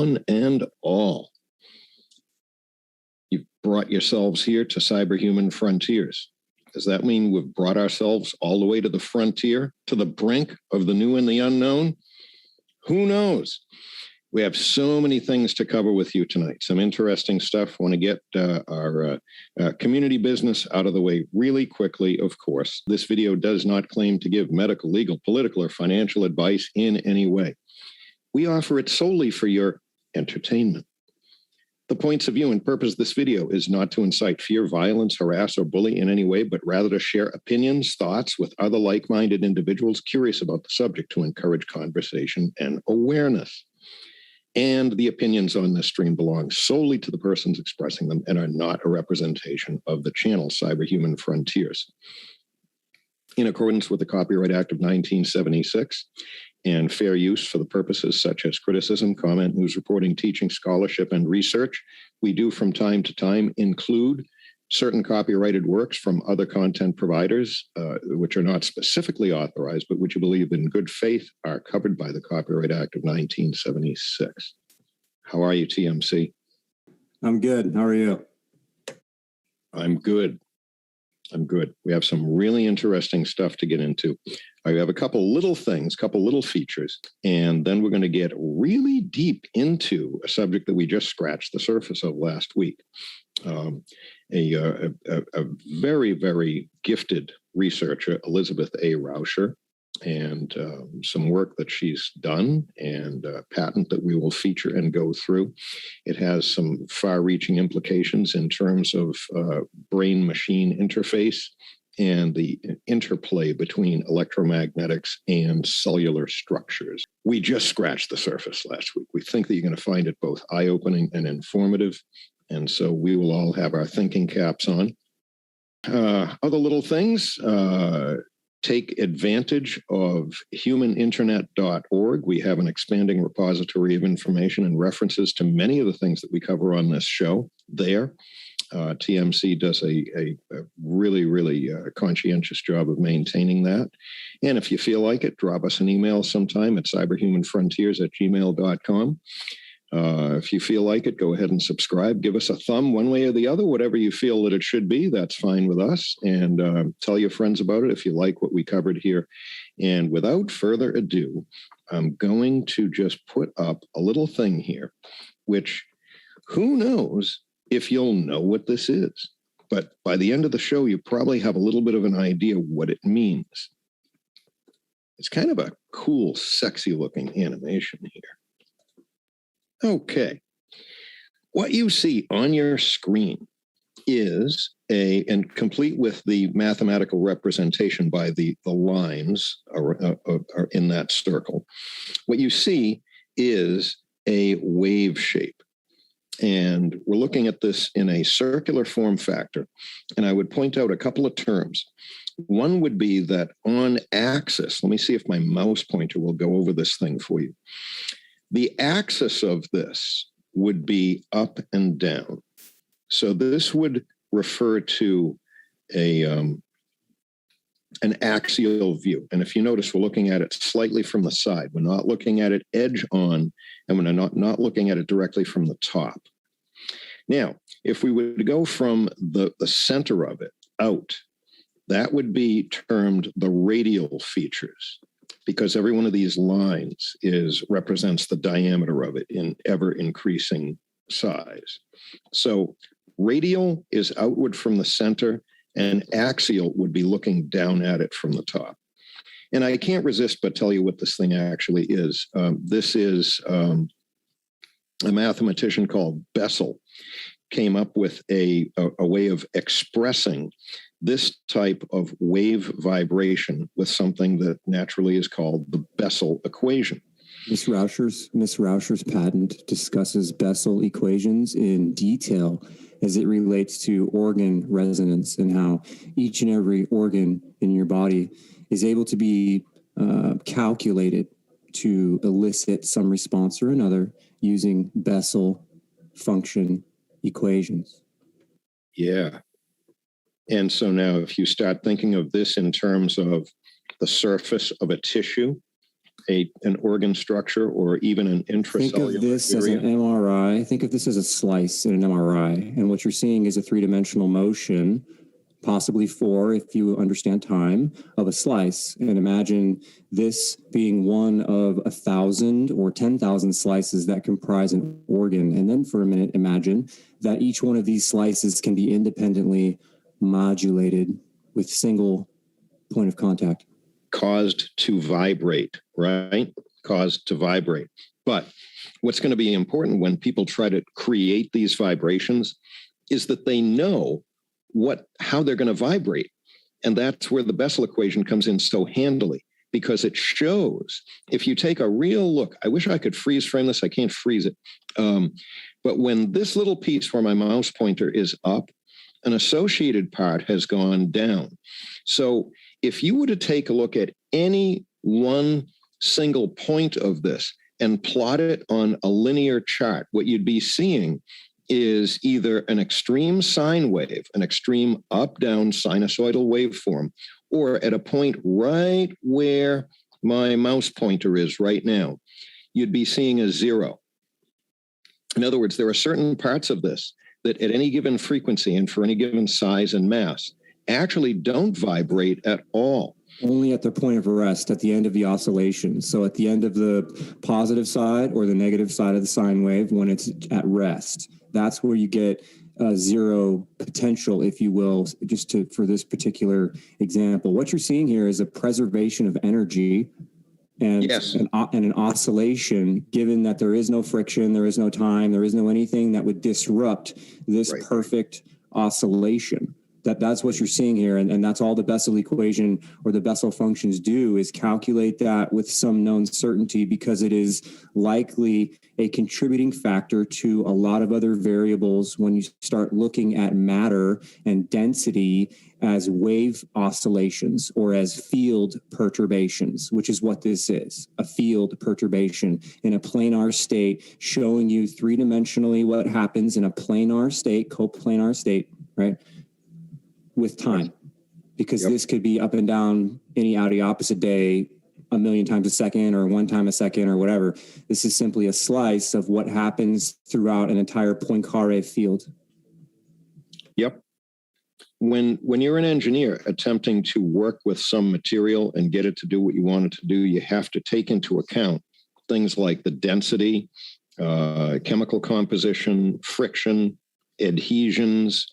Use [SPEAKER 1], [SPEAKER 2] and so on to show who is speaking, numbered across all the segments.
[SPEAKER 1] one and all. You've brought yourselves here to cyberhuman frontiers. Does that mean we've brought ourselves all the way to the frontier, to the brink of the new and the unknown? Who knows? We have so many things to cover with you tonight. Some interesting stuff. Want to get our community business out of the way really quickly, of course. This video does not claim to give medical, legal, political, or financial advice in any way. We offer it solely for your entertainment. The points of view and purpose of this video is not to incite fear, violence, harass, or bully in any way, but rather to share opinions, thoughts with other like-minded individuals curious about the subject to encourage conversation and awareness. And the opinions on this stream belong solely to the persons expressing them and are not a representation of the channel Cyberhuman Frontiers. In accordance with the Copyright Act of 1976 and fair use for the purposes such as criticism, comment, news reporting, teaching, scholarship, and research, we do from time to time include certain copyrighted works from other content providers, which are not specifically authorized, but which you believe in good faith are covered by the Copyright Act of 1976. How are you, TMC?
[SPEAKER 2] I'm good. How are you?
[SPEAKER 1] I'm good. We have some really interesting stuff to get into. I have a couple little things, couple little features, and then we're going to get really deep into a subject that we just scratched the surface of last week. A very, very gifted researcher, Elizabeth A. Rauscher, and some work that she's done and a patent that we will feature and go through. It has some far-reaching implications in terms of brain-machine interface and the interplay between electromagnetics and cellular structures. We just scratched the surface last week. We think that you're going to find it both eye-opening and informative. And so we will all have our thinking caps on. Other little things, take advantage of humaninternet.org. We have an expanding repository of information and references to many of the things that we cover on this show there. TMC does a really, really conscientious job of maintaining that. And if you feel like it, drop us an email sometime at cyberhumanfrontiers@gmail.com. If you feel like it, go ahead and subscribe. Give us a thumb one way or the other, whatever you feel that it should be. That's fine with us. And tell your friends about it if you like what we covered here. And without further ado, I'm going to just put up a little thing here, which who knows if you'll know what this is. But by the end of the show, you probably have a little bit of an idea what it means. It's kind of a cool, sexy looking animation here. Okay, what you see on your screen is and complete with the mathematical representation by the lines are in that circle. What you see is a wave shape. And we're looking at this in a circular form factor. And I would point out a couple of terms. One would be that on axis, let me see if my mouse pointer will go over this thing for you. The axis of this would be up and down. So this would refer to an axial view. And if you notice, we're looking at it slightly from the side. We're not looking at it edge on, and we're not looking at it directly from the top. Now, if we were to go from the center of it out, that would be termed the radial features, because every one of these lines represents the diameter of it in ever increasing size. So radial is outward from the center, and axial would be looking down at it from the top. And I can't resist but tell you what this thing actually is. This is a mathematician called Bessel came up with a way of expressing this type of wave vibration with something that naturally is called the Bessel equation.
[SPEAKER 2] Miss Rauscher's patent discusses Bessel equations in detail as it relates to organ resonance and how each and every organ in your body is able to be calculated to elicit some response or another using Bessel function equations.
[SPEAKER 1] Yeah. And so now if you start thinking of this in terms of the surface of a tissue, an organ structure or even an intracellular
[SPEAKER 2] Think of this
[SPEAKER 1] area.
[SPEAKER 2] as an MRI. Think of this as a slice in an MRI. And what you're seeing is a three-dimensional motion, possibly four if you understand time, of a slice. And imagine this being one of 1,000 or 10,000 slices that comprise an organ. And then for a minute, imagine that each one of these slices can be independently modulated with single point of contact.
[SPEAKER 1] Caused to vibrate, right? Caused to vibrate. But what's going to be important when people try to create these vibrations is that they know how they're going to vibrate. And that's where the Bessel equation comes in so handily, because it shows, if you take a real look, I wish I could freeze frame this, I can't freeze it. But when this little piece where my mouse pointer is up, an associated part has gone down. So if you were to take a look at any one single point of this and plot it on a linear chart, what you'd be seeing is either an extreme sine wave, an extreme up-down sinusoidal waveform, or at a point right where my mouse pointer is right now, you'd be seeing a zero. In other words, there are certain parts of this that at any given frequency and for any given size and mass actually don't vibrate at all.
[SPEAKER 2] Only at the point of rest, at the end of the oscillation. So at the end of the positive side or the negative side of the sine wave, when it's at rest, that's where you get zero potential, if you will, for this particular example. What you're seeing here is a preservation of energy and,
[SPEAKER 1] yes.
[SPEAKER 2] and an oscillation, given that there is no friction, there is no time, there is no anything that would disrupt this
[SPEAKER 1] right.
[SPEAKER 2] perfect oscillation. That's what you're seeing here. And that's all the Bessel equation or the Bessel functions do, is calculate that with some known certainty, because it is likely a contributing factor to a lot of other variables when you start looking at matter and density as wave oscillations or as field perturbations, which is what this is, a field perturbation in a planar state, showing you three-dimensionally what happens in a planar state, coplanar state, right? With time, because this could be up and down any out of the opposite day 1 million times a second or 1 time a second or whatever. This is simply a slice of what happens throughout an entire Poincare field.
[SPEAKER 1] Yep. When you're an engineer attempting to work with some material and get it to do what you want it to do, you have to take into account things like the density, chemical composition, friction, adhesions,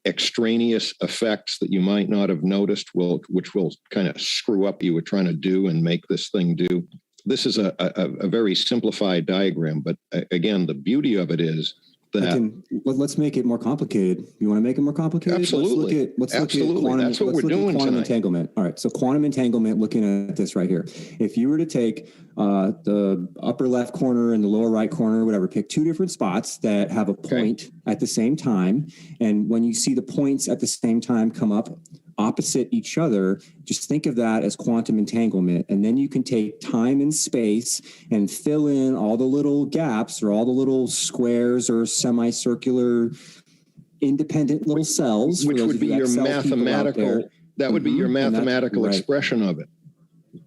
[SPEAKER 1] extraneous effects that you might not have noticed, which will kind of screw up you were trying to do and make this thing do. This is a very simplified diagram, but again, the beauty of it is that
[SPEAKER 2] let's make it more complicated. You want to make it more complicated?
[SPEAKER 1] Absolutely.
[SPEAKER 2] Let's look at quantum,
[SPEAKER 1] that's what we're doing
[SPEAKER 2] quantum
[SPEAKER 1] tonight.
[SPEAKER 2] Entanglement. All right. So quantum entanglement, looking at this right here. If you were to take the upper left corner and the lower right corner, whatever, pick two different spots that have a point at the same time. And when you see the points at the same time come up opposite each other, just think of that as quantum entanglement. And then you can take time and space and fill in all the little gaps or all the little squares or semicircular independent little cells.
[SPEAKER 1] Which would be your mathematical, that would be your mathematical expression of it.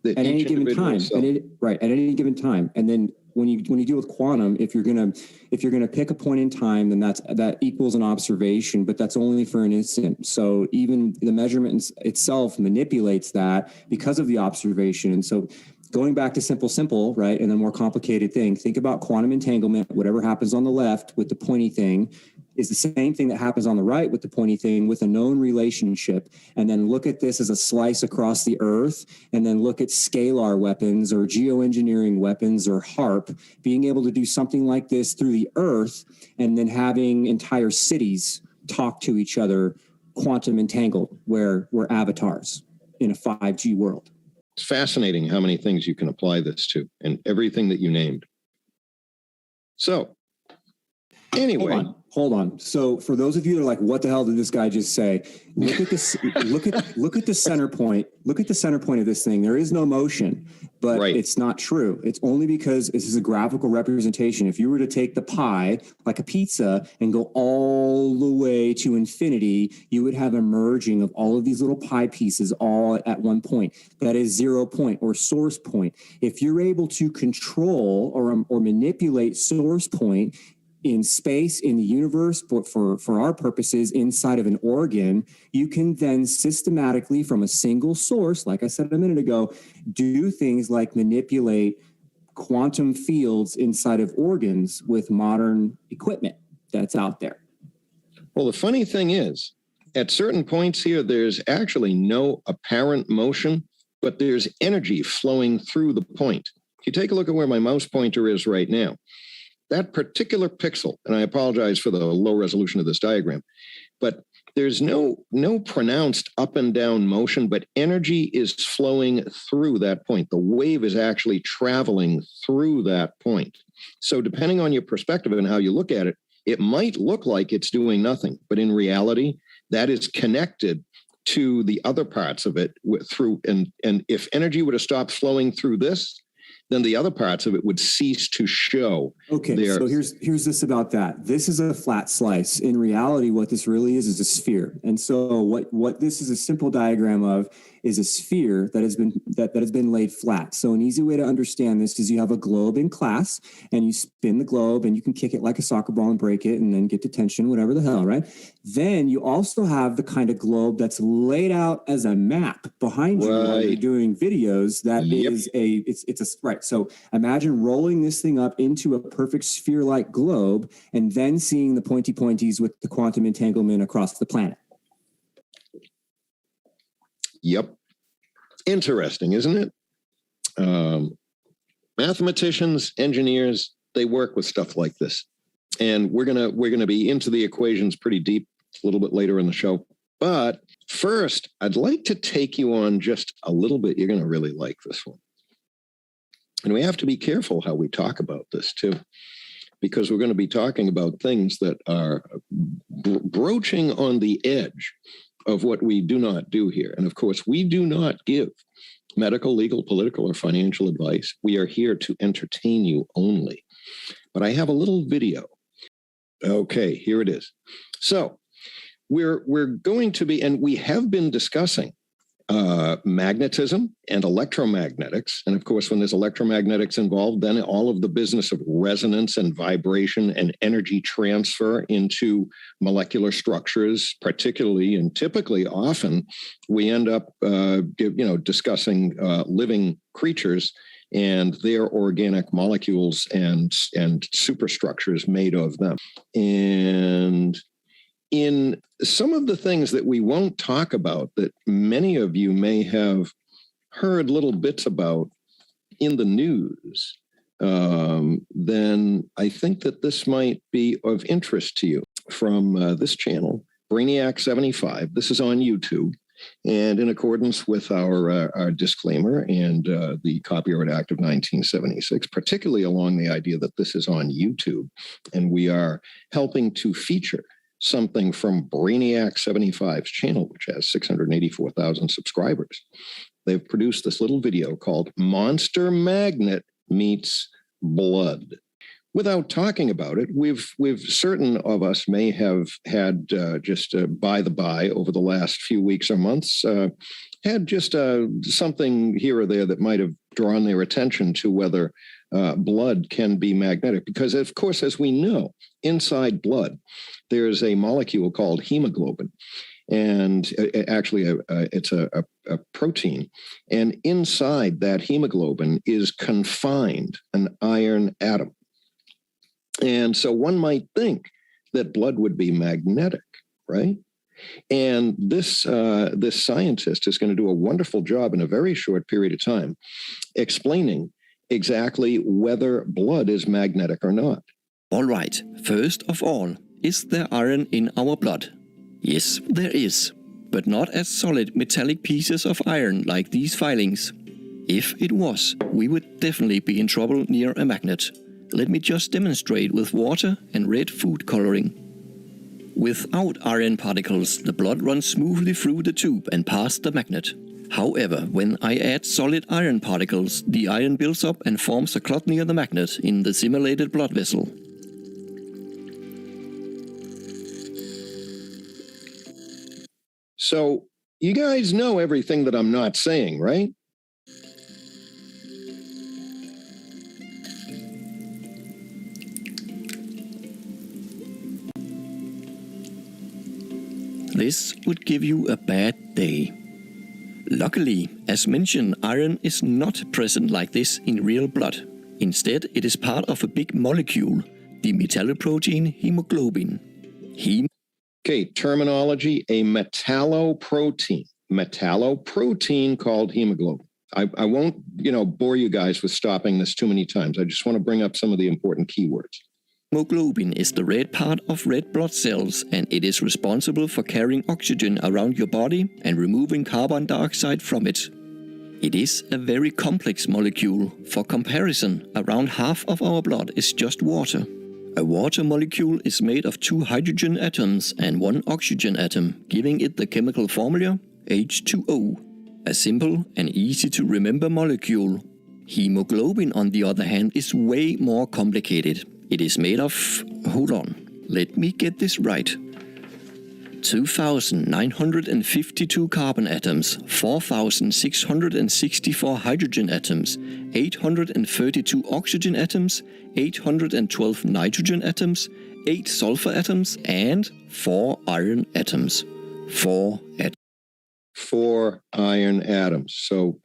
[SPEAKER 2] At any given time. At any given time. And then when you deal with quantum, if you're gonna pick a point in time, then that equals an observation, but that's only for an instant. So even the measurement itself manipulates that because of the observation. And so going back to simple, right, and the more complicated thing, think about quantum entanglement. Whatever happens on the left with the pointy thing is the same thing that happens on the right with the pointy thing with a known relationship. And then look at this as a slice across the earth, and then look at scalar weapons or geoengineering weapons or HARP being able to do something like this through the earth, and then having entire cities talk to each other, quantum entangled, where we're avatars in a 5G world.
[SPEAKER 1] It's fascinating how many things you can apply this to, and everything that you named. So Anyway.
[SPEAKER 2] Hold on. So for those of you that are like, what the hell did this guy just say? Look at this. look at the center point. Look at the center point of this thing. There is no motion, but It's not true. It's only because this is a graphical representation. If you were to take the pie like a pizza and go all the way to infinity, you would have a merging of all of these little pie pieces all at one point. That is 0 point or source point. If you're able to control or manipulate source point in space, in the universe, but for our purposes, inside of an organ, you can then systematically, from a single source, like I said a minute ago, do things like manipulate quantum fields inside of organs with modern equipment that's out there.
[SPEAKER 1] Well, the funny thing is, at certain points here, there's actually no apparent motion, but there's energy flowing through the point. If you take a look at where my mouse pointer is right now, that particular pixel, and I apologize for the low resolution of this diagram, but there's no pronounced up and down motion, but energy is flowing through that point. The wave is actually traveling through that point. So depending on your perspective and how you look at it, it might look like it's doing nothing, but in reality, that is connected to the other parts of it through, and if energy were to stop flowing through this, then the other parts of it would cease to show.
[SPEAKER 2] Okay, so here's this about that. This is a flat slice. In reality, what this really is a sphere. And so what this is a simple diagram of is a sphere that has been laid flat. So an easy way to understand this is you have a globe in class and you spin the globe and you can kick it like a soccer ball and break it and then get detention, whatever the hell, right? Then you also have the kind of globe that's laid out as a map behind you while you're doing videos. That is right. So imagine rolling this thing up into a perfect sphere-like globe and then seeing the pointy pointies with the quantum entanglement across the planet.
[SPEAKER 1] Yep. Interesting, isn't it? Mathematicians, engineers, they work with stuff like this. And we're gonna be into the equations pretty deep a little bit later in the show. But first, I'd like to take you on just a little bit. You're gonna really like this one. And we have to be careful how we talk about this too, because we're going to be talking about things that are broaching on the edge of what we do not do here. And of course, we do not give medical, legal, political, or financial advice. We are here to entertain you only. But I have a little video. Okay, here it is. So we're going to be, and we have been discussing magnetism and electromagnetics. And of course, when there's electromagnetics involved, then all of the business of resonance and vibration and energy transfer into molecular structures, particularly and typically often, we end up, discussing living creatures and their organic molecules and superstructures made of them. And in some of the things that we won't talk about that many of you may have heard little bits about in the news, then I think that this might be of interest to you. From this channel, Brainiac75. This is on YouTube. And in accordance with our disclaimer and the Copyright Act of 1976, particularly along the idea that this is on YouTube, and we are helping to feature something from Brainiac75's channel, which has 684,000 subscribers. They've produced this little video called Monster Magnet Meets Blood. Without talking about it, we've certain of us may have had just by the by over the last few weeks or months, had just something here or there that might have drawn their attention to whether blood can be magnetic. Because, of course, as we know, inside blood, there's a molecule called hemoglobin. And actually, it's a protein. And inside that hemoglobin is confined an iron atom. And so one might think that blood would be magnetic, right? And this scientist is going to do a wonderful job in a very short period of time explaining exactly whether blood is magnetic or not.
[SPEAKER 3] All right, first of all, is there iron in our blood? Yes, there is, but not as solid metallic pieces of iron like these filings. If it was, we would definitely be in trouble near a magnet. let me just demonstrate with water and red food coloring. Without iron particles, the blood runs smoothly through the tube and past the magnet. However, when I add solid iron particles, the iron builds up and forms a clot near the magnet in the simulated blood vessel.
[SPEAKER 1] So you guys know everything that I'm not saying, right?
[SPEAKER 3] This would give you a bad day. Luckily, as mentioned, iron is not present like this in real blood. Instead, it is part of a big molecule, the metalloprotein hemoglobin.
[SPEAKER 1] Okay, terminology, a metalloprotein. Metalloprotein called hemoglobin. I won't, bore you guys with stopping this too many times. I just want to bring up some of the important keywords.
[SPEAKER 3] Hemoglobin is the red part of red blood cells, and it is responsible for carrying oxygen around your body and removing carbon dioxide from it. It is a very complex molecule. For comparison, around half of our blood is just water. A water molecule is made of 2 hydrogen atoms and 1 oxygen atom, giving it the chemical formula H2O. A simple and easy to remember molecule. Hemoglobin, on the other hand, is way more complicated. It is made of, hold on, let me get this right, 2,952 carbon atoms, 4,664 hydrogen atoms, 832 oxygen atoms, 812 nitrogen atoms, 8 sulfur atoms, and 4 iron atoms. 4
[SPEAKER 1] iron atoms. So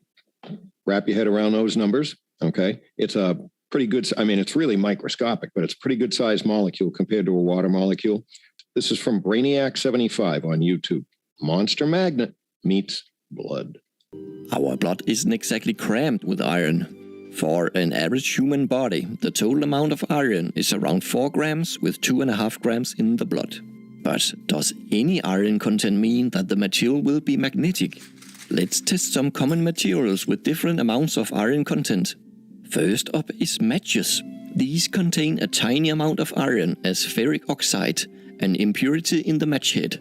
[SPEAKER 1] wrap your head around those numbers, okay? It's a pretty good, it's really microscopic, but it's a pretty good sized molecule compared to a water molecule. This is from Brainiac75 on YouTube. Monster magnet meets blood.
[SPEAKER 3] Our blood isn't exactly crammed with iron. For an average human body, the total amount of iron is around 4 grams with 2.5 grams in the blood. But does any iron content mean that the material will be magnetic? Let's test some common materials with different amounts of iron content. First up is matches. These contain a tiny amount of iron as ferric oxide, an impurity in the match head.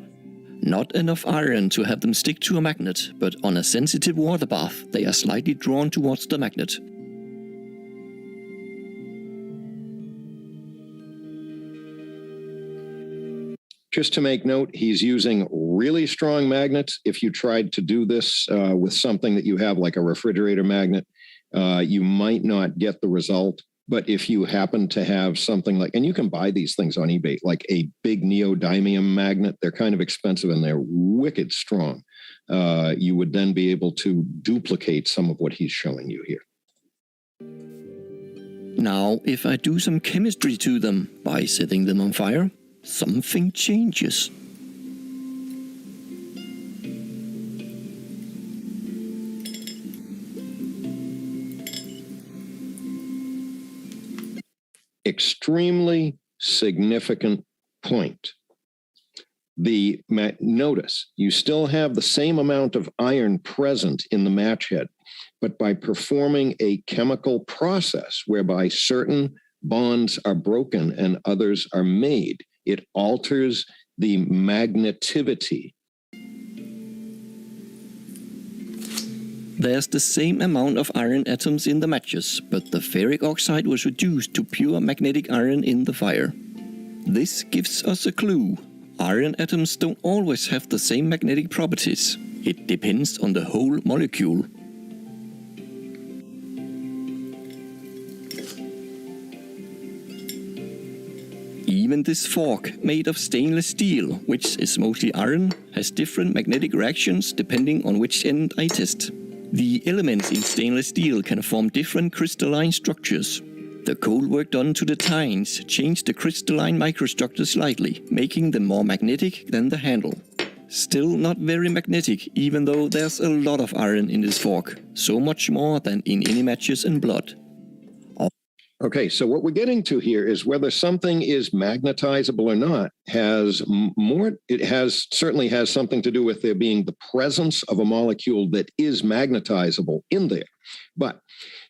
[SPEAKER 3] Not enough iron to have them stick to a magnet, but on a sensitive water bath, they are slightly drawn towards the magnet.
[SPEAKER 1] Just to make note, he's using really strong magnets. If you tried to do this with something that you have like a refrigerator magnet, you might not get the result. But if you happen to have something like, and you can buy these things on eBay, like a big neodymium magnet, they're kind of expensive and they're wicked strong. You would then be able to duplicate some of what he's showing you here.
[SPEAKER 3] Now, if I do some chemistry to them by setting them on fire, something changes.
[SPEAKER 1] Extremely significant point. Notice, you still have the same amount of iron present in the match head, but by performing a chemical process whereby certain bonds are broken and others are made, it alters the magnetivity.
[SPEAKER 3] There's the same amount of iron atoms in the matches, but the ferric oxide was reduced to pure magnetic iron in the fire. This gives us a clue. Iron atoms don't always have the same magnetic properties. It depends on the whole molecule. Even this fork, made of stainless steel, which is mostly iron, has different magnetic reactions depending on which end I test. The elements in stainless steel can form different crystalline structures. The cold work done to the tines changed the crystalline microstructure slightly, making them more magnetic than the handle. Still not very magnetic, even though there's a lot of iron in this fork, so much more than in any matches and blood.
[SPEAKER 1] Okay, so what we're getting to here is whether something is magnetizable or not certainly has something to do with there being the presence of a molecule that is magnetizable in there. But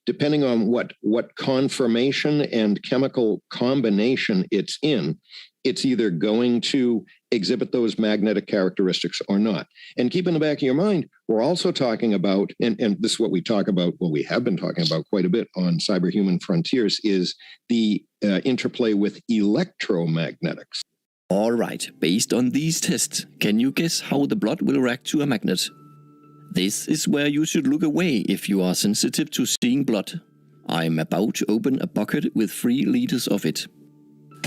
[SPEAKER 1] depending on what conformation and chemical combination it's in, it's either going to exhibit those magnetic characteristics or not. And keep in the back of your mind, we're also talking about, and this is what we talk about, well, we have been talking about quite a bit on Cyberhuman Frontiers, is the interplay with electromagnetics.
[SPEAKER 3] All right, based on these tests, can you guess how the blood will react to a magnet? This is where you should look away if you are sensitive to seeing blood. I'm about to open a bucket with 3 liters of it.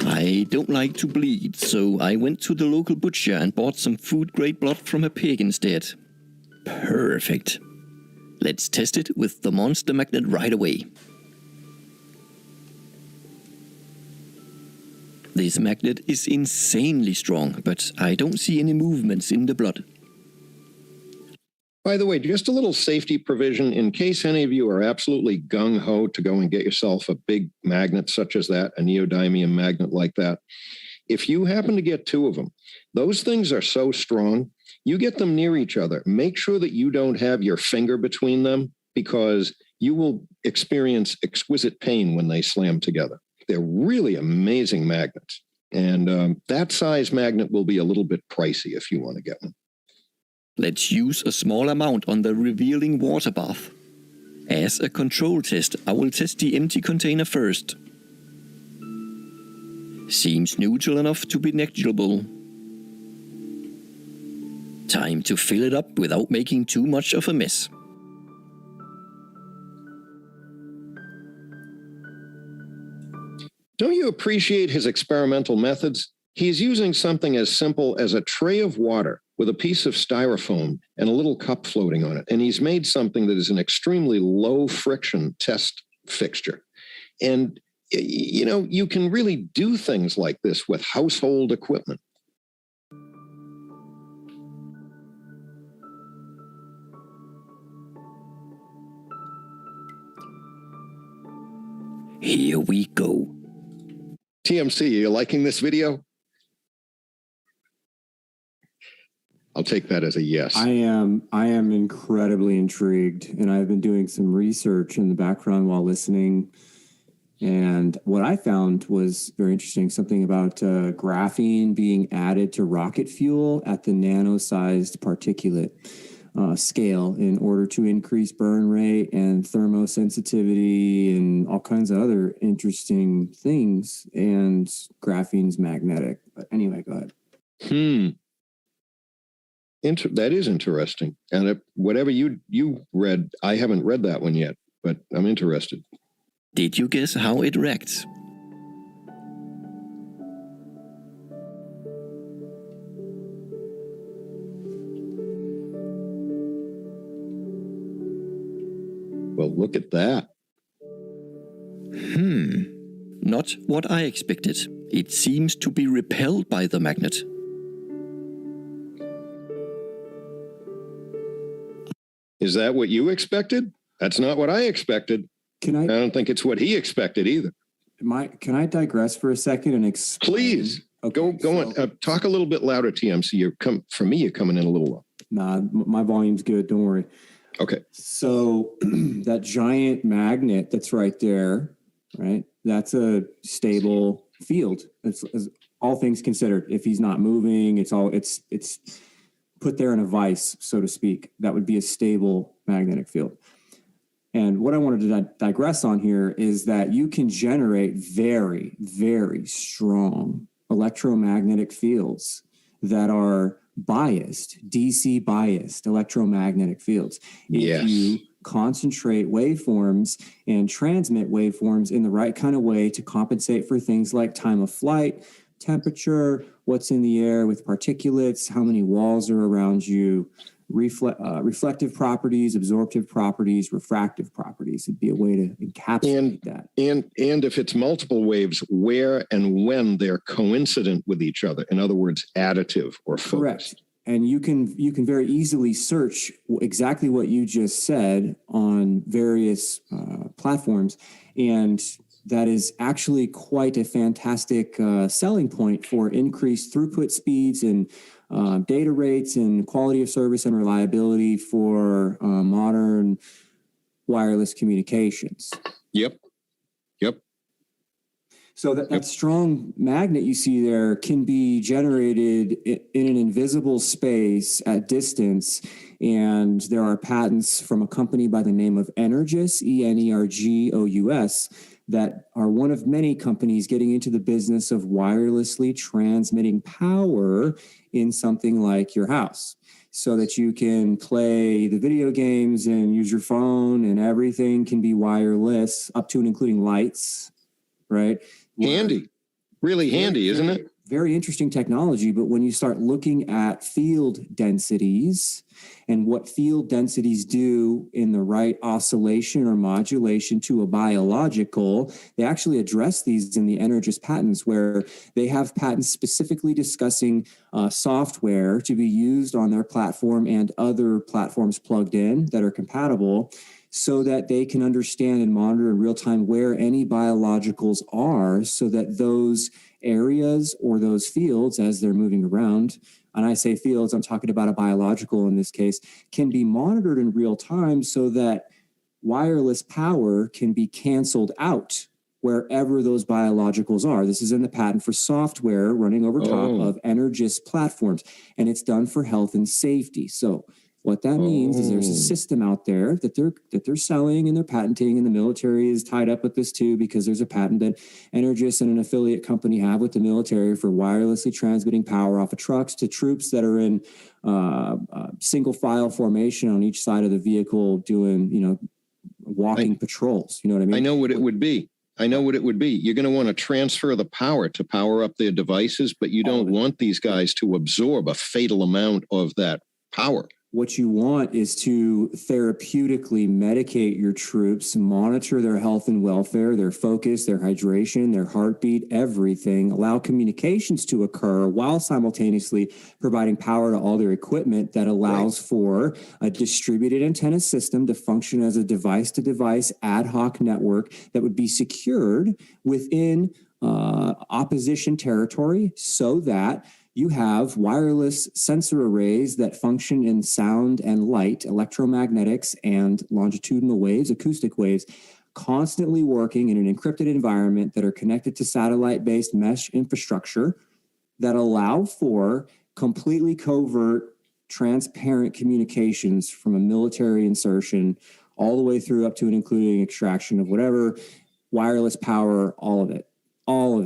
[SPEAKER 3] I don't like to bleed, so I went to the local butcher and bought some food-grade blood from a pig instead. Perfect. Let's test it with the monster magnet right away. This magnet is insanely strong, but I don't see any movements in the blood.
[SPEAKER 1] By the way, just a little safety provision in case any of you are absolutely gung-ho to go and get yourself a big magnet such as that, a neodymium magnet like that. If you happen to get 2 of them, those things are so strong, you get them near each other. Make sure that you don't have your finger between them because you will experience exquisite pain when they slam together. They're really amazing magnets. And that size magnet will be a little bit pricey if you want to get one.
[SPEAKER 3] Let's use a small amount on the revealing water bath. As a control test, I will test the empty container first. Seems neutral enough to be negligible. Time to fill it up without making too much of a mess.
[SPEAKER 1] Don't you appreciate his experimental methods? He's using something as simple as a tray of water with a piece of styrofoam and a little cup floating on it. And he's made something that is an extremely low friction test fixture. And, you know, you can really do things like this with household equipment.
[SPEAKER 3] Here we go.
[SPEAKER 1] TMC, are you liking this video? I'll take that as a yes.
[SPEAKER 2] I am incredibly intrigued, and I've been doing some research in the background while listening. And what I found was very interesting, something about graphene being added to rocket fuel at the nano-sized particulate scale in order to increase burn rate and thermosensitivity and all kinds of other interesting things. And graphene's magnetic. But anyway, go ahead.
[SPEAKER 1] That is interesting. And whatever you read, I haven't read that one yet, but I'm interested.
[SPEAKER 3] Did you guess how it reacts?
[SPEAKER 1] Well, look at that.
[SPEAKER 3] Not what I expected. It seems to be repelled by the magnet.
[SPEAKER 1] Is that what you expected? That's not what I expected. I don't think it's what he expected either.
[SPEAKER 2] Can I digress for a second and explain?
[SPEAKER 1] Please.
[SPEAKER 2] Okay,
[SPEAKER 1] go on. Talk a little bit louder, TMC. For me, you're coming in a little low.
[SPEAKER 2] Nah, my volume's good. Don't worry.
[SPEAKER 1] Okay.
[SPEAKER 2] So that giant magnet that's right there, right? That's a stable field. It's all things considered. If he's not moving, it's put there in a vise, so to speak. That would be a stable magnetic field. And what I wanted to digress on here is that you can generate very, very strong electromagnetic fields that are biased, DC biased electromagnetic fields.
[SPEAKER 1] Yes.
[SPEAKER 2] If you concentrate waveforms and transmit waveforms in the right kind of way to compensate for things like time of flight, temperature, what's in the air with particulates, how many walls are around you, reflective properties, absorptive properties, refractive properties. It'd be a way to encapsulate that.
[SPEAKER 1] And if it's multiple waves, where and when they're coincident with each other. In other words, additive or focused.
[SPEAKER 2] Correct. And you can very easily search exactly what you just said on various platforms, and that is actually quite a fantastic selling point for increased throughput speeds and data rates and quality of service and reliability for modern wireless communications.
[SPEAKER 1] Yep.
[SPEAKER 2] So that strong magnet you see there can be generated in an invisible space at distance. And there are patents from a company by the name of Energous, Energous, that are one of many companies getting into the business of wirelessly transmitting power in something like your house, so that you can play the video games and use your phone, and everything can be wireless, up to and including lights, right?
[SPEAKER 1] Handy. Really handy, isn't it?
[SPEAKER 2] Very interesting technology. But when you start looking at field densities and what field densities do in the right oscillation or modulation to a biological, they actually address these in the Energous patents, where they have patents specifically discussing software to be used on their platform and other platforms plugged in that are compatible, so that they can understand and monitor in real time where any biologicals are, so that those areas or those fields, as they're moving around, and I say fields, I'm talking about a biological in this case, can be monitored in real time, so that wireless power can be canceled out wherever those biologicals are. This is in the patent for software running over top of Energous platforms, and it's done for health and safety. So what that means is there's a system out there that they're selling and they're patenting, and the military is tied up with this too, because there's a patent that Energous and an affiliate company have with the military for wirelessly transmitting power off of trucks to troops that are in single file formation on each side of the vehicle, doing walking patrols. You know what I mean?
[SPEAKER 1] I know what it would be. You're going to want to transfer the power to power up their devices, but you don't want these guys to absorb a fatal amount of that power.
[SPEAKER 2] What you want is to therapeutically medicate your troops, monitor their health and welfare, their focus, their hydration, their heartbeat, everything, allow communications to occur while simultaneously providing power to all their equipment that allows for a distributed antenna system to function as a device-to-device ad hoc network that would be secured within opposition territory, so that you have wireless sensor arrays that function in sound and light, electromagnetics and longitudinal waves, acoustic waves, constantly working in an encrypted environment that are connected to satellite-based mesh infrastructure that allow for completely covert, transparent communications from a military insertion all the way through up to and including extraction of whatever, wireless power, all of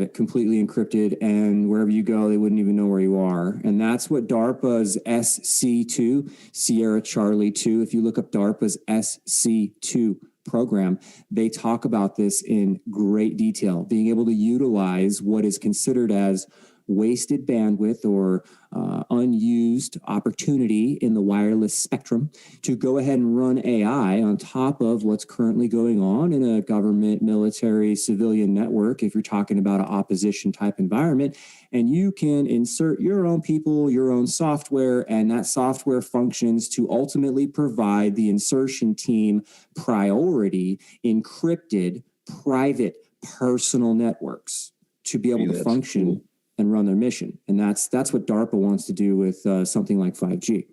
[SPEAKER 2] it completely encrypted, and wherever you go, they wouldn't even know where you are. And that's what DARPA's SC2, Sierra Charlie 2, if you look up DARPA's SC2 program, they talk about this in great detail, being able to utilize what is considered as wasted bandwidth or unused opportunity in the wireless spectrum to go ahead and run AI on top of what's currently going on in a government, military, civilian network, if you're talking about an opposition type environment. And you can insert your own people, your own software, and that software functions to ultimately provide the insertion team priority encrypted, private, personal networks to be able to function. Cool. And run their mission. And that's what DARPA wants to do with something like 5G.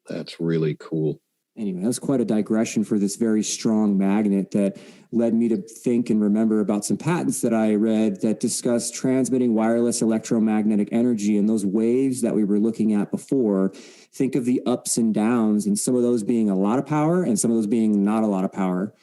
[SPEAKER 1] That's really cool.
[SPEAKER 2] Anyway, that was quite a digression for this very strong magnet that led me to think and remember about some patents that I read that discuss transmitting wireless electromagnetic energy, and those waves that we were looking at before. Think of the ups and downs, and some of those being a lot of power and some of those being not a lot of power.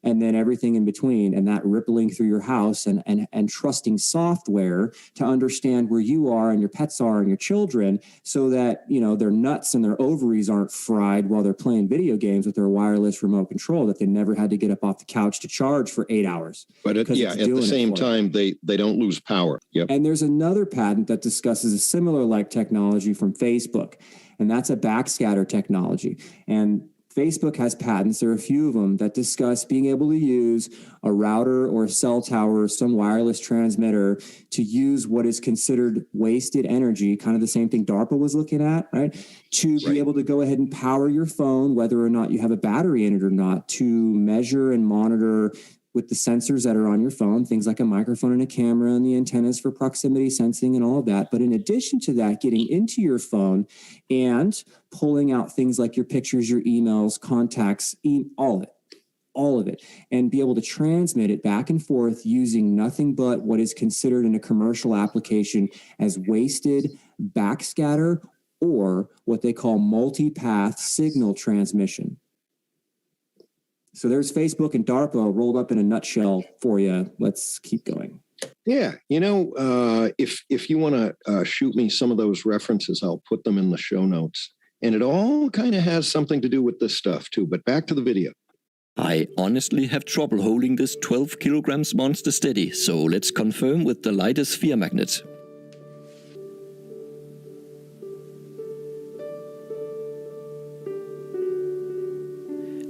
[SPEAKER 2] And then everything in between, and that rippling through your house, and trusting software to understand where you are and your pets are and your children, so that, their nuts and their ovaries aren't fried while they're playing video games with their wireless remote control that they never had to get up off the couch to charge for 8 hours.
[SPEAKER 1] But at the same time, they don't lose power. Yep.
[SPEAKER 2] And there's another patent that discusses a similar like technology from Facebook, and that's a backscatter technology. And Facebook has patents, there are a few of them, that discuss being able to use a router or a cell tower or some wireless transmitter to use what is considered wasted energy, kind of the same thing DARPA was looking at, right? To be able to go ahead and power your phone, whether or not you have a battery in it or not, to measure and monitor with the sensors that are on your phone, things like a microphone and a camera and the antennas for proximity sensing and all of that. But in addition to that, getting into your phone and pulling out things like your pictures, your emails, contacts, all of it, and be able to transmit it back and forth using nothing but what is considered in a commercial application as wasted backscatter, or what they call multipath signal transmission. So there's Facebook and DARPA rolled up in a nutshell for you. Let's keep going.
[SPEAKER 1] Yeah, if you want to shoot me some of those references, I'll put them in the show notes. And it all kind of has something to do with this stuff too. But back to the video.
[SPEAKER 3] I honestly have trouble holding this 12 kilograms monster steady, so let's confirm with the lightest sphere magnet.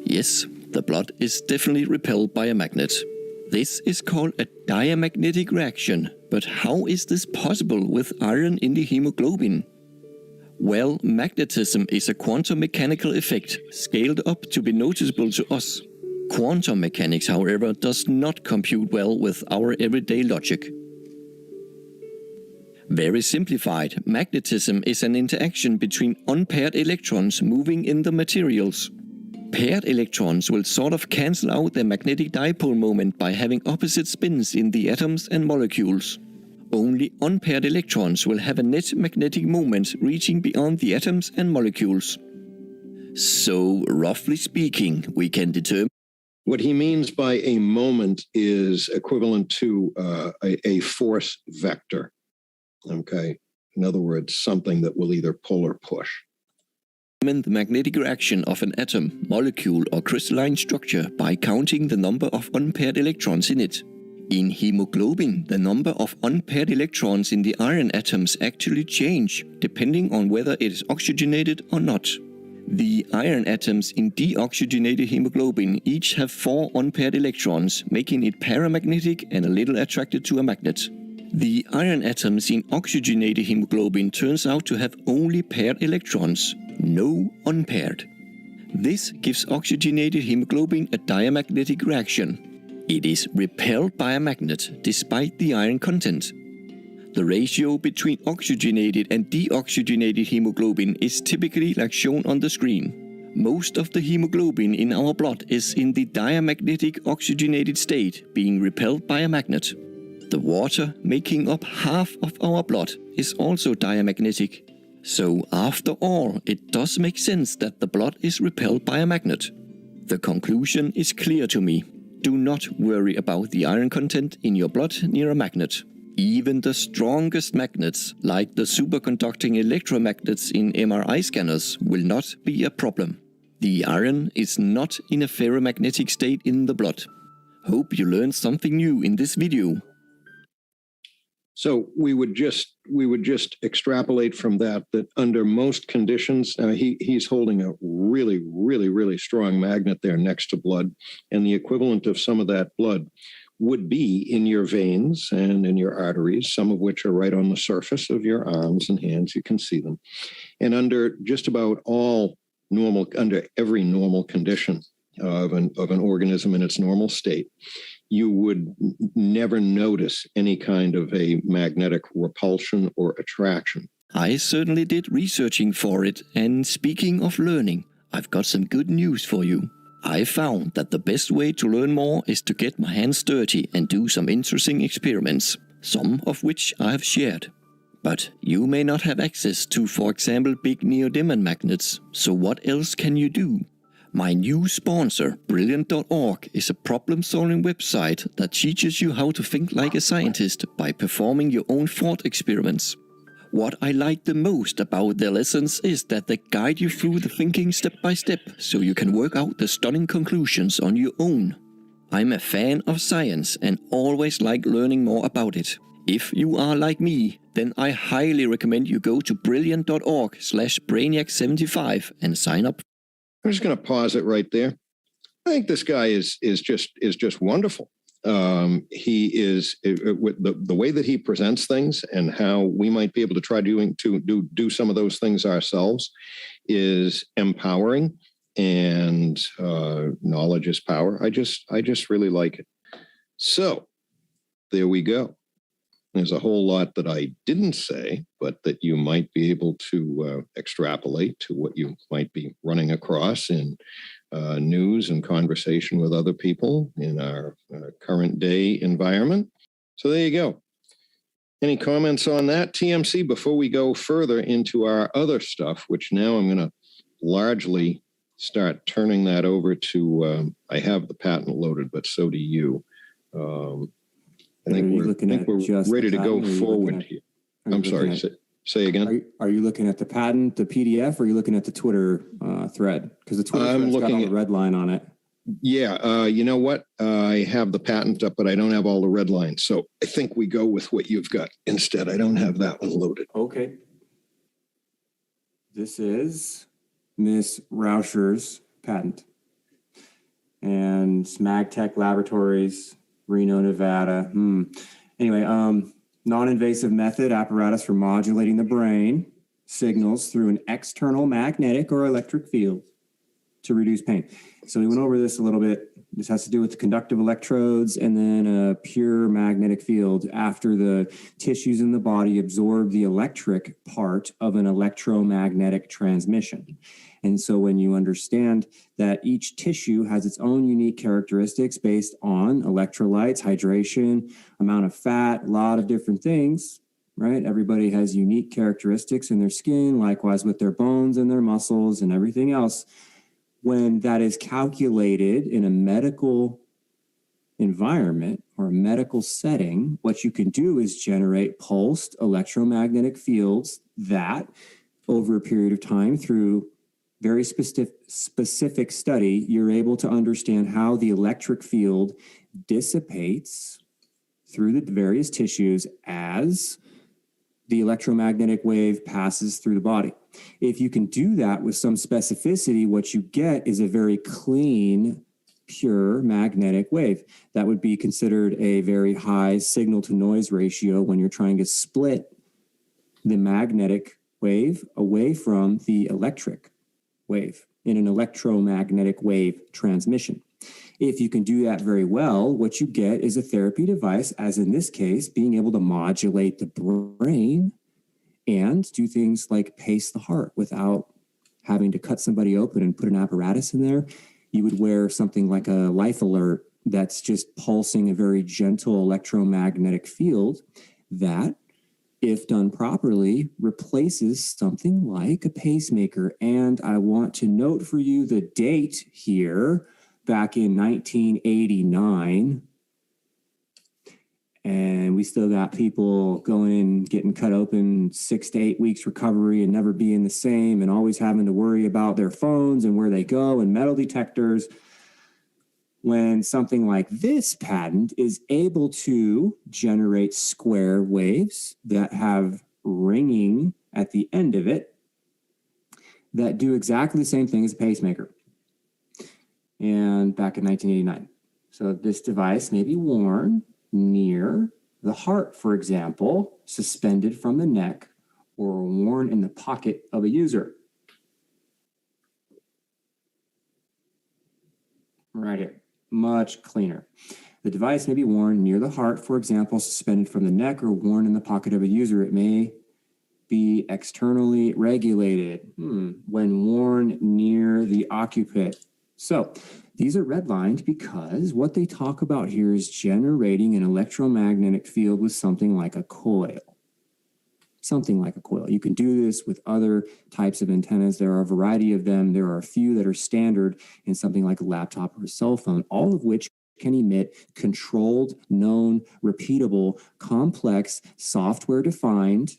[SPEAKER 3] Yes, the blood is definitely repelled by a magnet. This is called a diamagnetic reaction, but how is this possible with iron in the hemoglobin? Well, magnetism is a quantum mechanical effect, scaled up to be noticeable to us. Quantum mechanics, however, does not compute well with our everyday logic. Very simplified, magnetism is an interaction between unpaired electrons moving in the materials. Paired electrons will sort of cancel out their magnetic dipole moment by having opposite spins in the atoms and molecules. Only unpaired electrons will have a net magnetic moment reaching beyond the atoms and molecules. So, roughly speaking, we can determine
[SPEAKER 1] What he means by a moment is equivalent to a force vector. Okay. In other words, something that will either pull or push.
[SPEAKER 3] the magnetic reaction of an atom, molecule or crystalline structure by counting the number of unpaired electrons in it. In hemoglobin, the number of unpaired electrons in the iron atoms actually change depending on whether it is oxygenated or not. The iron atoms in deoxygenated hemoglobin each have 4 unpaired electrons, making it paramagnetic and a little attracted to a magnet. The iron atoms in oxygenated hemoglobin turns out to have only paired electrons, no unpaired. This gives oxygenated hemoglobin a diamagnetic reaction. It is repelled by a magnet despite the iron content. The ratio between oxygenated and deoxygenated hemoglobin is typically like shown on the screen. Most of the hemoglobin in our blood is in the diamagnetic oxygenated state, being repelled by a magnet. The water making up half of our blood is also diamagnetic. So after all, it does make sense that the blood is repelled by a magnet. The conclusion is clear to me. Do not worry about the iron content in your blood near a magnet. Even the strongest magnets, like the superconducting electromagnets in MRI scanners, will not be a problem. The iron is not in a ferromagnetic state in the blood. Hope you learned something new in this video.
[SPEAKER 1] So we would just extrapolate from that under most conditions, he's holding a really, really, really strong magnet there next to blood, and the equivalent of some of that blood would be in your veins and in your arteries, some of which are right on the surface of your arms and hands. You can see them. And under just about under every normal condition of an organism in its normal state, you would never notice any kind of a magnetic repulsion or attraction.
[SPEAKER 3] I certainly did researching for it, and speaking of learning, I've got some good news for you. I found that the best way to learn more is to get my hands dirty and do some interesting experiments, some of which I have shared. But you may not have access to, for example, big neodymium magnets, so what else can you do? My new sponsor, Brilliant.org, is a problem-solving website that teaches you how to think like a scientist by performing your own thought experiments. What I like the most about their lessons is that they guide you through the thinking step by step, so you can work out the stunning conclusions on your own. I'm a fan of science and always like learning more about it. If you are like me, then I highly recommend you go to brilliant.org/brainiac75 and sign up.
[SPEAKER 1] I'm just going to pause it right there. I think this guy is just wonderful. He is with the way that he presents things and how we might be able to try to do some of those things ourselves is empowering, and knowledge is power. I just really like it. So there we go. There's a whole lot that I didn't say, but that you might be able to extrapolate to what you might be running across in news and conversation with other people in our current day environment. So there you go. Any comments on that, TMC, before we go further into our other stuff, which now I'm going to largely start turning that over to, I have the patent loaded, but so do you. I think we're ready to go forward here. I'm sorry, say again.
[SPEAKER 2] Are you looking at the patent, the PDF, or are you looking at the Twitter thread? Because the Twitter thread's got all the red line on it.
[SPEAKER 1] Yeah, you know what? I have the patent up, but I don't have all the red lines. So I think we go with what you've got instead. I don't have that one loaded.
[SPEAKER 2] Okay. This is Miss Rauscher's patent. And Magtech Laboratories, Reno, Nevada. Anyway, non-invasive method apparatus for modulating the brain signals through an external magnetic or electric field to reduce pain. So we went over this a little bit. This has to do with the conductive electrodes and then a pure magnetic field after the tissues in the body absorb the electric part of an electromagnetic transmission. And so when you understand that each tissue has its own unique characteristics based on electrolytes, hydration, amount of fat, a lot of different things, right? Everybody has unique characteristics in their skin, likewise with their bones and their muscles and everything else. When that is calculated in a medical environment or a medical setting, what you can do is generate pulsed electromagnetic fields that, over a period of time, through very specific study, you're able to understand how the electric field dissipates through the various tissues as the electromagnetic wave passes through the body. If you can do that with some specificity, what you get is a very clean, pure magnetic wave. That would be considered a very high signal to noise ratio when you're trying to split the magnetic wave away from the electric wave in an electromagnetic wave transmission. If you can do that very well, what you get is a therapy device, as in this case, being able to modulate the brain and do things like pace the heart without having to cut somebody open and put an apparatus in there. You would wear something like a life alert that's just pulsing a very gentle electromagnetic field that, if done properly, replaces something like a pacemaker. And I want to note for you the date here, back in 1989. And we still got people going in, getting cut open, 6 to 8 weeks recovery and never being the same and always having to worry about their phones and where they go and metal detectors. When something like this patent is able to generate square waves that have ringing at the end of it that do exactly the same thing as a pacemaker. And back in 1989. So this device may be worn near the heart, for example, suspended from the neck, or worn in the pocket of a user. Right here, much cleaner. The device may be worn near the heart, for example, suspended from the neck, or worn in the pocket of a user. It may be externally regulated when worn near the occiput. So these are redlined because what they talk about here is generating an electromagnetic field with something like a coil. Something like a coil. You can do this with other types of antennas. There are a variety of them. There are a few that are standard in something like a laptop or a cell phone, all of which can emit controlled, known, repeatable, complex, software-defined,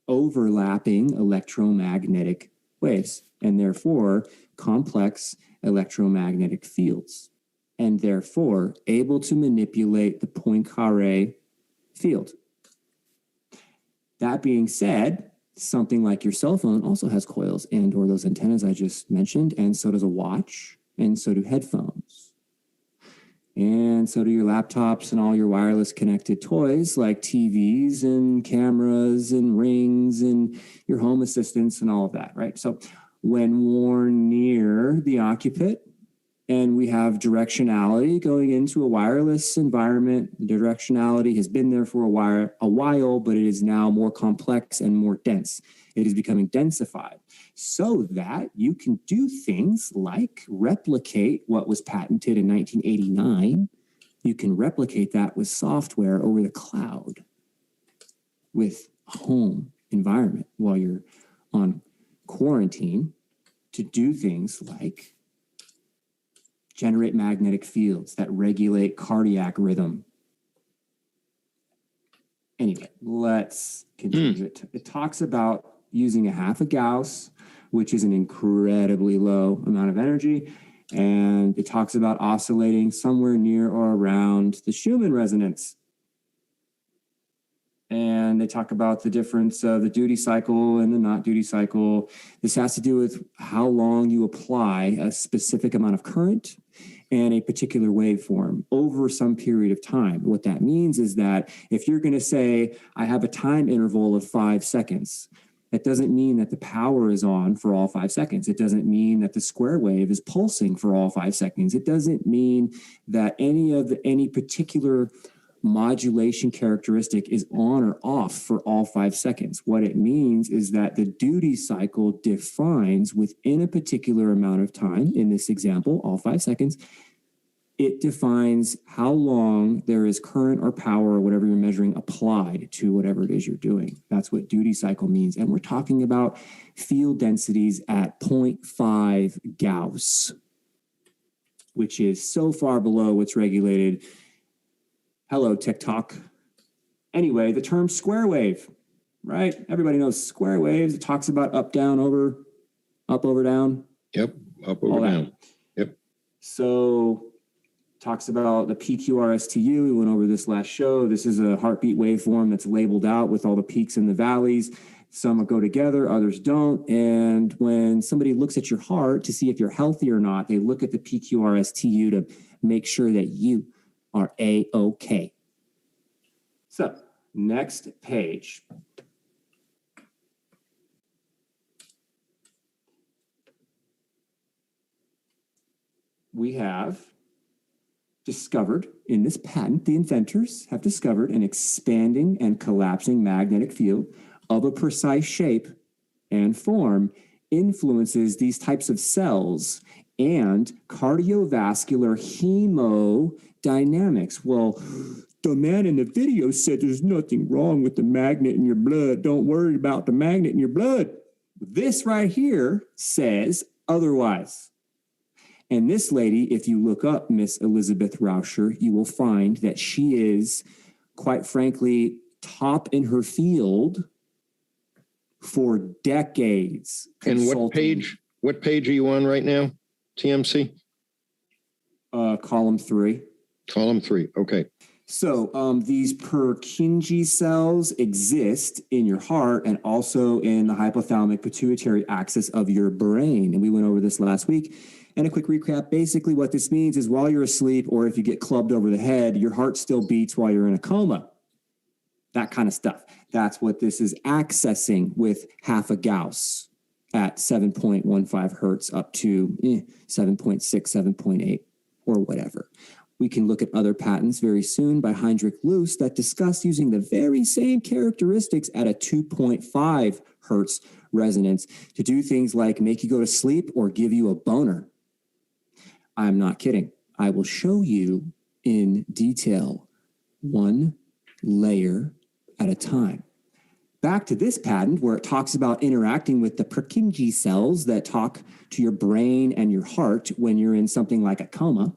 [SPEAKER 2] overlapping electromagnetic waves, and therefore complex electromagnetic fields, and therefore able to manipulate the Poincaré field. That being said, something like your cell phone also has coils and or those antennas I just mentioned, and so does a watch, and so do headphones. And so do your laptops and all your wireless connected toys like TVs and cameras and rings and your home assistants and all of that, right? So when worn near the occiput, And we have directionality going into a wireless environment. The directionality has been there for a while, but it is now more complex and more dense. It is becoming densified so that you can do things like replicate what was patented in 1989. You can replicate that with software over the cloud with a home environment while you're on quarantine to do things like generate magnetic fields that regulate cardiac rhythm. Anyway, let's continue. It talks about using a half a Gauss, which is an incredibly low amount of energy. And it talks about oscillating somewhere near or around the Schumann resonance. And they talk about the difference of the duty cycle and the not duty cycle. This has to do with how long you apply a specific amount of current and a particular waveform over some period of time. What that means is that if you're going to say, I have a time interval of 5 seconds, that doesn't mean that the power is on for all 5 seconds. It doesn't mean that the square wave is pulsing for all 5 seconds. It doesn't mean that any particular modulation characteristic is on or off for all 5 seconds. What it means is that the duty cycle defines within a particular amount of time, in this example, all 5 seconds, it defines how long there is current or power or whatever you're measuring applied to whatever it is you're doing. That's what duty cycle means. And we're talking about field densities at 0.5 Gauss, which is so far below what's regulated. Hello, TikTok. Anyway, the term square wave, right? Everybody knows square waves. It talks about up, down, over, up, over, down.
[SPEAKER 1] Yep, up, over, down. Yep.
[SPEAKER 2] So talks about the PQRSTU. We went over this last show. This is a heartbeat waveform that's labeled out with all the peaks and the valleys. Some go together, others don't. And when somebody looks at your heart to see if you're healthy or not, they look at the PQRSTU to make sure that you are A-OK. So, next page. We have discovered in this patent, the inventors have discovered an expanding and collapsing magnetic field of a precise shape and form influences these types of cells and cardiovascular hemodynamics. Well, the man in the video said there's nothing wrong with the magnet in your blood. Don't worry about the magnet in your blood. This right here says otherwise. And this lady, if you look up Miss Elizabeth Rauscher, you will find that she is, quite frankly, top in her field for decades.
[SPEAKER 1] And what page are you on right now, TMC?
[SPEAKER 2] Column 3.
[SPEAKER 1] Column 3, okay.
[SPEAKER 2] So these Purkinje cells exist in your heart and also in the hypothalamic pituitary axis of your brain. And we went over this last week. And a quick recap, basically what this means is while you're asleep or if you get clubbed over the head, your heart still beats while you're in a coma. That kind of stuff. That's what this is accessing with half a Gauss at 7.15 hertz up to 7.6, 7.8 or whatever. We can look at other patents very soon by Heinrich Luce that discuss using the very same characteristics at a 2.5 hertz resonance to do things like make you go to sleep or give you a boner. I'm not kidding. I will show you in detail, one layer at a time. Back to this patent where it talks about interacting with the Purkinje cells that talk to your brain and your heart when you're in something like a coma.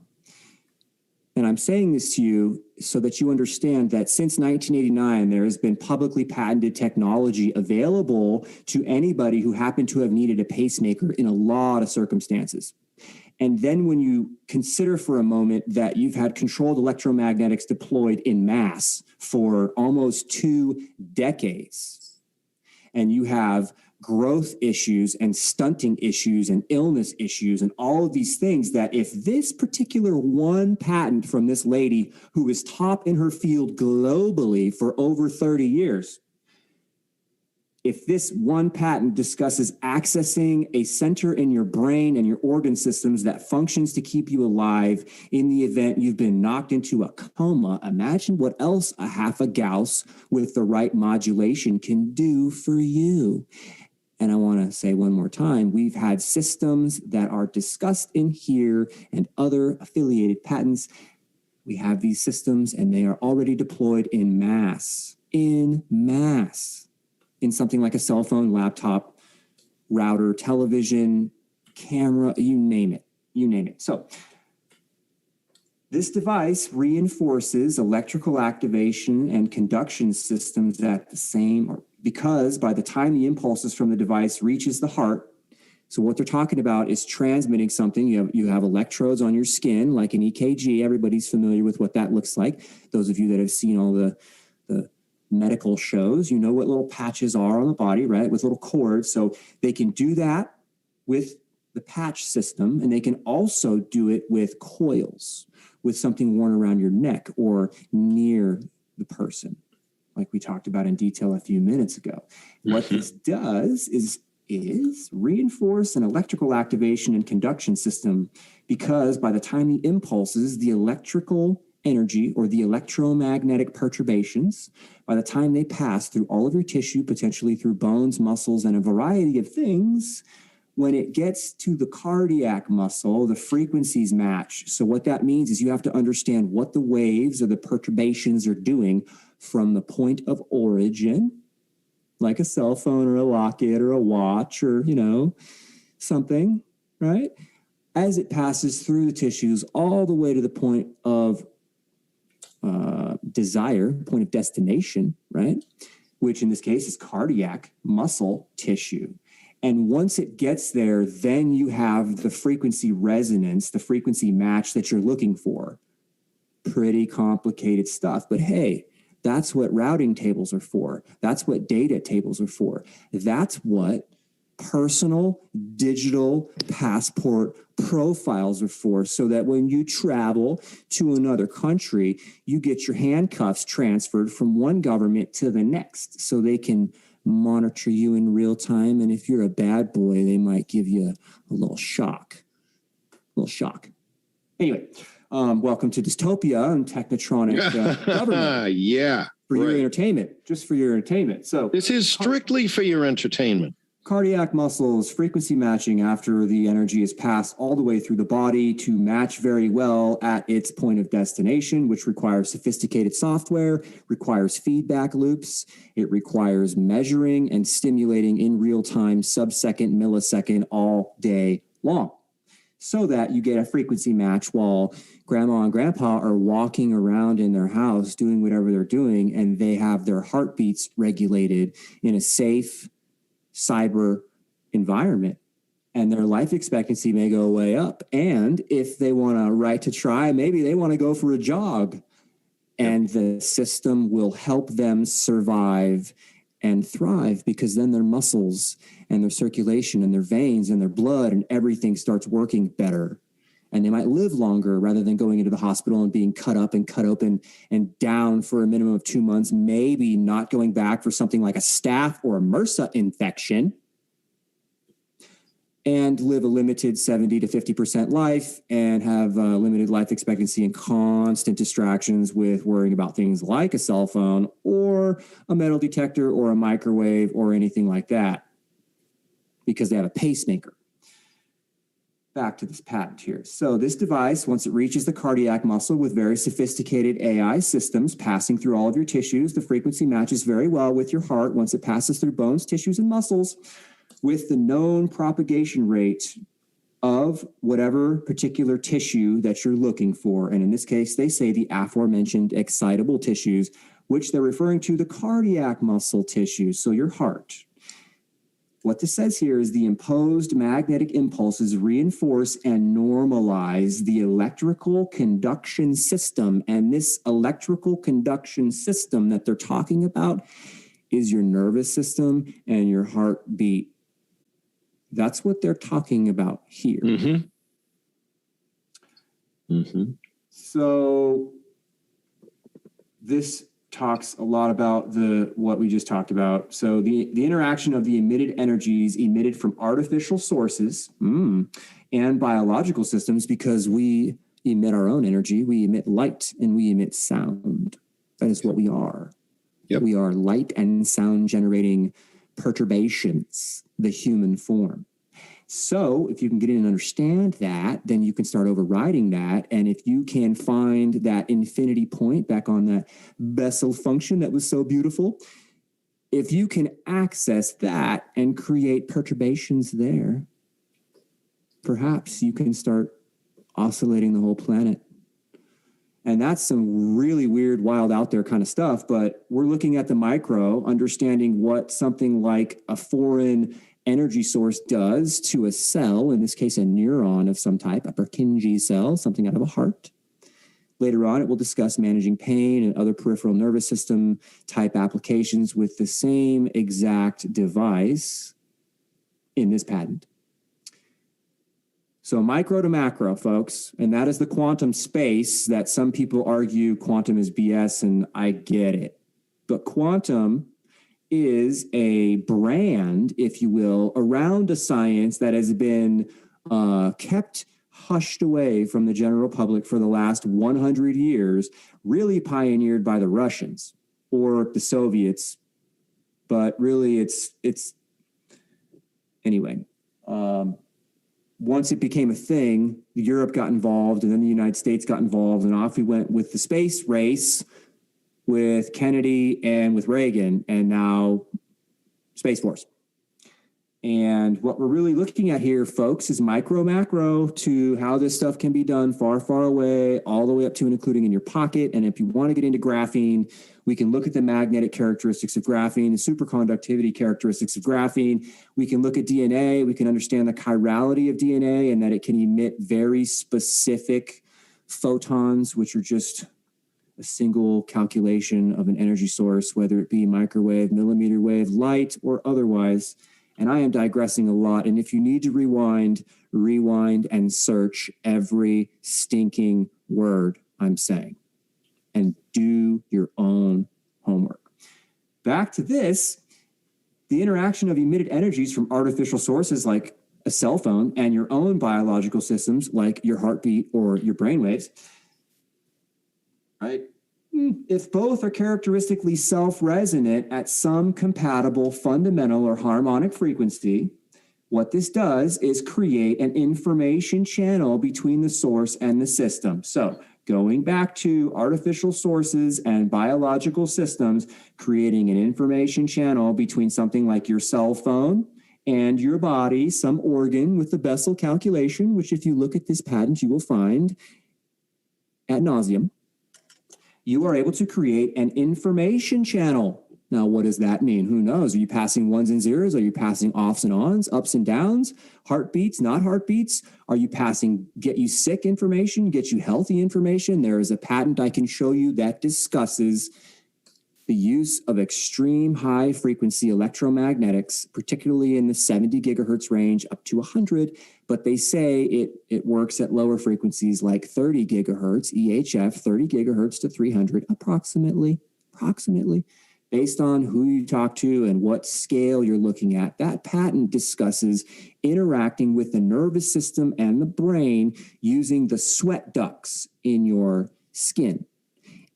[SPEAKER 2] And I'm saying this to you so that you understand that since 1989, there has been publicly patented technology available to anybody who happened to have needed a pacemaker in a lot of circumstances. And then when you consider for a moment that you've had controlled electromagnetics deployed in mass for almost 2 decades, and you have growth issues and stunting issues and illness issues and all of these things, that if this particular one patent from this lady who is top in her field globally for over 30 years, if this one patent discusses accessing a center in your brain and your organ systems that functions to keep you alive in the event you've been knocked into a coma, imagine what else a half a Gauss with the right modulation can do for you. And I want to say one more time, we've had systems that are discussed in here and other affiliated patents. We have these systems and they are already deployed in mass, in something like a cell phone, laptop, router, television, camera, you name it. So this device reinforces electrical activation and conduction systems at the same, because by the time the impulses from the device reaches the heart, so what they're talking about is transmitting something. You have electrodes on your skin, like an EKG. Everybody's familiar with what that looks like. Those of you that have seen all the medical shows, you know what little patches are on the body, right? With little cords. So they can do that with the patch system, and they can also do it with coils, with something worn around your neck or near the person, like we talked about in detail a few minutes ago. What this does is reinforce an electrical activation and conduction system, because by the time the impulses, the electrical energy or the electromagnetic perturbations, by the time they pass through all of your tissue, potentially through bones, muscles, and a variety of things, when it gets to the cardiac muscle, the frequencies match. So what that means is you have to understand what the waves or the perturbations are doing from the point of origin, like a cell phone or a locket or a watch or, something, right? As it passes through the tissues all the way to the point of desire, point of destination, right? Which in this case is cardiac muscle tissue. And once it gets there, then you have the frequency resonance, the frequency match that you're looking for. Pretty complicated stuff, but hey, that's what routing tables are for. That's what data tables are for. That's what personal digital passport profiles are for, so that when you travel to another country, you get your handcuffs transferred from one government to the next so they can monitor you in real time. And if you're a bad boy, they might give you a little shock. Anyway, welcome to Dystopia and Technotronic government.
[SPEAKER 1] Yeah.
[SPEAKER 2] For your entertainment, just for your entertainment. So
[SPEAKER 1] this is strictly for your entertainment.
[SPEAKER 2] Cardiac muscles, frequency matching after the energy is passed all the way through the body to match very well at its point of destination, which requires sophisticated software, requires feedback loops. It requires measuring and stimulating in real time, sub-second, millisecond, all day long, so that you get a frequency match while grandma and grandpa are walking around in their house doing whatever they're doing, and they have their heartbeats regulated in a safe cyber environment, and their life expectancy may go way up. And if they want a right to try, maybe they want to go for a jog, and the system will help them survive and thrive, because then their muscles and their circulation and their veins and their blood and everything starts working better. And they might live longer rather than going into the hospital and being cut up and cut open and down for a minimum of 2 months, maybe not going back for something like a staph or a MRSA infection, and live a limited 70 to 50% life and have limited life expectancy and constant distractions with worrying about things like a cell phone or a metal detector or a microwave or anything like that, because they have a pacemaker. Back to this patent here. So this device, once it reaches the cardiac muscle with very sophisticated AI systems passing through all of your tissues, the frequency matches very well with your heart once it passes through bones, tissues, and muscles with the known propagation rate of whatever particular tissue that you're looking for. And in this case, they say the aforementioned excitable tissues, which they're referring to the cardiac muscle tissue, so your heart. What this says here is the imposed magnetic impulses reinforce and normalize the electrical conduction system. And this electrical conduction system that they're talking about is your nervous system and your heartbeat. That's what they're talking about here. So this talks a lot about what we just talked about. So the interaction of the emitted energies emitted from artificial sources and biological systems, because we emit our own energy, we emit light and we emit sound. That is what we are.
[SPEAKER 1] Yep.
[SPEAKER 2] We are light and sound generating perturbations, the human form. So if you can get in and understand that, then you can start overriding that. And if you can find that infinity point back on that Bessel function that was so beautiful, if you can access that and create perturbations there, perhaps you can start oscillating the whole planet. And that's some really weird, wild, out there kind of stuff. But we're looking at the micro, understanding what something like a foreign energy source does to a cell, in this case, a neuron of some type, a Purkinje cell, something out of a heart. Later on, it will discuss managing pain and other peripheral nervous system type applications with the same exact device in this patent. So micro to macro, folks, and that is the quantum space that some people argue quantum is BS, and I get it. But quantum is a brand, if you will, around a science that has been kept hushed away from the general public for the last 100 years, really pioneered by the Russians or the Soviets. But really, it's anyway. Once it became a thing, Europe got involved, and then the United States got involved, and off we went with the space race with Kennedy and with Reagan, and now Space Force. And what we're really looking at here, folks, is micro macro to how this stuff can be done far, far away, all the way up to and including in your pocket. And if you want to get into graphene, we can look at the magnetic characteristics of graphene, the superconductivity characteristics of graphene. We can look at DNA. We can understand the chirality of DNA and that it can emit very specific photons, which are just a single calculation of an energy source, whether it be microwave, millimeter wave, light, or otherwise. And I am digressing a lot. And if you need to rewind and search every stinking word I'm saying. And do your own homework. Back to this, the interaction of emitted energies from artificial sources like a cell phone and your own biological systems like your heartbeat or your brainwaves, right? If both are characteristically self-resonant at some compatible fundamental or harmonic frequency, what this does is create an information channel between the source and the system. So going back to artificial sources and biological systems, creating an information channel between something like your cell phone and your body, some organ with the Bessel calculation, which if you look at this patent, you will find ad nauseum. You are able to create an information channel. Now, what does that mean? Who knows? Are you passing ones and zeros? Are you passing offs and ons, ups and downs, heartbeats, not heartbeats? Are you passing get you sick information, get you healthy information? There is a patent I can show you that discusses the use of extreme high frequency electromagnetics, particularly in the 70 gigahertz range up to 100. But they say it works at lower frequencies like 30 gigahertz, EHF, 30 gigahertz to 300, approximately, based on who you talk to and what scale you're looking at. That patent discusses interacting with the nervous system and the brain using the sweat ducts in your skin.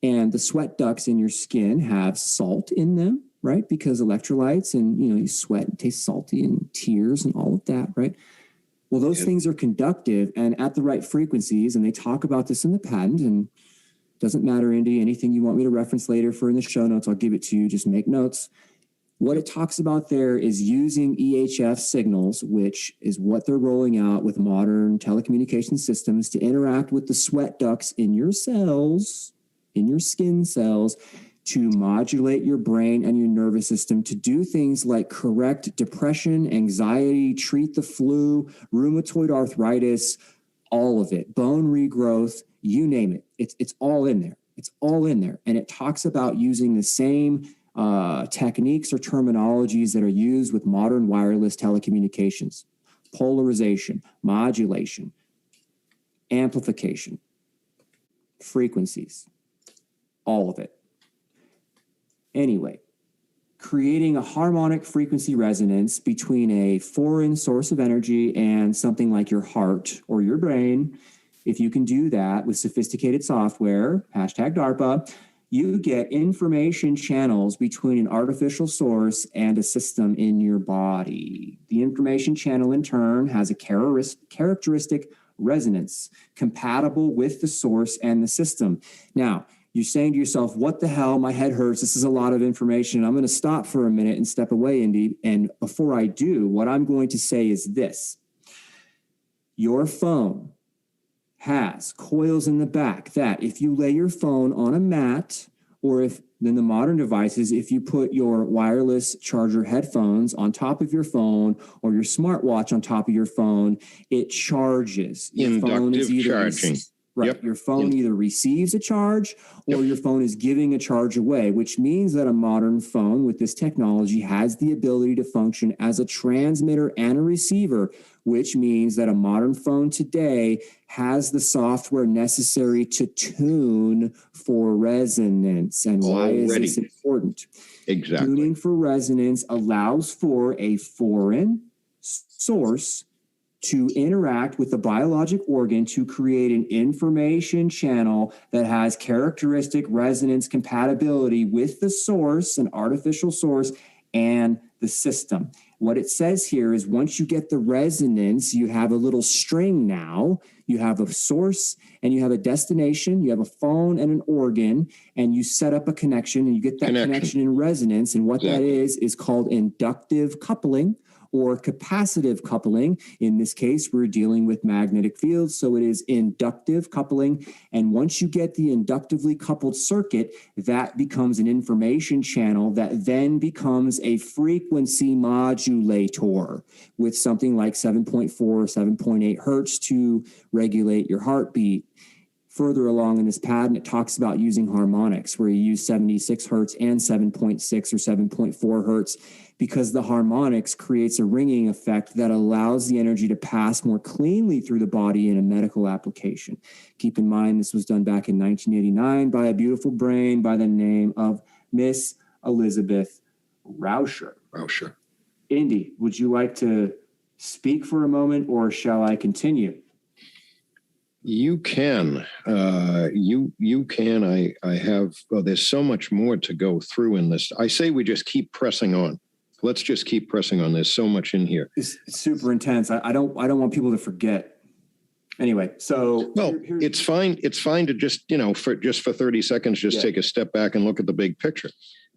[SPEAKER 2] And the sweat ducts in your skin have salt in them, right? Because electrolytes and, you sweat and taste salty and tears and all of that, right? Well, those things are conductive and at the right frequencies. And they talk about this in the patent. And it doesn't matter, Indy, anything you want me to reference later for in the show notes, I'll give it to you. Just make notes. What it talks about there is using EHF signals, which is what they're rolling out with modern telecommunication systems to interact with the sweat ducts in your cells, in your skin cells, to modulate your brain and your nervous system to do things like correct depression, anxiety, treat the flu, rheumatoid arthritis, all of it, bone regrowth, you name it. It's all in there. It's all in there. And it talks about using the same techniques or terminologies that are used with modern wireless telecommunications: polarization, modulation, amplification, frequencies. All of it. Anyway, creating a harmonic frequency resonance between a foreign source of energy and something like your heart or your brain. If you can do that with sophisticated software, hashtag DARPA, you get information channels between an artificial source and a system in your body. The information channel, in turn, has a characteristic resonance compatible with the source and the system. Now, you're saying to yourself, what the hell? My head hurts. This is a lot of information. I'm going to stop for a minute and step away, Indy. And before I do, what I'm going to say is this. Your phone has coils in the back that if you lay your phone on a mat, or if in the modern devices, if you put your wireless charger headphones on top of your phone or your smartwatch on top of your phone, it charges. Your phone is
[SPEAKER 1] Inductive charging.
[SPEAKER 2] Right.
[SPEAKER 1] Yep.
[SPEAKER 2] Your phone either receives a charge or your phone is giving a charge away, which means that a modern phone with this technology has the ability to function as a transmitter and a receiver, which means that a modern phone today has the software necessary to tune for resonance. And why is this important?
[SPEAKER 1] Exactly.
[SPEAKER 2] Tuning for resonance allows for a foreign source to interact with the biologic organ to create an information channel that has characteristic resonance compatibility with the source, an artificial source, and the system. What it says here is once you get the resonance, you have a little string now. You have a source and you have a destination. You have a phone and an organ, and you set up a connection and you get that connection in resonance. And what that is called inductive coupling or capacitive coupling. In this case, we're dealing with magnetic fields, so it is inductive coupling. And once you get the inductively coupled circuit, that becomes an information channel that then becomes a frequency modulator with something like 7.4 or 7.8 hertz to regulate your heartbeat. Further along in this patent, it talks about using harmonics, where you use 76 hertz and 7.6 or 7.4 hertz, because the harmonics creates a ringing effect that allows the energy to pass more cleanly through the body in a medical application. Keep in mind, this was done back in 1989 by a beautiful brain by the name of Miss Elizabeth Rauscher. Indy, would you like to speak for a moment, or shall I continue?
[SPEAKER 1] You can. You can. I have, there's so much more to go through in this. I say we just keep pressing on. Let's just keep pressing on. There's so much in here.
[SPEAKER 2] It's super intense. I don't want people to forget. Anyway, so
[SPEAKER 1] it's fine. It's fine to just, for 30 seconds, take a step back and look at the big picture.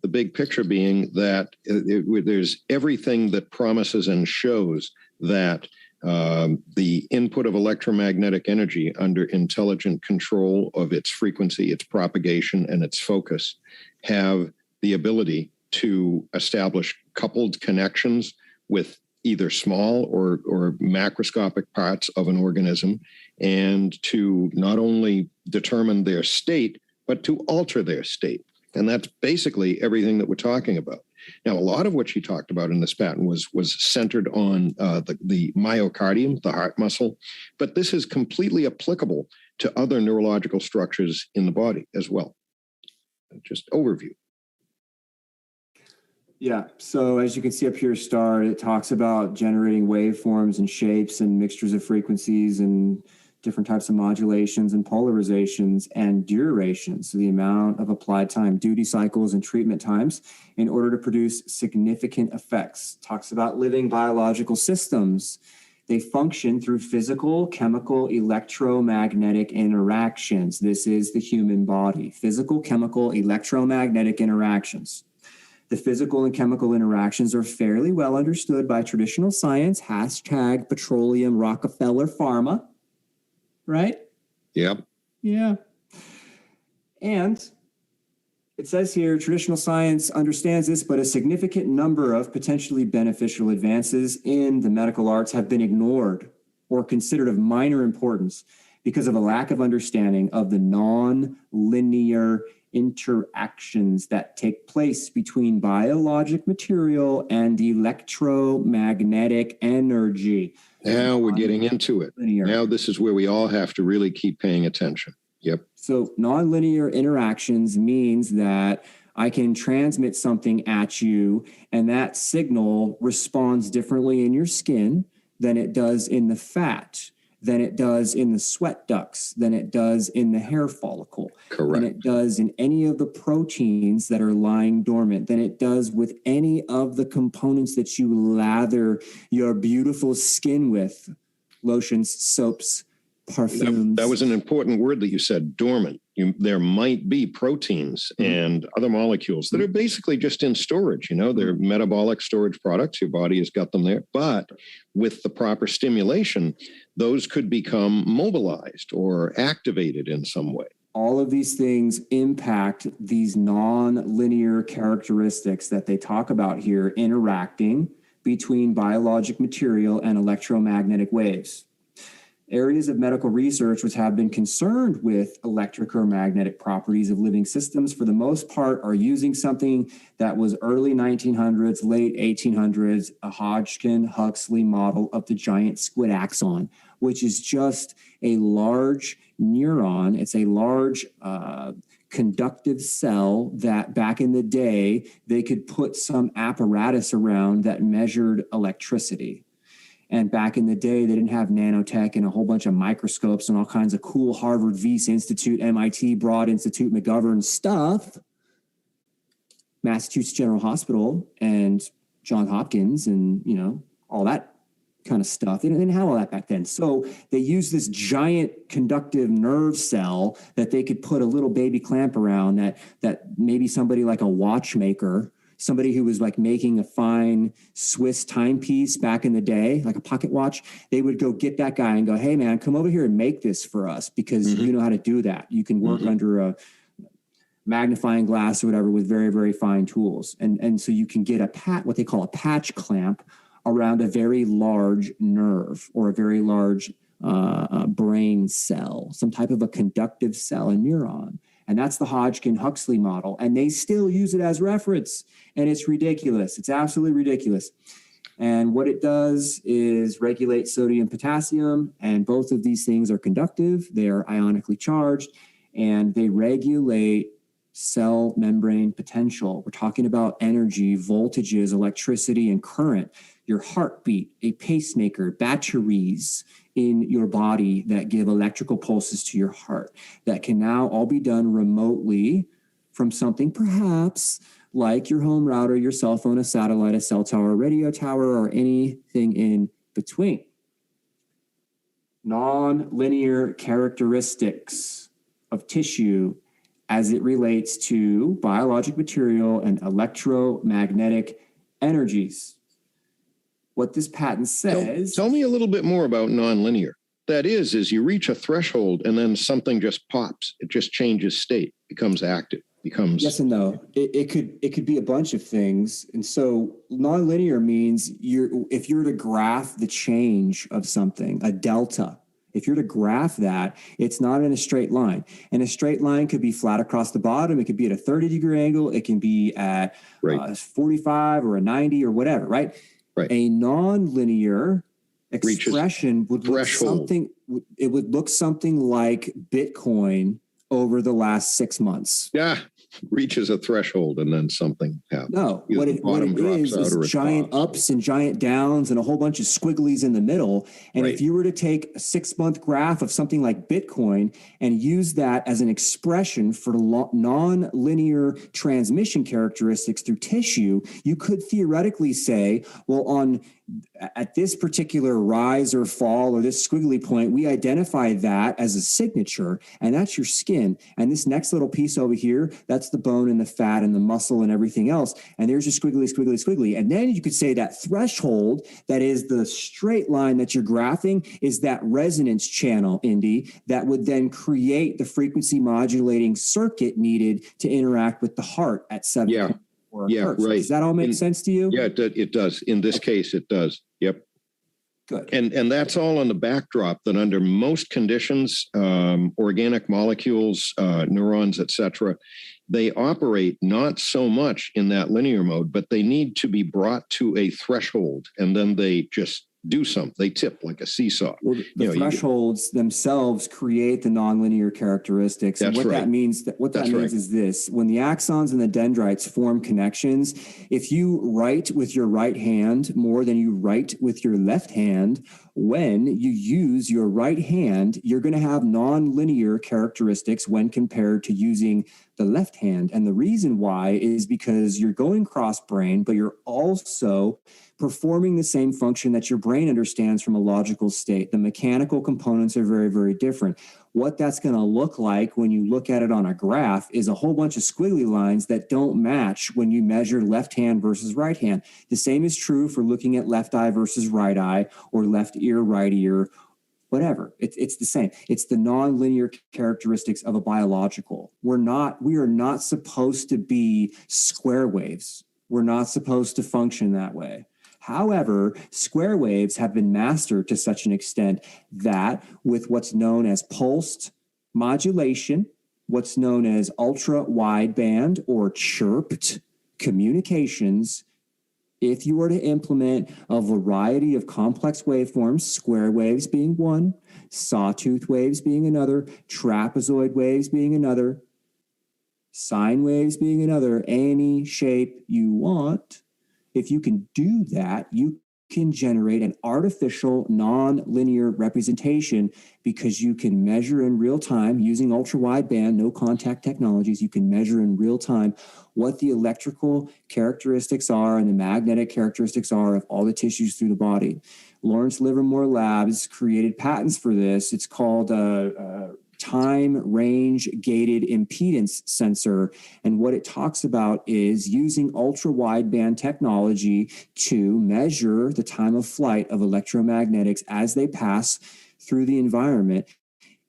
[SPEAKER 1] The big picture being that there's everything that promises and shows that the input of electromagnetic energy under intelligent control of its frequency, its propagation, and its focus have the ability to establish coupled connections with either small or macroscopic parts of an organism, and to not only determine their state, but to alter their state. And that's basically everything that we're talking about. Now, a lot of what she talked about in this patent was centered on the myocardium, the heart muscle, but this is completely applicable to other neurological structures in the body as well. Just overview.
[SPEAKER 2] Yeah, so as you can see up here, Star, it talks about generating waveforms and shapes and mixtures of frequencies and different types of modulations and polarizations and durations, so the amount of applied time, duty cycles, and treatment times in order to produce significant effects. Talks about living biological systems. They function through physical, chemical, electromagnetic interactions. This is the human body. Physical, chemical, electromagnetic interactions. The physical and chemical interactions are fairly well understood by traditional science, hashtag petroleum Rockefeller pharma. Right?
[SPEAKER 1] Yep.
[SPEAKER 2] Yeah. And it says here, traditional science understands this, but a significant number of potentially beneficial advances in the medical arts have been ignored or considered of minor importance because of a lack of understanding of the non-linear interactions that take place between biologic material and electromagnetic energy.
[SPEAKER 1] Now we're getting into it. Now this is where we all have to really keep paying attention. Yep.
[SPEAKER 2] So nonlinear interactions means that I can transmit something at you, and that signal responds differently in your skin than it does in the fat, than it does in the sweat ducts, than it does in the hair follicle,
[SPEAKER 1] Correct.
[SPEAKER 2] than it does in any of the proteins that are lying dormant, than it does with any of the components that you lather your beautiful skin with, lotions, soaps, perfumes.
[SPEAKER 1] That was an important word that you said, dormant. There might be proteins and other molecules that are basically just in storage. They're metabolic storage products. Your body has got them there. But with the proper stimulation, those could become mobilized or activated in some way.
[SPEAKER 2] All of these things impact these non-linear characteristics that they talk about here, interacting between biologic material and electromagnetic waves. Areas of medical research which have been concerned with electric or magnetic properties of living systems, for the most part, are using something that was early 1900s, late 1800s, a Hodgkin-Huxley model of the giant squid axon, which is just a large neuron. It's a large conductive cell that back in the day, they could put some apparatus around that measured electricity. And back in the day, they didn't have nanotech and a whole bunch of microscopes and all kinds of cool Harvard, Wyss Institute, MIT, Broad Institute, McGovern stuff. Massachusetts General Hospital and Johns Hopkins and, all that kind of stuff. They didn't have all that back then. So they used this giant conductive nerve cell that they could put a little baby clamp around that maybe somebody like a watchmaker, somebody who was like making a fine Swiss timepiece back in the day, like a pocket watch, they would go get that guy and go, hey man, come over here and make this for us because you know how to do that. You can work under a magnifying glass or whatever with very, very fine tools. And so you can get what they call a patch clamp around a very large nerve or a very large brain cell, some type of a conductive cell, a neuron. And that's the Hodgkin-Huxley model. And they still use it as reference. And it's ridiculous. It's absolutely ridiculous. And what it does is regulate sodium, potassium. And both of these things are conductive. They are ionically charged. And they regulate cell membrane potential. We're talking about energy, voltages, electricity, and current. Your heartbeat, a pacemaker, batteries in your body that give electrical pulses to your heart that can now all be done remotely from something perhaps like your home router, your cell phone, a satellite, a cell tower, a radio tower, or anything in between. Non-linear characteristics of tissue as it relates to biologic material and electromagnetic energies. What this patent says...
[SPEAKER 1] Tell me a little bit more about nonlinear. That is you reach a threshold and then something just pops. It just changes state, becomes active, becomes...
[SPEAKER 2] Yes and no. It could be a bunch of things. And so nonlinear means if you're to graph the change of something, a delta, if you're to graph that, it's not in a straight line. And a straight line could be flat across the bottom. It could be at a 30-degree angle. It can be at 45 or a 90 or whatever, right?
[SPEAKER 1] Right.
[SPEAKER 2] A nonlinear expression would look something like Bitcoin over the last 6 months.
[SPEAKER 1] Yeah, reaches a threshold and then something happens.
[SPEAKER 2] No, what it is giant ups and giant downs and a whole bunch of squigglies in the middle. And if you were to take a 6-month graph of something like Bitcoin and use that as an expression for non-linear transmission characteristics through tissue, you could theoretically say, well, at this particular rise or fall or this squiggly point, we identify that as a signature, and that's your skin. And this next little piece over here, that's the bone and the fat and the muscle and everything else. And there's your squiggly, squiggly, squiggly. And then you could say that threshold, that is the straight line that you're graphing, is that resonance channel, Indy, that would then create the frequency modulating circuit needed to interact with the heart at 7.
[SPEAKER 1] Yeah, right.
[SPEAKER 2] Does that all make sense to you?
[SPEAKER 1] Yeah, it does. In this case, it does. Yep.
[SPEAKER 2] Good.
[SPEAKER 1] And that's all on the backdrop that under most conditions, organic molecules, neurons, et cetera, they operate not so much in that linear mode, but they need to be brought to a threshold, and then they just do something. They tip like a seesaw.
[SPEAKER 2] Well, the thresholds themselves create the nonlinear characteristics. And what that means, is this: when the axons and the dendrites form connections, if you write with your right hand more than you write with your left hand, when you use your right hand, you're going to have nonlinear characteristics when compared to using the left hand. And the reason why is because you're going cross brain, but you're also performing the same function that your brain understands from a logical state. The mechanical components are very, very different. What that's going to look like when you look at it on a graph is a whole bunch of squiggly lines that don't match when you measure left hand versus right hand. The same is true for looking at left eye versus right eye, or left ear, right ear, whatever. It's the same. It's the nonlinear characteristics of a biological. We are not supposed to be square waves. We're not supposed to function that way. However, square waves have been mastered to such an extent that with what's known as pulsed modulation, what's known as ultra wideband or chirped communications, if you were to implement a variety of complex waveforms, square waves being one, sawtooth waves being another, trapezoid waves being another, sine waves being another, any shape you want, if you can do that, you can generate an artificial non-linear representation, because you can measure in real time using ultra wideband, no contact technologies. You can measure in real time what the electrical characteristics are and the magnetic characteristics are of all the tissues through the body. Lawrence Livermore Labs created patents for this. It's called time range gated impedance sensor. And what it talks about is using ultra wideband technology to measure the time of flight of electromagnetics as they pass through the environment.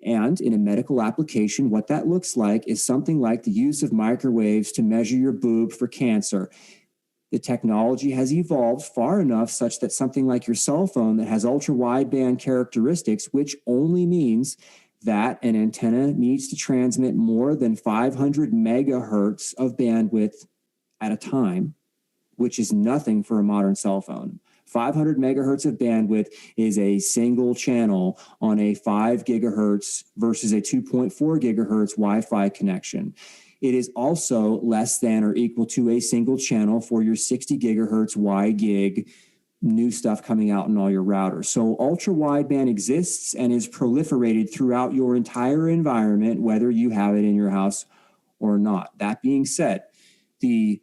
[SPEAKER 2] And in a medical application, what that looks like is something like the use of microwaves to measure your boob for cancer. The technology has evolved far enough such that something like your cell phone that has ultra wideband characteristics, which only means that an antenna needs to transmit more than 500 megahertz of bandwidth at a time, which is nothing for a modern cell phone. 500 megahertz of bandwidth is a single channel on a 5 gigahertz versus a 2.4 gigahertz Wi-Fi connection. It is also less than or equal to a single channel for your 60 gigahertz Y-gig new stuff coming out in all your routers. So ultra wideband exists and is proliferated throughout your entire environment, whether you have it in your house or not. That being said, the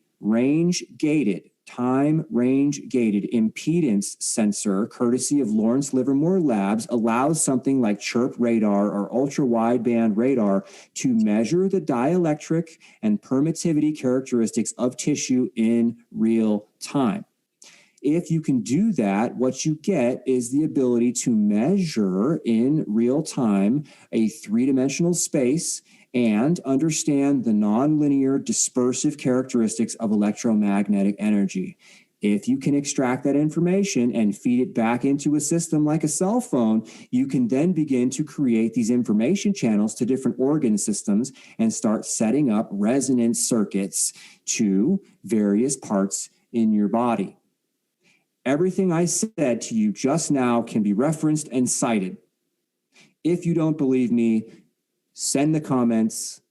[SPEAKER 2] time range gated impedance sensor, courtesy of Lawrence Livermore Labs, allows something like chirp radar or ultra wideband radar to measure the dielectric and permittivity characteristics of tissue in real time. If you can do that, what you get is the ability to measure in real time a three-dimensional space and understand the nonlinear dispersive characteristics of electromagnetic energy. If you can extract that information and feed it back into a system like a cell phone, you can then begin to create these information channels to different organ systems and start setting up resonance circuits to various parts in your body. Everything I said to you just now can be referenced and cited. If you don't believe me, send the comments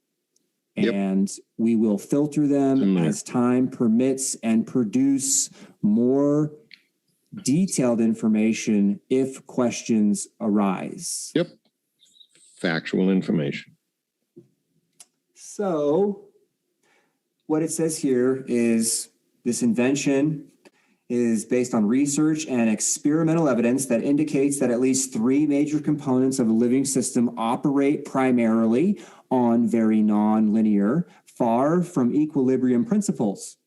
[SPEAKER 2] and we will filter them as time permits and produce more detailed information if questions arise.
[SPEAKER 1] Yep. Factual information.
[SPEAKER 2] So what it says here is this invention is based on research and experimental evidence that indicates that at least three major components of a living system operate primarily on very nonlinear, far from equilibrium principles,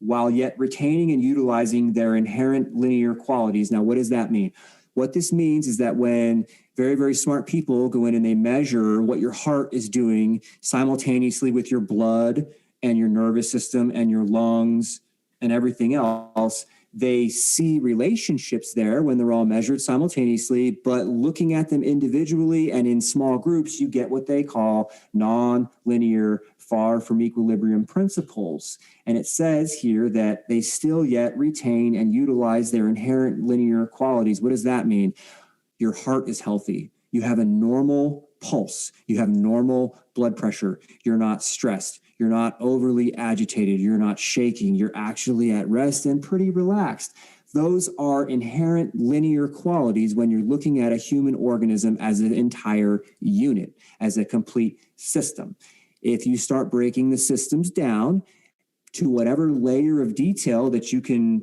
[SPEAKER 2] while yet retaining and utilizing their inherent linear qualities. Now, what does that mean? What this means is that when very, very smart people go in and they measure what your heart is doing simultaneously with your blood and your nervous system and your lungs and everything else, they see relationships there when they're all measured simultaneously, but looking at them individually and in small groups, you get what they call non-linear, far from equilibrium principles. And it says here that they still yet retain and utilize their inherent linear qualities. What does that mean? Your heart is healthy. You have a normal pulse. You have normal blood pressure. You're not stressed. You're not overly agitated. You're not shaking. You're actually at rest and pretty relaxed. Those are inherent linear qualities when you're looking at a human organism as an entire unit, as a complete system. If you start breaking the systems down to whatever layer of detail that you can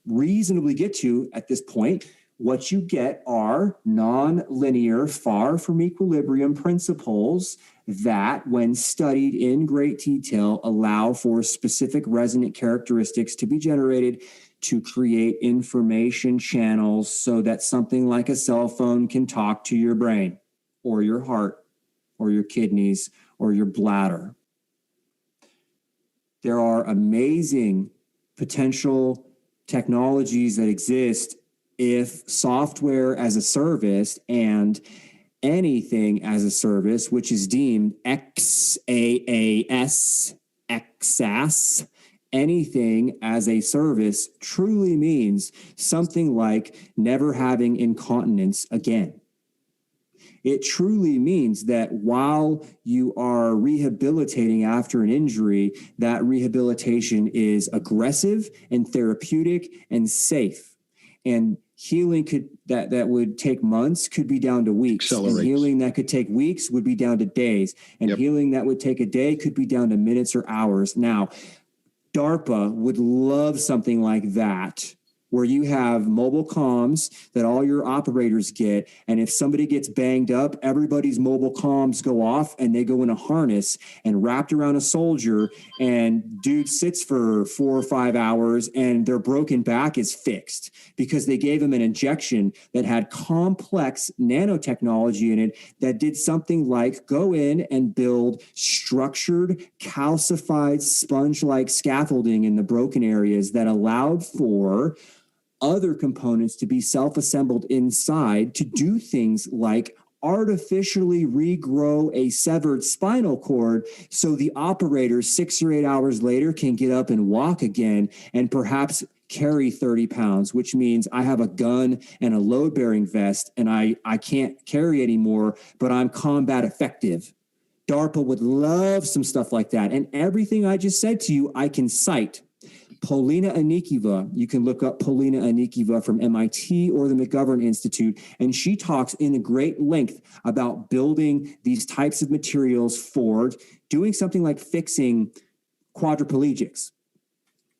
[SPEAKER 2] reasonably get to at this point, what you get are non-linear, far from equilibrium principles that, when studied in great detail, allow for specific resonant characteristics to be generated to create information channels so that something like a cell phone can talk to your brain or your heart or your kidneys or your bladder. There are amazing potential technologies that exist if software as a service and anything as a service, which is deemed XaaS, XaaS, anything as a service truly means something like never having incontinence again. It truly means that while you are rehabilitating after an injury, that rehabilitation is aggressive and therapeutic and safe. And healing that would take months could be down to weeks.
[SPEAKER 1] Accelerates.
[SPEAKER 2] And healing that could take weeks would be down to days. And healing that would take a day could be down to minutes or hours. Now, DARPA would love something like that, where you have mobile comms that all your operators get. And if somebody gets banged up, everybody's mobile comms go off and they go in a harness and wrapped around a soldier, and dude sits for 4 or 5 hours and their broken back is fixed because they gave him an injection that had complex nanotechnology in it that did something like go in and build structured, calcified, sponge-like scaffolding in the broken areas that allowed for other components to be self-assembled inside to do things like artificially regrow a severed spinal cord so the operator 6 or 8 hours later can get up and walk again and perhaps carry 30 pounds, which means I have a gun and a load-bearing vest and I can't carry anymore, but I'm combat effective. DARPA would love some stuff like that. And everything I just said to you, I can cite. Polina Anikiva, you can look up Polina Anikiva from MIT or the McGovern Institute, and she talks in a great length about building these types of materials for doing something like fixing quadriplegics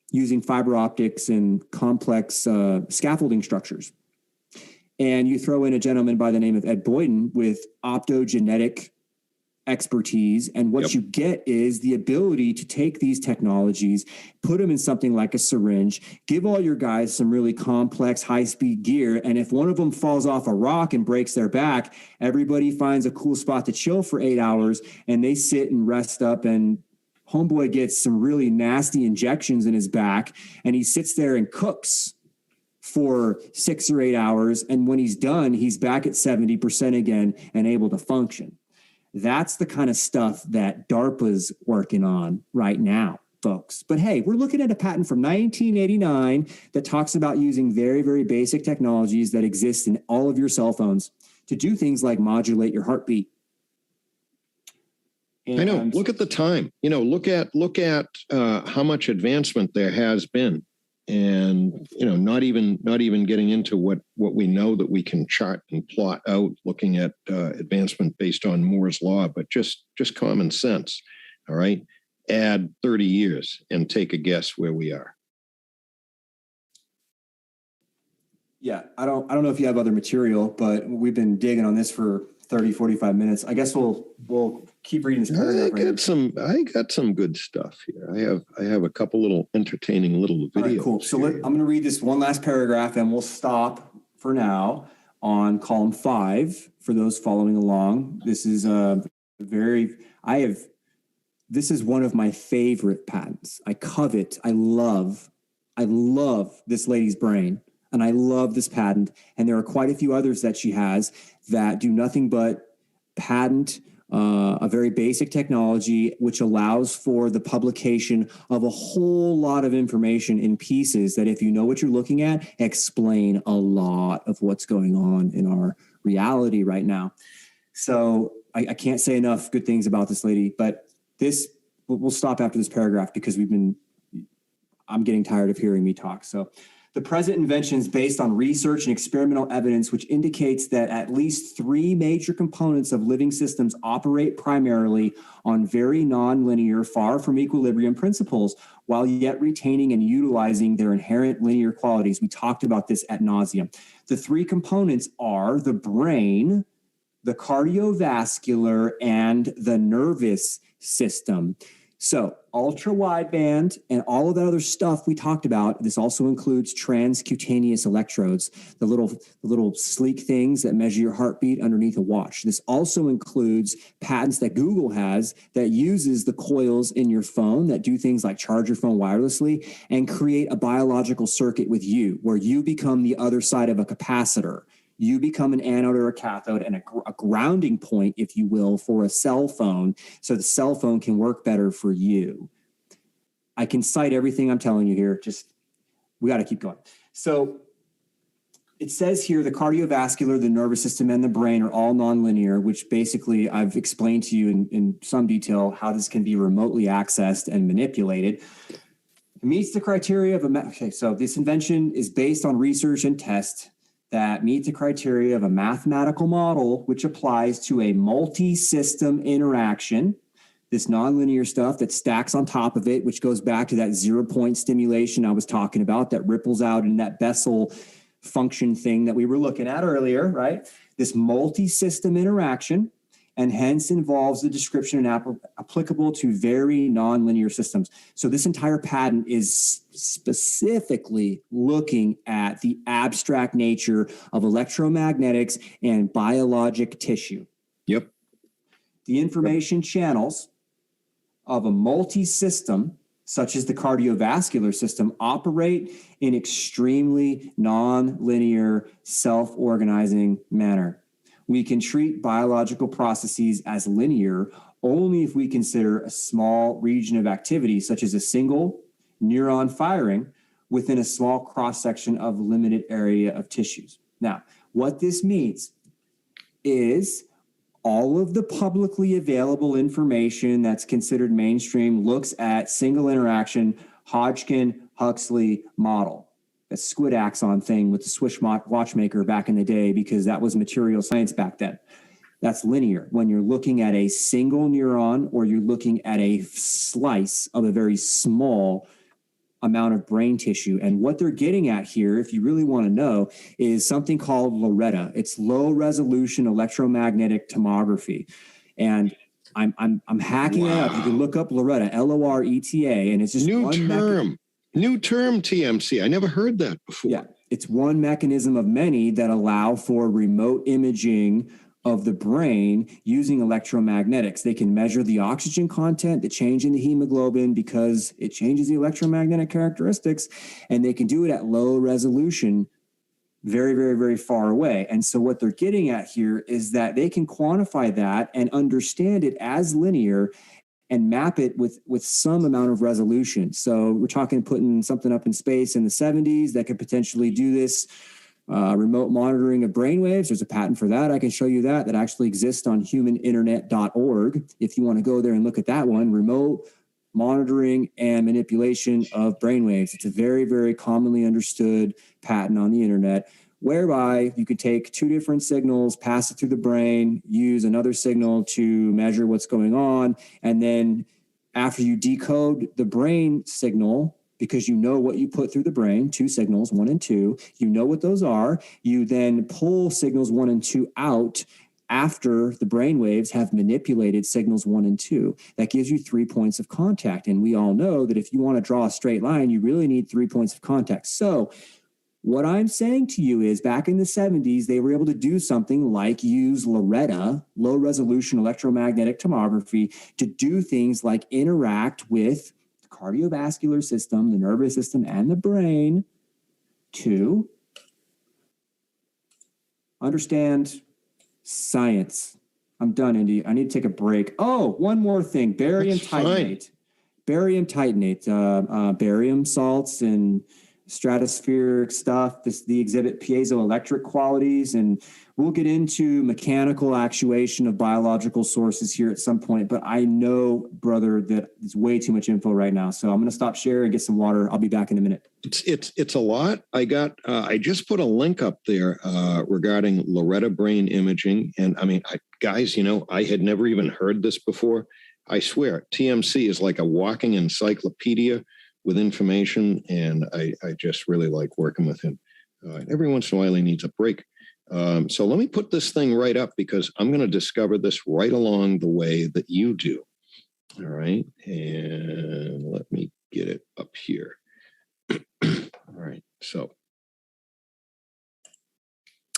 [SPEAKER 2] using fiber optics and complex scaffolding structures. And you throw in a gentleman by the name of Ed Boyden with optogenetic expertise, and what you get is the ability to take these technologies, put them in something like a syringe, give all your guys some really complex high-speed gear, and if one of them falls off a rock and breaks their back, everybody finds a cool spot to chill for 8 hours, and they sit and rest up, and homeboy gets some really nasty injections in his back, and he sits there and cooks for 6 or 8 hours, and when he's done, he's back at 70% again and able to function. That's the kind of stuff that DARPA's working on right now, folks. But hey, we're looking at a patent from 1989 that talks about using very, very basic technologies that exist in all of your cell phones to do things like modulate your heartbeat. And
[SPEAKER 1] I know. Look at the time. Look at how much advancement there has been, and not even getting into what we know that we can chart and plot out, looking at advancement based on Moore's law, but just common sense. All right, add 30 years and take a guess where we are.
[SPEAKER 2] Yeah, I don't know if you have other material, but we've been digging on this for 30, 45 minutes. I guess we'll keep reading this paragraph.
[SPEAKER 1] I got some good stuff here. I have a couple little entertaining little videos.
[SPEAKER 2] All right, cool. So I'm going to read this one last paragraph, and we'll stop for now on column 5 for those following along. This is this is one of my favorite patents. I love I love this lady's brain, and I love this patent. And there are quite a few others that she has that do nothing but patent a very basic technology which allows for the publication of a whole lot of information in pieces that, if you know what you're looking at, explain a lot of what's going on in our reality right now. So I can't say enough good things about this lady, but we'll stop after this paragraph because I'm getting tired of hearing me talk. So the present invention is based on research and experimental evidence, which indicates that at least 3 major components of living systems operate primarily on very nonlinear, far from equilibrium principles, while yet retaining and utilizing their inherent linear qualities. We talked about this ad nauseum. The 3 components are the brain, the cardiovascular, and the nervous system. So ultra wideband and all of that other stuff we talked about. This also includes transcutaneous electrodes, the little sleek things that measure your heartbeat underneath a watch. This also includes patents that Google has that uses the coils in your phone that do things like charge your phone wirelessly and create a biological circuit with you, where you become the other side of a capacitor. You become an anode or a cathode and a grounding point, if you will, for a cell phone, so the cell phone can work better for you. I can cite everything I'm telling you here. We got to keep going. So it says here the cardiovascular, the nervous system, and the brain are all nonlinear, which basically I've explained to you in some detail how this can be remotely accessed and manipulated. It meets the criteria of so this invention is based on research and test that meet the criteria of a mathematical model which applies to a multi-system interaction, this nonlinear stuff that stacks on top of it, which goes back to that 0-point stimulation I was talking about that ripples out in that Bessel function thing that we were looking at earlier, right? This multi-system interaction, and hence involves the description and applicable to very nonlinear systems. So this entire patent is specifically looking at the abstract nature of electromagnetics and biologic tissue.
[SPEAKER 1] Yep.
[SPEAKER 2] The information channels of a multi-system, such as the cardiovascular system, operate in extremely nonlinear, self-organizing manner. We can treat biological processes as linear only if we consider a small region of activity, such as a single neuron firing within a small cross-section of limited area of tissues. Now, what this means is all of the publicly available information that's considered mainstream looks at single interaction Hodgkin-Huxley model. A squid axon thing with the Swiss watchmaker back in the day, because that was material science back then. That's linear. When you're looking at a single neuron or you're looking at a slice of a very small amount of brain tissue. And what they're getting at here, if you really want to know, is something called LORETA. It's low resolution electromagnetic tomography. And I'm hacking it up. You can look up LORETA, LORETA, and it's just
[SPEAKER 1] New term, TMC. I never heard that before.
[SPEAKER 2] Yeah, it's one mechanism of many that allow for remote imaging of the brain using electromagnetics. They can measure the oxygen content, the change in the hemoglobin, because it changes the electromagnetic characteristics, and they can do it at low resolution, very, very, very far away. And so what they're getting at here is that they can quantify that and understand it as linear and map it with some amount of resolution. So we're talking putting something up in space in the 70s that could potentially do this remote monitoring of brainwaves. There's a patent for that. I can show you that actually exists on humaninternet.org. If you want to go there and look at that one, remote monitoring and manipulation of brainwaves. It's a very, very commonly understood patent on the internet, whereby you could take 2 different signals, pass it through the brain, use another signal to measure what's going on. And then after you decode the brain signal, because you know what you put through the brain, 2 signals, 1 and 2, you know what those are. You then pull signals 1 and 2 out after the brain waves have manipulated signals 1 and 2. That gives you 3 points of contact. And we all know that if you want to draw a straight line, you really need 3 points of contact. So what I'm saying to you is, back in the 70s, they were able to do something like use LORETA, low resolution electromagnetic tomography, to do things like interact with cardiovascular system, the nervous system, and the brain to understand science. I'm done, Indy. I need to take a break. Oh, one more thing. Barium titanate. Barium titanate. Barium salts and stratospheric stuff. The exhibit piezoelectric qualities, and we'll get into mechanical actuation of biological sources here at some point. But I know, brother, that it's way too much info right now. So I'm going to stop sharing and get some water. I'll be back in a minute.
[SPEAKER 1] It's a lot. I just put a link up there regarding Loretta brain imaging, and I mean, guys, I had never even heard this before. I swear, TMC is like a walking encyclopedia with information, and I just really like working with him. Every once in a while, he needs a break. So let me put this thing right up, because I'm going to discover this right along the way that you do. All right. And let me get it up here. All right. So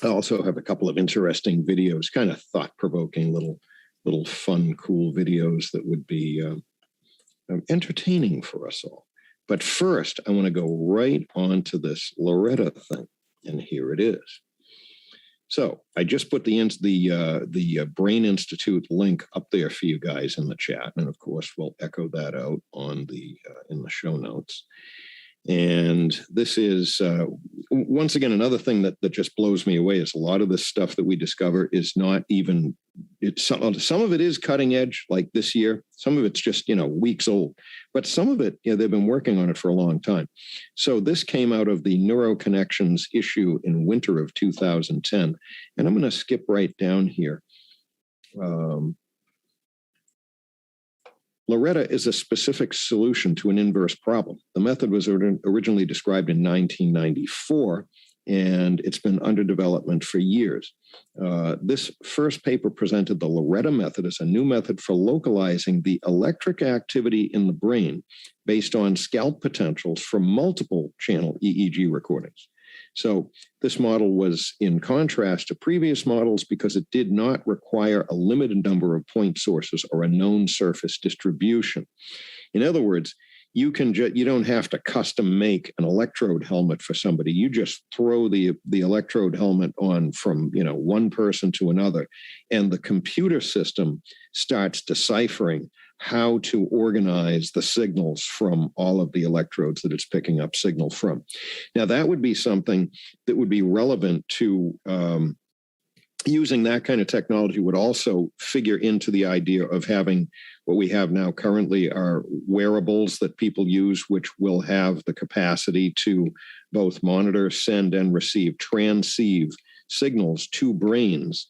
[SPEAKER 1] I also have a couple of interesting videos, kind of thought-provoking little fun, cool videos that would be entertaining for us all. But first, I want to go right on to this Loretta thing, and here it is. So I just put the Brain Institute link up there for you guys in the chat, and of course we'll echo that out on in the show notes. And this is once again another thing that just blows me away is a lot of this stuff that we discover is not even. Some of it is cutting edge, like this year. Some of it's just weeks old, but some of it they've been working on it for a long time. So this came out of the Neuroconnections issue in winter of 2010, and I'm going to skip right down here. Loretta is a specific solution to an inverse problem. The method was originally described in 1994, and it's been under development for years. This first paper presented the Loretta method as a new method for localizing the electric activity in the brain based on scalp potentials from multiple channel EEG recordings. So this model was in contrast to previous models because it did not require a limited number of point sources or a known surface distribution. In other words, you don't have to custom make an electrode helmet for somebody. You just throw the electrode helmet on from one person to another, and the computer system starts deciphering how to organize the signals from all of the electrodes that it's picking up signal from. Now, that would be something that would be relevant to using that kind of technology would also figure into the idea of having what we have now currently are wearables that people use, which will have the capacity to both monitor, send, and transceive signals to brains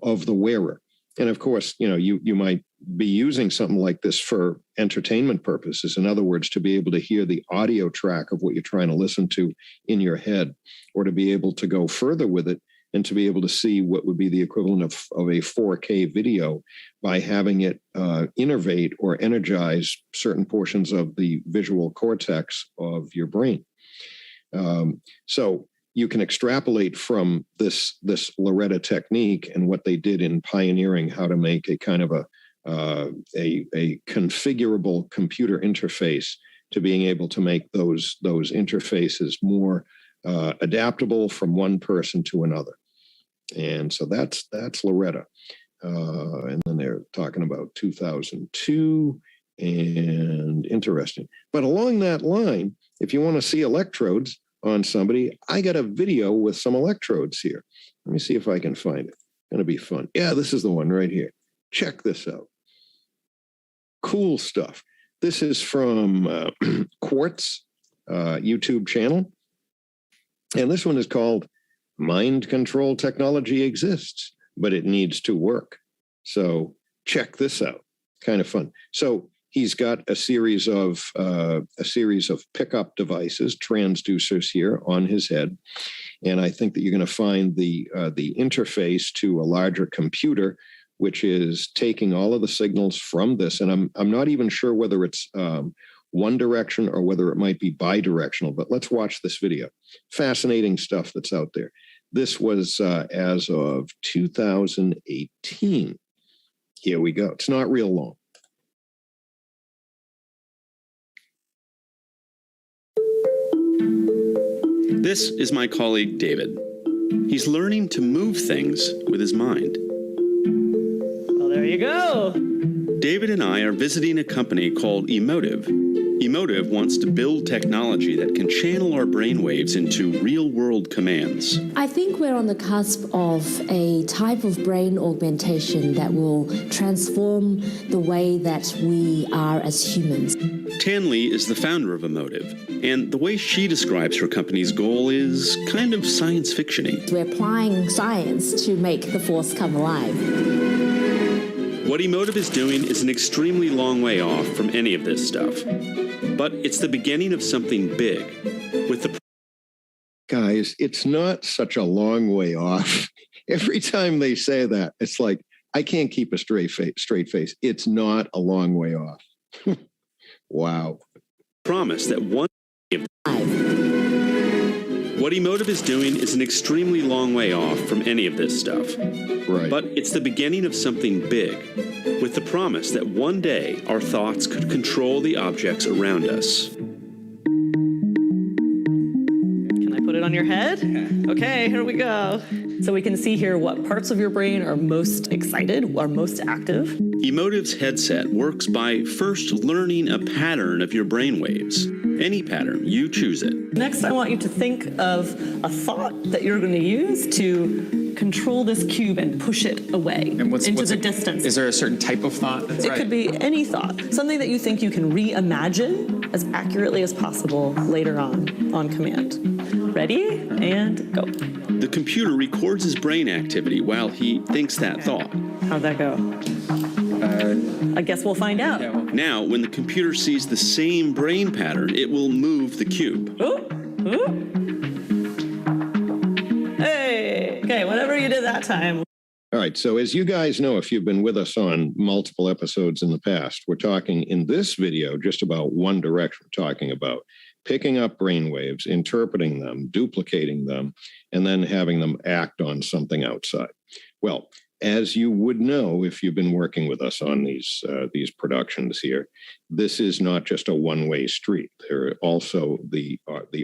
[SPEAKER 1] of the wearer. And of course, you might be using something like this for entertainment purposes. In other words, to be able to hear the audio track of what you're trying to listen to in your head, or to be able to go further with it and to be able to see what would be the equivalent of a 4K video by having it innervate or energize certain portions of the visual cortex of your brain. So you can extrapolate from this Loretta technique and what they did in pioneering how to make a kind of a configurable computer interface to being able to make those interfaces more adaptable from one person to another. And so that's Loretta. And then they're talking about 2002, and interesting. But along that line, if you want to see electrodes on somebody, I got a video with some electrodes here. Let me see if I can find it. It's going to be fun. Yeah, this is the one right here. Check this out. Cool stuff. This is from Quartz YouTube channel. And this one is called Mind Control Technology Exists, but it needs to work. So check this out. Kind of fun. So he's got a series of pickup devices, transducers here on his head. And I think that you're going to find the interface to a larger computer, which is taking all of the signals from this. And I'm not even sure whether it's one direction or whether it might be bidirectional, but let's watch this video. Fascinating stuff that's out there. This was as of 2018. Here we go. It's not real long.
[SPEAKER 4] This is my colleague, David. He's learning to move things with his mind.
[SPEAKER 5] Well, there you go.
[SPEAKER 4] David and I are visiting a company called Emotive. Emotive wants to build technology that can channel our brainwaves into real-world commands.
[SPEAKER 6] I think we're on the cusp of a type of brain augmentation that will transform the way that we are as humans.
[SPEAKER 4] Tan Lee is the founder of Emotive, and the way she describes her company's goal is kind of science fiction-y.
[SPEAKER 6] We're applying science to make the Force come alive.
[SPEAKER 4] What Emotive is doing is an extremely long way off from any of this stuff. But it's the beginning of something big. With the
[SPEAKER 1] Guys, it's not such a long way off. Every time they say that, it's like, I can't keep a straight face. It's not a long way off. Wow.
[SPEAKER 4] promise that one day what Emotive is doing is an extremely long way off from any of this stuff.
[SPEAKER 1] Right.
[SPEAKER 4] But it's the beginning of something big, with the promise that one day our thoughts could control the objects around us.
[SPEAKER 5] Can I put it on your head? Okay, here we go. So we can see here what parts of your brain are most excited, are most active.
[SPEAKER 4] Emotive's headset works by first learning a pattern of your brainwaves. Any pattern, you choose it.
[SPEAKER 5] Next, I want you to think of a thought that you're going to use to control this cube and push it away into the distance.
[SPEAKER 7] Is there a certain type of thought?
[SPEAKER 5] It could be any thought, something that you think you can reimagine as accurately as possible later on command. Ready? And go.
[SPEAKER 4] The computer records his brain activity while he thinks that thought.
[SPEAKER 5] How'd that go? I guess we'll find out.
[SPEAKER 7] Yeah, well,
[SPEAKER 4] Now, when the computer sees the same brain pattern, it will move the cube.
[SPEAKER 5] Ooh, ooh. Hey, okay, whatever you did that time.
[SPEAKER 1] All right. So as you guys know, if you've been with us on multiple episodes in the past, we're talking in this video just about one direction. We're talking about picking up brainwaves, interpreting them, duplicating them, and then having them act on something outside. Well, as you would know, if you've been working with us on these productions here, this is not just a one-way street. There are also the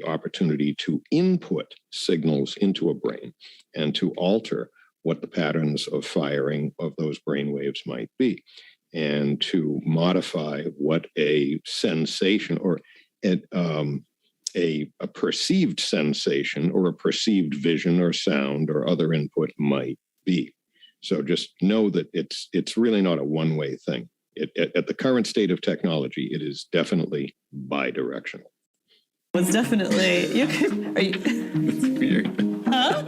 [SPEAKER 1] opportunity to input signals into a brain and to alter what the patterns of firing of those brainwaves might be, and to modify what a sensation or a perceived sensation or a perceived vision or sound or other input might be. So just know that it's really not a one-way thing. At the current state of technology, it is definitely bi-directional.
[SPEAKER 5] Was definitely you can. Are you?
[SPEAKER 7] it's weird.
[SPEAKER 5] Huh?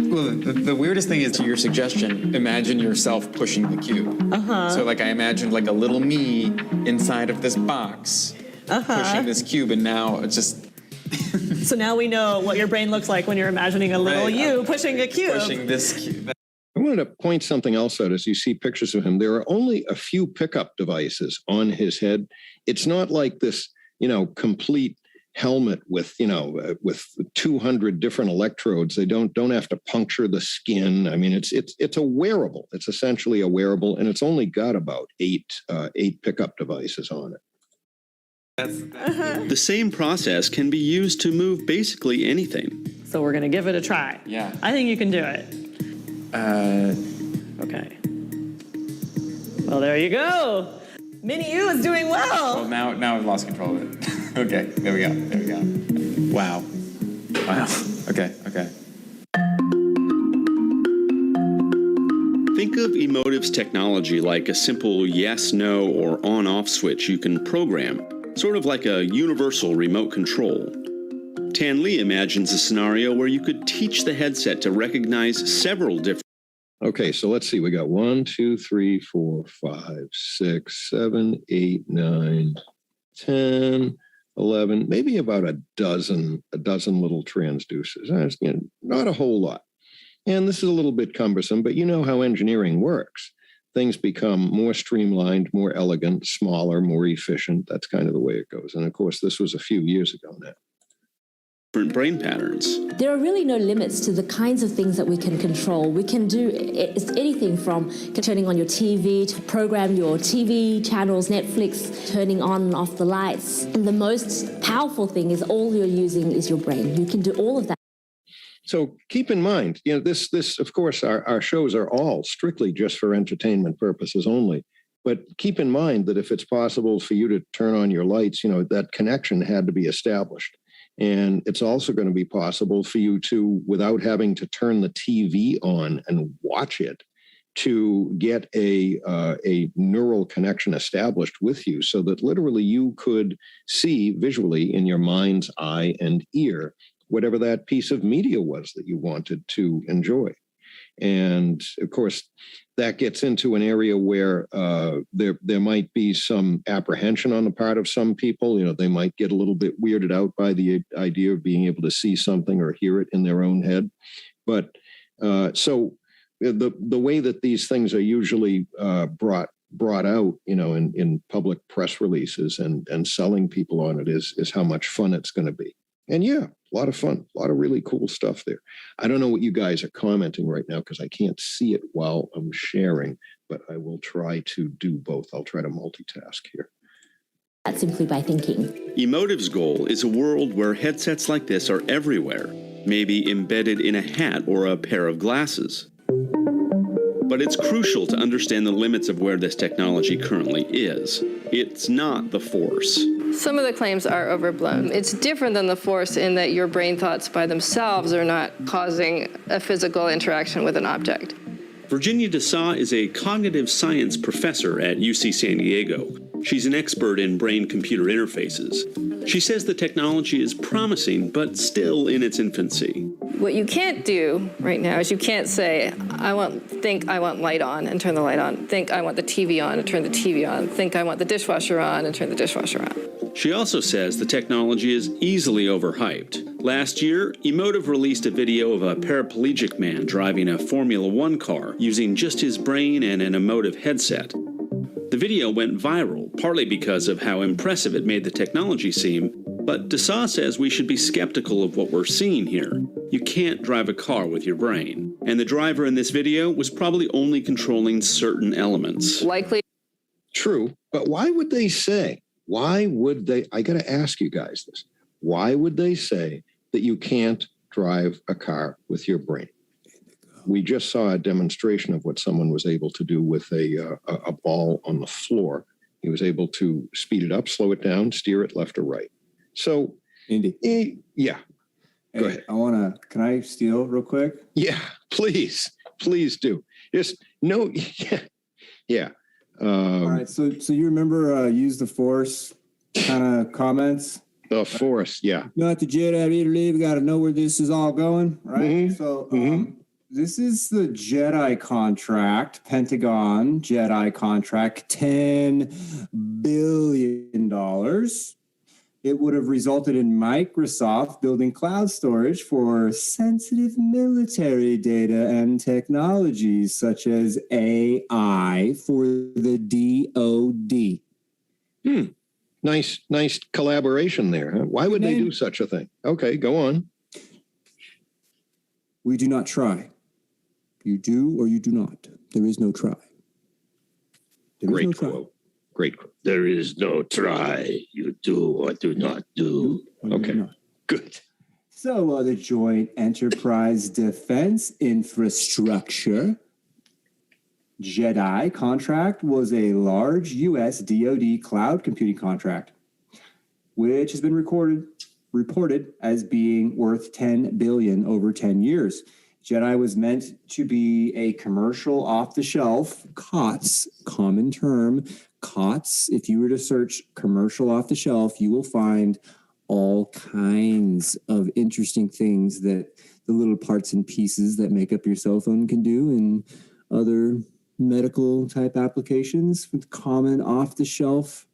[SPEAKER 7] Well, the weirdest thing is, to your suggestion, imagine yourself pushing the cube. So like I imagined like a little me inside of this box pushing this cube, and now it's just...
[SPEAKER 5] So now we know what your brain looks like when you're imagining a little you pushing a cube.
[SPEAKER 7] Pushing this cube.
[SPEAKER 1] I wanted to point something else out as you see pictures of him. There are only a few pickup devices on his head. It's not like this, complete helmet with 200 different electrodes. They don't have to puncture the skin. I mean, it's a wearable. It's essentially a wearable, and it's only got about eight pickup devices on it.
[SPEAKER 4] The same process can be used to move basically anything.
[SPEAKER 5] So we're gonna give it a try.
[SPEAKER 7] Yeah.
[SPEAKER 5] I think you can do it. Okay. Well, there you go. Mini you is doing well.
[SPEAKER 7] Well, now I've lost control of it. Okay, there we go. Wow. Okay.
[SPEAKER 4] Think of Emotive's technology like a simple yes, no, or on-off switch you can program, sort of like a universal remote control. Tan Lee imagines a scenario where you could teach the headset to recognize several different...
[SPEAKER 1] Okay, so let's see. We got 1, 2, 3, 4, 5, 6, 7, 8, 9, 10, 11, maybe about a dozen little transducers. Not a whole lot. And this is a little bit cumbersome, but you know how engineering works. Things become more streamlined, more elegant, smaller, more efficient. That's kind of the way it goes. And of course, this was a few years ago now.
[SPEAKER 4] different brain patterns.
[SPEAKER 6] There are really no limits to the kinds of things that we can control. We can do anything from turning on your TV, to program your TV channels, Netflix, turning on and off the lights. And the most powerful thing is all you're using is your brain. You can do all of that.
[SPEAKER 1] So keep in mind, this of course, our shows are all strictly just for entertainment purposes only. But keep in mind that if it's possible for you to turn on your lights, that connection had to be established. And it's also going to be possible for you to, without having to turn the TV on and watch it, to get a neural connection established with you so that literally you could see visually in your mind's eye and ear whatever that piece of media was that you wanted to enjoy. And of course, that gets into an area where there might be some apprehension on the part of some people. They might get a little bit weirded out by the idea of being able to see something or hear it in their own head. But so the way that these things are usually brought out, in public press releases and selling people on it is how much fun it's going to be. And yeah, a lot of fun, a lot of really cool stuff there. I don't know what you guys are commenting right now because I can't see it while I'm sharing, but I will try to do both. I'll try to multitask here.
[SPEAKER 6] That's simply by thinking.
[SPEAKER 4] Emotive's goal is a world where headsets like this are everywhere, maybe embedded in a hat or a pair of glasses. But it's crucial to understand the limits of where this technology currently is. It's not the Force.
[SPEAKER 8] Some of the claims are overblown. It's different than the Force in that your brain thoughts by themselves are not causing a physical interaction with an object.
[SPEAKER 4] Virginia Dessaw is a cognitive science professor at UC San Diego. She's an expert in brain-computer interfaces. She says the technology is promising, but still in its infancy.
[SPEAKER 8] What you can't do right now is you can't say, I want light on and turn the light on. Think I want the TV on and turn the TV on. Think I want the dishwasher on and turn the dishwasher on.
[SPEAKER 4] She also says the technology is easily overhyped. Last year, Emotive released a video of a paraplegic man driving a Formula One car using just his brain and an emotive headset. The video went viral, partly because of how impressive it made the technology seem, but Dessaw says we should be skeptical of what we're seeing here. You can't drive a car with your brain. And the driver in this video was probably only controlling certain elements.
[SPEAKER 8] Likely.
[SPEAKER 1] True, but why would they say, I got to ask you guys this, why would they say that you can't drive a car with your brain? We just saw a demonstration of what someone was able to do with a ball on the floor. He was able to speed it up, slow it down, steer it left or right. So,
[SPEAKER 2] Indy.
[SPEAKER 1] Yeah.
[SPEAKER 2] Hey,
[SPEAKER 1] Go ahead.
[SPEAKER 2] Can I steal real quick?
[SPEAKER 1] Yeah, please do. Just no. Yeah.
[SPEAKER 2] All right. So you remember use the Force kind of comments?
[SPEAKER 1] The Force. Yeah.
[SPEAKER 2] Not the Jedi leader. We got to know where this is all going. Right.
[SPEAKER 1] Mm-hmm.
[SPEAKER 2] So this is the Jedi contract, Pentagon Jedi contract, $10 billion. It would have resulted in Microsoft building cloud storage for sensitive military data and technologies such as AI for the DoD.
[SPEAKER 1] Nice collaboration there. Huh? Why would they do such a thing? Okay, go on.
[SPEAKER 2] We do not try. You do or you do not. There is no try.
[SPEAKER 1] Great quote. There is no try. You do or do not do. Okay, good.
[SPEAKER 2] So the Joint Enterprise Defense Infrastructure JEDI contract was a large U.S. DoD cloud computing contract, which has been reported as being worth $10 billion over 10 years. JEDI was meant to be a commercial off-the-shelf COTS, common term, COTS. If you were to search commercial off-the-shelf, you will find all kinds of interesting things that the little parts and pieces that make up your cell phone can do and other medical type applications with common off-the-shelf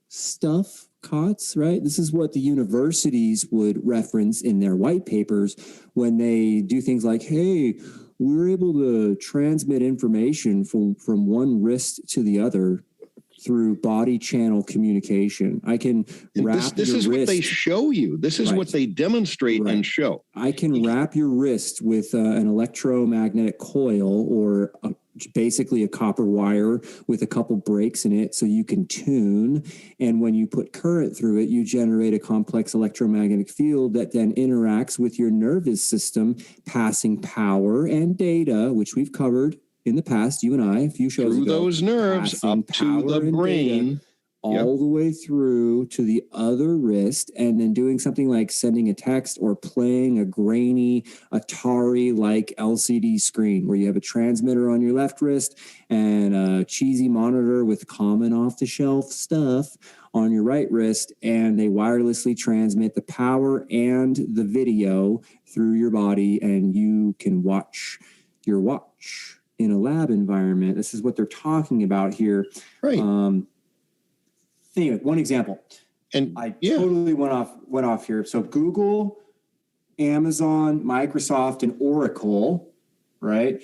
[SPEAKER 2] stuff. COTS, right? This is what the universities would reference in their white papers when they do things like, hey, we were able to transmit information from one wrist to the other through body channel communication. I can wrap
[SPEAKER 1] this
[SPEAKER 2] your
[SPEAKER 1] is
[SPEAKER 2] wrist.
[SPEAKER 1] what they show you. This is
[SPEAKER 2] Right.
[SPEAKER 1] what they demonstrate
[SPEAKER 2] Right.
[SPEAKER 1] and show.
[SPEAKER 2] I can wrap your wrist with an electromagnetic coil or basically a copper wire with a couple breaks in it so you can tune. And when you put current through it, you generate a complex electromagnetic field that then interacts with your nervous system, passing power and data, which we've covered in the past, you and I, a few shows
[SPEAKER 1] Through
[SPEAKER 2] ago.
[SPEAKER 1] those nerves
[SPEAKER 2] Passing
[SPEAKER 1] up to
[SPEAKER 2] power
[SPEAKER 1] the
[SPEAKER 2] and
[SPEAKER 1] brain.
[SPEAKER 2] data all the way through to the other wrist, and then doing something like sending a text or playing a grainy Atari-like LCD screen where you have a transmitter on your left wrist and a cheesy monitor with common off-the-shelf stuff on your right wrist, and they wirelessly transmit the power and the video through your body, and you can watch your watch in a lab environment. This is what they're talking about here.
[SPEAKER 1] Right.
[SPEAKER 2] Anyway, one example,
[SPEAKER 1] And
[SPEAKER 2] I totally went off here. So Google, Amazon, Microsoft, and Oracle, right,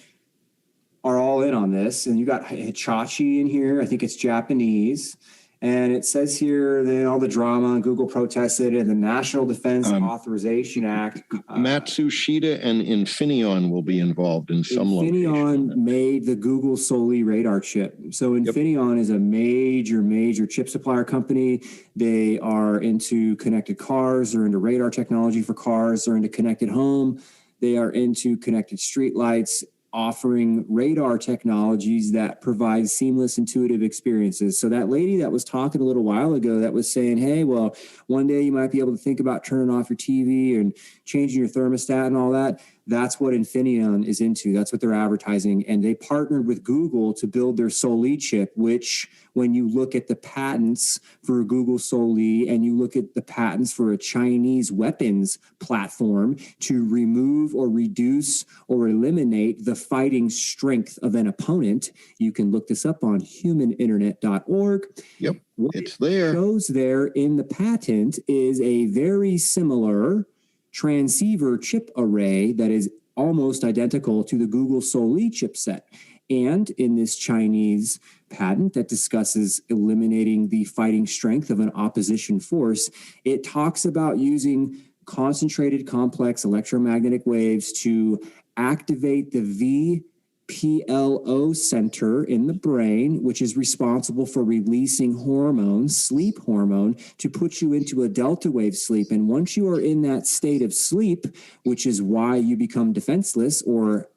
[SPEAKER 2] are all in on this. And you got Hitachi in here. I think it's Japanese. And it says here that all the drama, and Google protested, and the National Defense Authorization Act.
[SPEAKER 1] Matsushita and Infineon will be involved in some
[SPEAKER 2] Infineon
[SPEAKER 1] location.
[SPEAKER 2] made the Google Soli radar chip. So Infineon is a major chip supplier company. They are into connected cars. They're into radar technology for cars. They're into connected home. They are into connected street lights, offering radar technologies that provide seamless, intuitive experiences. So that lady that was talking a little while ago that was saying, hey, well, one day you might be able to think about turning off your TV and changing your thermostat and all that. That's what Infineon is into. That's what they're advertising. And they partnered with Google to build their Soli chip, which when you look at the patents for Google Soli and you look at the patents for a Chinese weapons platform to remove or reduce or eliminate the fighting strength of an opponent, you can look this up on humaninternet.org.
[SPEAKER 1] Yep,
[SPEAKER 2] What
[SPEAKER 1] it's
[SPEAKER 2] it
[SPEAKER 1] there.
[SPEAKER 2] shows there in the patent is a very similar transceiver chip array that is almost identical to the Google Soli chipset. And in this Chinese patent that discusses eliminating the fighting strength of an opposition force, it talks about using concentrated complex electromagnetic waves to activate the VPLO center in the brain, which is responsible for releasing hormones, sleep hormone, to put you into a delta wave sleep. And once you are in that state of sleep, which is why you become defenseless or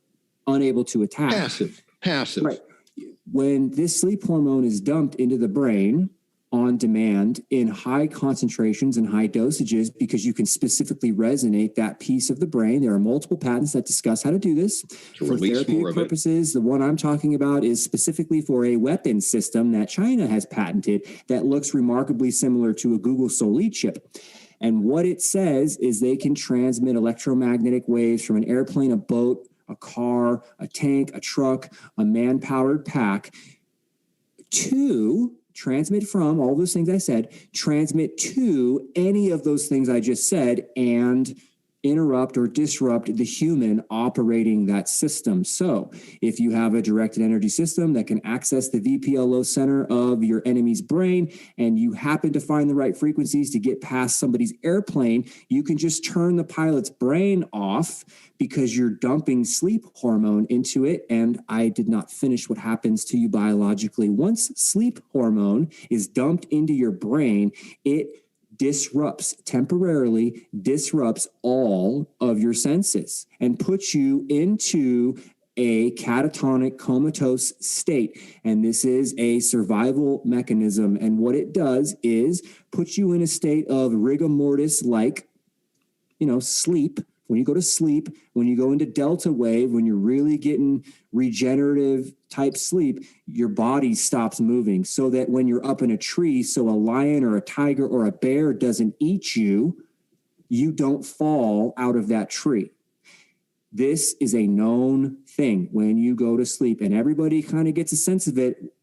[SPEAKER 2] unable to attack.
[SPEAKER 1] Passive.
[SPEAKER 2] Right. When this sleep hormone is dumped into the brain on demand in high concentrations and high dosages, because you can specifically resonate that piece of the brain. There are multiple patents that discuss how to do this for therapeutic purposes. The one I'm talking about is specifically for a weapon system that China has patented that looks remarkably similar to a Google Soli chip. And what it says is they can transmit electromagnetic waves from an airplane, a boat, a car, a tank, a truck, a man-powered pack to transmit from all those things I said, transmit to any of those things I just said, and interrupt or disrupt the human operating that system. So if you have a directed energy system that can access the VPLO center of your enemy's brain, and you happen to find the right frequencies to get past somebody's airplane, you can just turn the pilot's brain off because you're dumping sleep hormone into it. And I did not finish what happens to you biologically. Once sleep hormone is dumped into your brain, it temporarily disrupts all of your senses and puts you into a catatonic comatose state. And this is a survival mechanism. And what it does is put you in a state of rigor mortis, like, sleep. When you go to sleep, when you go into delta wave, when you're really getting regenerative type sleep, your body stops moving, so that when you're up in a tree, so a lion or a tiger or a bear doesn't eat you, you don't fall out of that tree. This is a known thing when you go to sleep, and everybody kind of gets a sense of it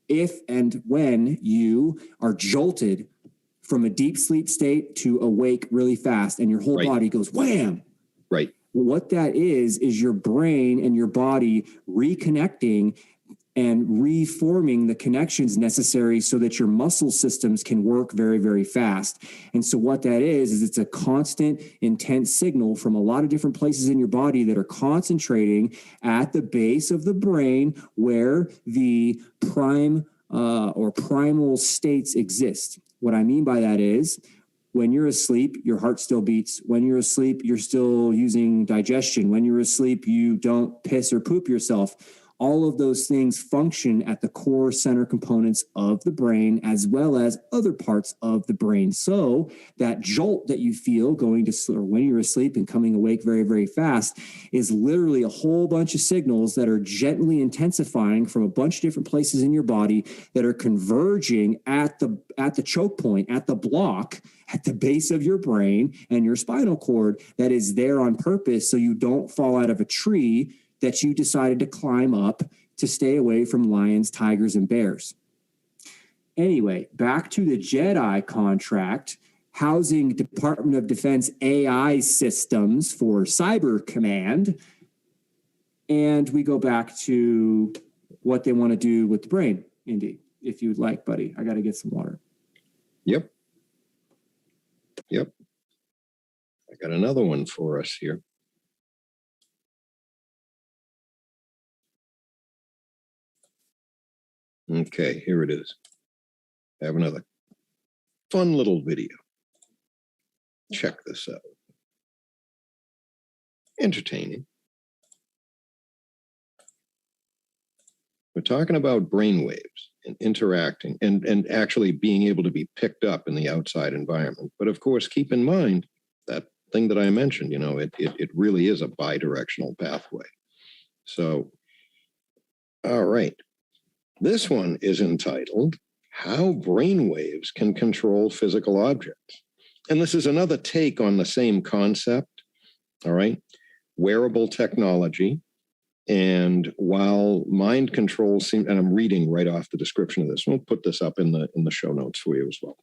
[SPEAKER 2] if and when you are jolted from a deep sleep state to awake really fast, and your whole body goes wham.
[SPEAKER 1] Right.
[SPEAKER 2] What that is your brain and your body reconnecting and reforming the connections necessary so that your muscle systems can work very, very fast. And so what that is it's a constant, intense signal from a lot of different places in your body that are concentrating at the base of the brain where the primal states exist. What I mean by that is when you're asleep, your heart still beats. When you're asleep, you're still using digestion. When you're asleep, you don't piss or poop yourself. All of those things function at the core center components of the brain as well as other parts of the brain. So that jolt that you feel going to sleep or when you're asleep and coming awake very, very fast is literally a whole bunch of signals that are gently intensifying from a bunch of different places in your body that are converging at the choke point, at the block, at the base of your brain and your spinal cord that is there on purpose so you don't fall out of a tree that you decided to climb up to stay away from lions, tigers, and bears. Anyway, back to the Jedi contract, housing Department of Defense AI systems for Cyber Command. And we go back to what they want to do with the brain, Indy, if you would like, buddy. I got to get some water.
[SPEAKER 1] Yep. I got another one for us here. Okay, here it is. I have another fun little video. Check this out. Entertaining. We're talking about brainwaves and interacting and actually being able to be picked up in the outside environment. But of course, keep in mind that thing that I mentioned, it really is a bidirectional pathway. So, all right. This one is entitled, How Brainwaves Can Control Physical Objects. And this is another take on the same concept, all right? Wearable technology. And while mind control seems, and I'm reading right off the description of this, we'll put this up in the show notes for you as well.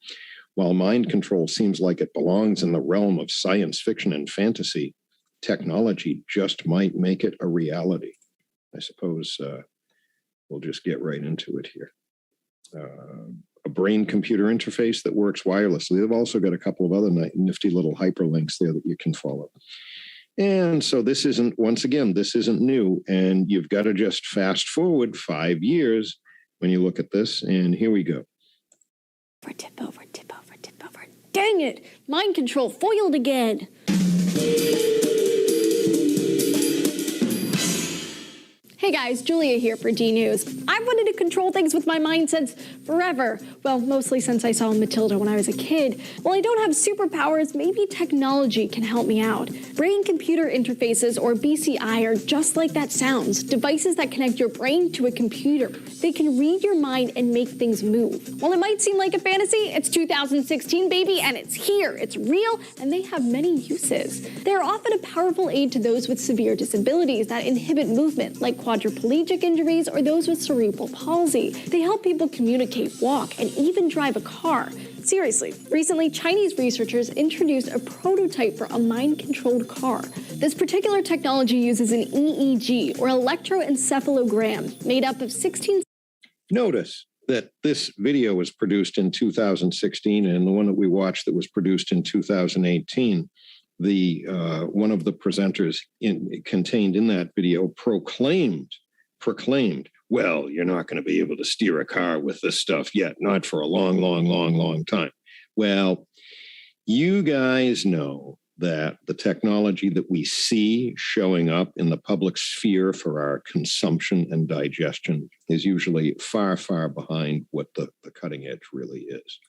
[SPEAKER 1] While mind control seems like it belongs in the realm of science fiction and fantasy, technology just might make it a reality. I suppose we'll just get right into it here. A brain-computer interface that works wirelessly. They've also got a couple of other nifty little hyperlinks there that you can follow. And so this isn't new. And you've got to just fast forward 5 years when you look at this. And here we go.
[SPEAKER 9] Tip over. Dang it! Mind control foiled again. Hey guys, Julia here for D News. I've wanted to control things with my mind since forever. Well, mostly since I saw Matilda when I was a kid. While I don't have superpowers, maybe technology can help me out. Brain-computer interfaces, or BCI, are just like that sounds. Devices that connect your brain to a computer. They can read your mind and make things move. While it might seem like a fantasy, it's 2016, baby, and it's here. It's real, and they have many uses. They're often a powerful aid to those with severe disabilities that inhibit movement, like quadriplegic injuries or those with cerebral palsy. They help people communicate, walk, and even drive a car. Seriously, recently Chinese researchers introduced a prototype for a mind-controlled car. This particular technology uses an EEG, or electroencephalogram, made up of 16...
[SPEAKER 1] Notice that this video was produced in 2016, and the one that we watched that was produced in 2018, one of the presenters contained in that video proclaimed, well, you're not going to be able to steer a car with this stuff yet, not for a long time. Well, you guys know that the technology that we see showing up in the public sphere for our consumption and digestion is usually far behind what the cutting edge really is.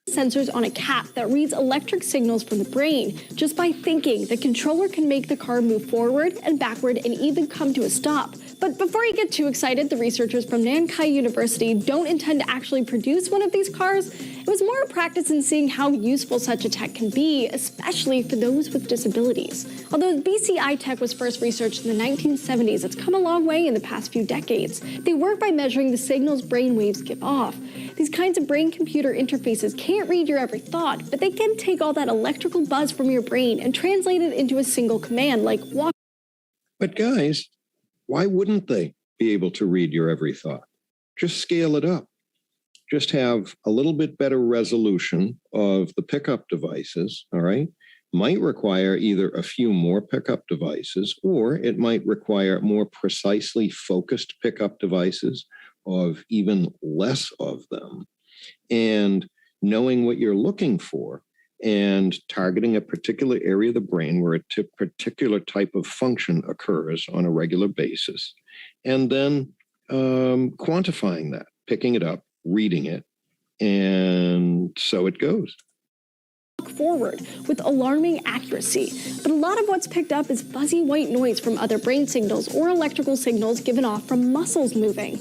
[SPEAKER 9] Sensors on a cat that reads electric signals from the brain. Just by thinking, the controller can make the car move forward and backward and even come to a stop. But before you get too excited, the researchers from Nankai University don't intend to actually produce one of these cars. It was more a practice in seeing how useful such a tech can be, especially for those with disabilities. Although BCI tech was first researched in the 1970s, it's come a long way in the past few decades. They work by measuring the signals brain waves give off. These kinds of brain-computer interfaces can't read your every thought, but they can take all that electrical buzz from your brain and translate it into a single command, like walk.
[SPEAKER 1] But guys, why wouldn't they be able to read your every thought? just scale it up. Just have a little bit better resolution of the pickup devices, all right? Might require either a few more pickup devices, or it might require more precisely focused pickup devices of even less of them. And knowing what you're looking for and targeting a particular area of the brain where a particular type of function occurs on a regular basis, and then quantifying that, picking it up, reading it, and so it goes.
[SPEAKER 9] Forward with alarming accuracy, but a lot of what's picked up is fuzzy white noise from other brain signals or electrical signals given off from muscles moving.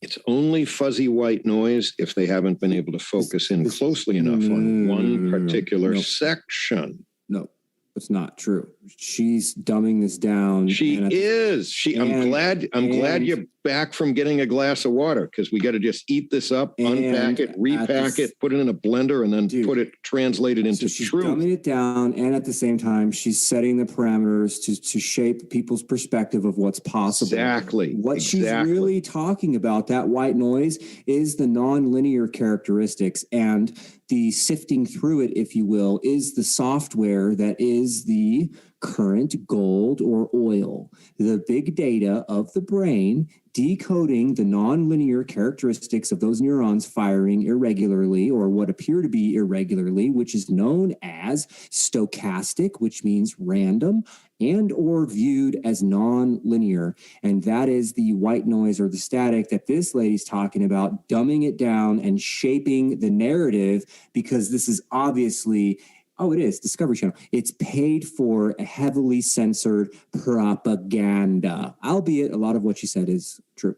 [SPEAKER 1] It's only fuzzy white noise if they haven't been able to focus in closely enough on one particular section.
[SPEAKER 2] No, it's not true. She's dumbing this down.
[SPEAKER 1] She is. I'm glad you're back from getting a glass of water, because we got to just eat this up, unpack it, repack it, put it in a blender, and then put it translated into
[SPEAKER 2] she's
[SPEAKER 1] truth.
[SPEAKER 2] Dumbing it down, and at the same time, she's setting the parameters to shape people's perspective of what's possible.
[SPEAKER 1] Exactly.
[SPEAKER 2] What she's really talking about, that white noise, is the nonlinear characteristics, and the sifting through it, if you will, is the software that is the current gold or oil, the big data of the brain decoding the nonlinear characteristics of those neurons firing irregularly, or what appear to be irregularly, which is known as stochastic, which means random, and or viewed as nonlinear. And that is the white noise or the static that this lady's talking about, dumbing it down and shaping the narrative, because this is obviously, oh, it is Discovery Channel. It's paid for heavily censored propaganda, albeit a lot of what she said is true.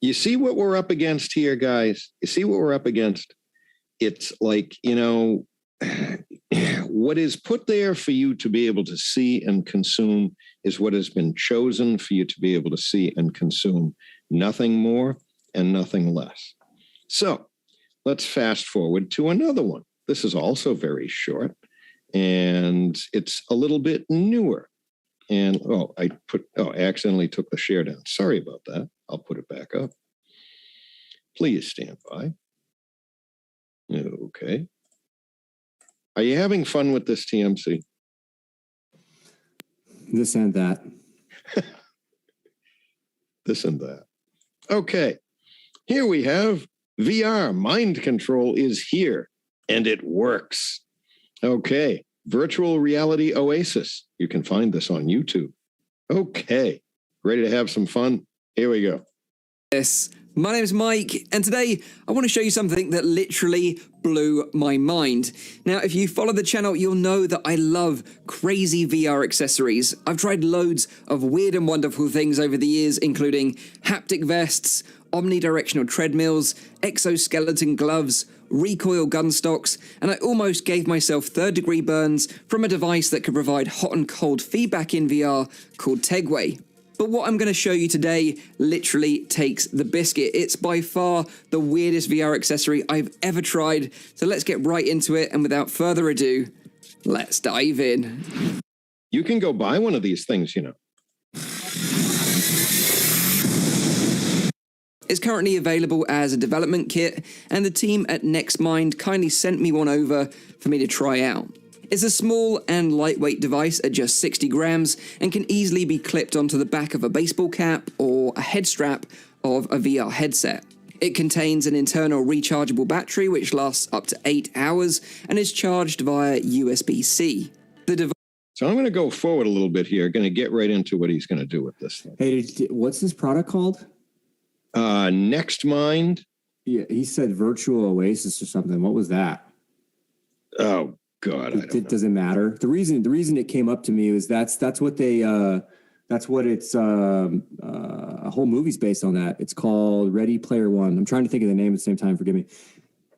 [SPEAKER 1] You see what we're up against here, guys? You see what we're up against? It's like, what is put there for you to be able to see and consume is what has been chosen for you to be able to see and consume. Nothing more and nothing less. So let's fast forward to another one. This is also very short, and it's a little bit newer. And, I accidentally took the share down. Sorry about that. I'll put it back up. Please stand by. Okay. Are you having fun with this, TMC?
[SPEAKER 2] This and that.
[SPEAKER 1] This and that. Okay. Here we have VR. Mind control is here. And it works. Okay. Virtual reality oasis. You can find this on YouTube. Okay. Ready to have some fun? Here we go.
[SPEAKER 10] Yes. My name is Mike, and today I want to show you something that literally blew my mind. Now, if you follow the channel, you'll know that I love crazy VR accessories. I've tried loads of weird and wonderful things over the years, including haptic vests, omnidirectional treadmills, exoskeleton gloves, recoil gun stocks, and I almost gave myself third-degree burns from a device that could provide hot and cold feedback in VR called Tegway. But what I'm going to show you today literally takes the biscuit. It's by far the weirdest VR accessory I've ever tried. So let's get right into it, and without further ado, let's dive in.
[SPEAKER 1] You can go buy one of these things,
[SPEAKER 10] It's currently available as a development kit, and the team at NextMind kindly sent me one over for me to try out. It's a small and lightweight device at just 60 grams and can easily be clipped onto the back of a baseball cap or a head strap of a VR headset. It contains an internal rechargeable battery which lasts up to 8 hours and is charged via USB-C.
[SPEAKER 1] So I'm going to go forward a little bit here, going to get right into what he's going to do with this thing.
[SPEAKER 2] Hey, what's this product called?
[SPEAKER 1] NextMind.
[SPEAKER 2] Yeah, he said virtual oasis or something. What was that?
[SPEAKER 1] Oh, God, I don't know.
[SPEAKER 2] Does it matter? The reason it came up to me was that's what they that's what it's a whole movie's based on that. It's called Ready Player One. I'm trying to think of the name at the same time. Forgive me.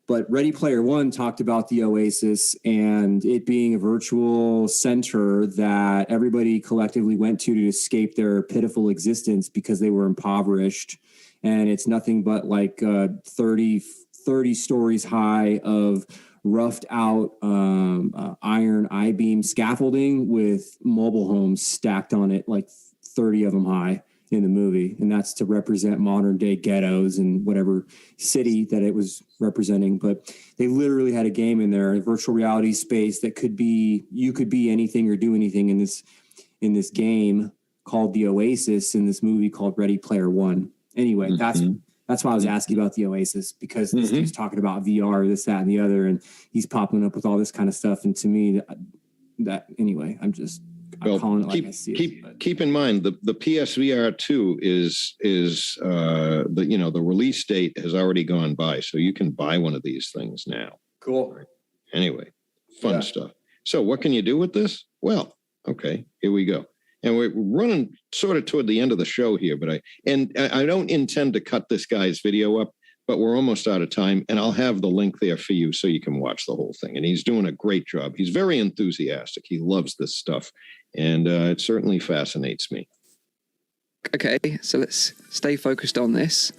[SPEAKER 2] But Ready Player One talked about the Oasis and it being a virtual center that everybody collectively went to escape their pitiful existence because they were impoverished. And it's nothing but like 30 stories high of roughed out iron I-beam scaffolding with mobile homes stacked on it, like 30 of them high. in the movie, and that's to represent modern day ghettos and whatever city that it was representing. But they literally had a game in there, a virtual reality space that you could be anything or do anything in this game called the Oasis, in this movie called Ready Player One. Anyway, that's why I was asking about the Oasis, because this dude's talking about VR, this, that, and the other, and he's popping up with all this kind of stuff. And to me, that anyway, I'm calling it like I see it.
[SPEAKER 1] Keep in mind the PSVR 2 is the release date has already gone by, so you can buy one of these things now.
[SPEAKER 2] Cool.
[SPEAKER 1] Anyway, fun stuff. So what can you do with this? Well, okay, here we go. And we're running sort of toward the end of the show here, but I don't intend to cut this guy's video up, but we're almost out of time, and I'll have the link there for you so you can watch the whole thing. And he's doing a great job. He's very enthusiastic. He loves this stuff, and it certainly fascinates me.
[SPEAKER 10] Okay, so let's stay focused on this.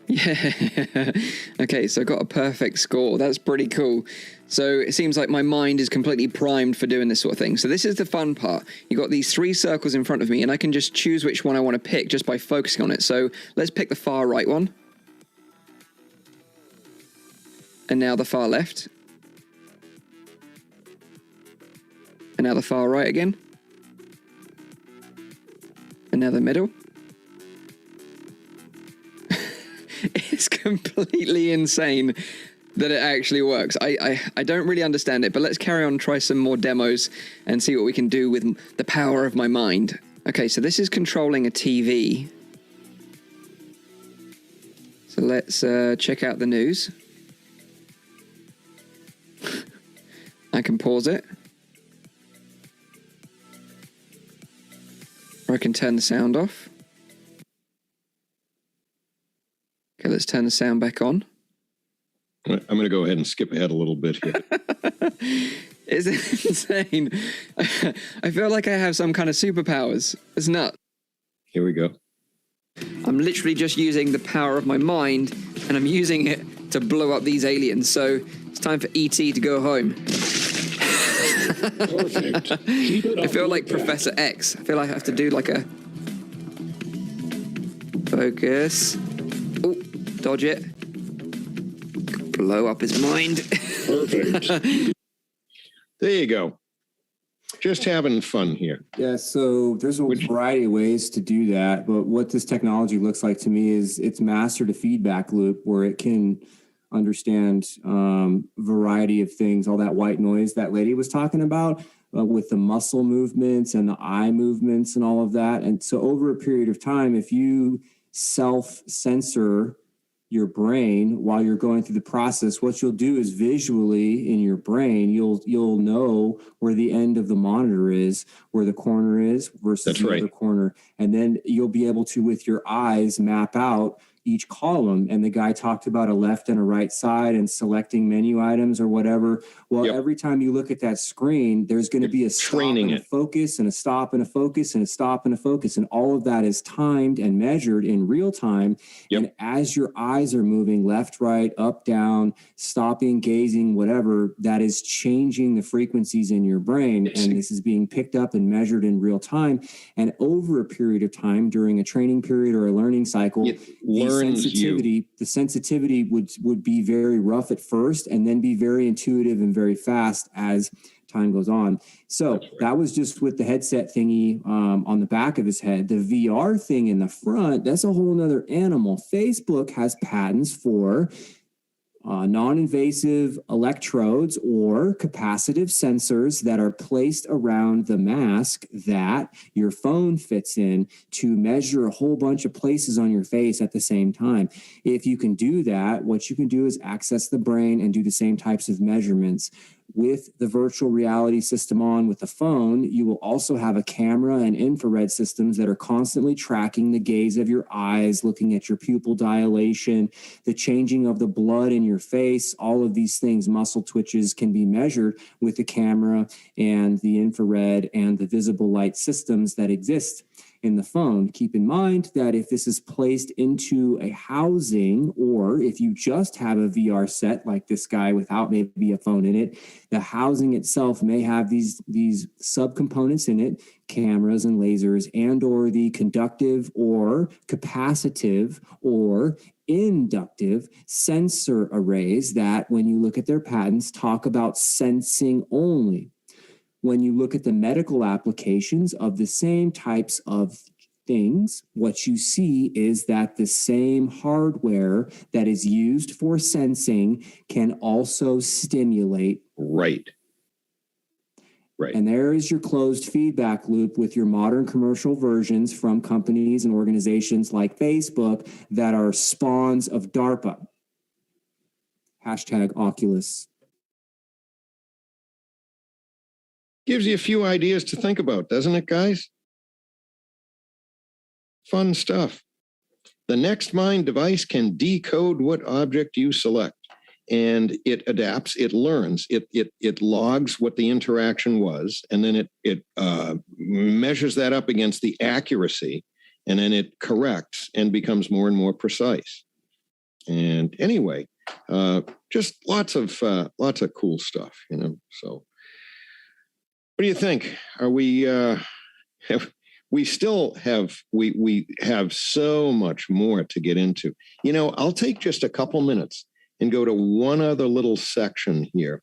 [SPEAKER 10] Yeah. Okay, so I got a perfect score. That's pretty cool. So it seems like my mind is completely primed for doing this sort of thing. So this is the fun part. You got these 3 circles in front of me, and I can just choose which one I want to pick just by focusing on it. So let's pick the far right one. And now the far left. And now the far right again. And now the middle. It's completely insane that it actually works. I don't really understand it, but let's carry on and try some more demos and see what we can do with the power of my mind. Okay, so this is controlling a TV. So let's check out the news. I can pause it. Or I can turn the sound off. Okay, let's turn the sound back on.
[SPEAKER 1] I'm going to go ahead and skip ahead a little bit here.
[SPEAKER 10] It's insane. I feel like I have some kind of superpowers. It's nuts.
[SPEAKER 1] Here we go.
[SPEAKER 10] I'm literally just using the power of my mind, and I'm using it to blow up these aliens. So it's time for E.T. to go home.
[SPEAKER 1] Perfect.
[SPEAKER 10] I feel like Professor X. I feel like I have to do like a... Focus. Oh, dodge it. Blow up his mind.
[SPEAKER 1] Perfect. There you go. Just having fun here.
[SPEAKER 2] Yeah, so there's a variety of ways to do that, but what this technology looks like to me is it's mastered a feedback loop where it can understand variety of things, all that white noise that lady was talking about with the muscle movements and the eye movements and all of that. And so over a period of time, if you self-censor your brain while you're going through the process, what you'll do is visually in your brain, you'll know where the end of the monitor is, where the corner is versus the other corner. And then you'll be able to, with your eyes, map out each column. And the guy talked about a left and a right side and selecting menu items or whatever. Well, every time you look at that screen, there's going to be a stop and a focus and a stop and a focus and a stop and a focus. And all of that is timed and measured in real time. And as your eyes are moving left, right, up, down, stopping, gazing, whatever, that is changing the frequencies in your brain. And this is being picked up and measured in real time. And over a period of time, during a training period or a learning cycle, the sensitivity would be very rough at first and then be very intuitive and very fast as time goes on. So that was just with the headset thingy on the back of his head. The VR thing in the front, that's a whole nother animal. Facebook has patents for non-invasive electrodes or capacitive sensors that are placed around the mask that your phone fits in to measure a whole bunch of places on your face at the same time. If you can do that, what you can do is access the brain and do the same types of measurements. With the virtual reality system on with the phone, you will also have a camera and infrared systems that are constantly tracking the gaze of your eyes, looking at your pupil dilation, the changing of the blood in your face. All of these things, muscle twitches, can be measured with the camera and the infrared and the visible light systems that exist. in the phone. Keep in mind that if this is placed into a housing, or if you just have a VR set like this guy without maybe a phone in it, the housing itself may have these subcomponents in it, cameras and lasers, and or the conductive or capacitive or inductive sensor arrays that, when you look at their patents, talk about sensing only. When you look at the medical applications of the same types of things, what you see is that the same hardware that is used for sensing can also stimulate.
[SPEAKER 1] Right.
[SPEAKER 2] And there is your closed feedback loop with your modern commercial versions from companies and organizations like Facebook that are spawns of DARPA. Hashtag Oculus.
[SPEAKER 1] Gives you a few ideas to think about, doesn't it, guys? Fun stuff. The Next Mind device can decode what object you select, and it adapts, it learns, it logs what the interaction was, and then it measures that up against the accuracy, and then it corrects and becomes more and more precise. And anyway, just lots of cool stuff, you know. So, what do you think? Are we? We still have we have so much more to get into. You know, I'll take just a couple minutes and go to one other little section here,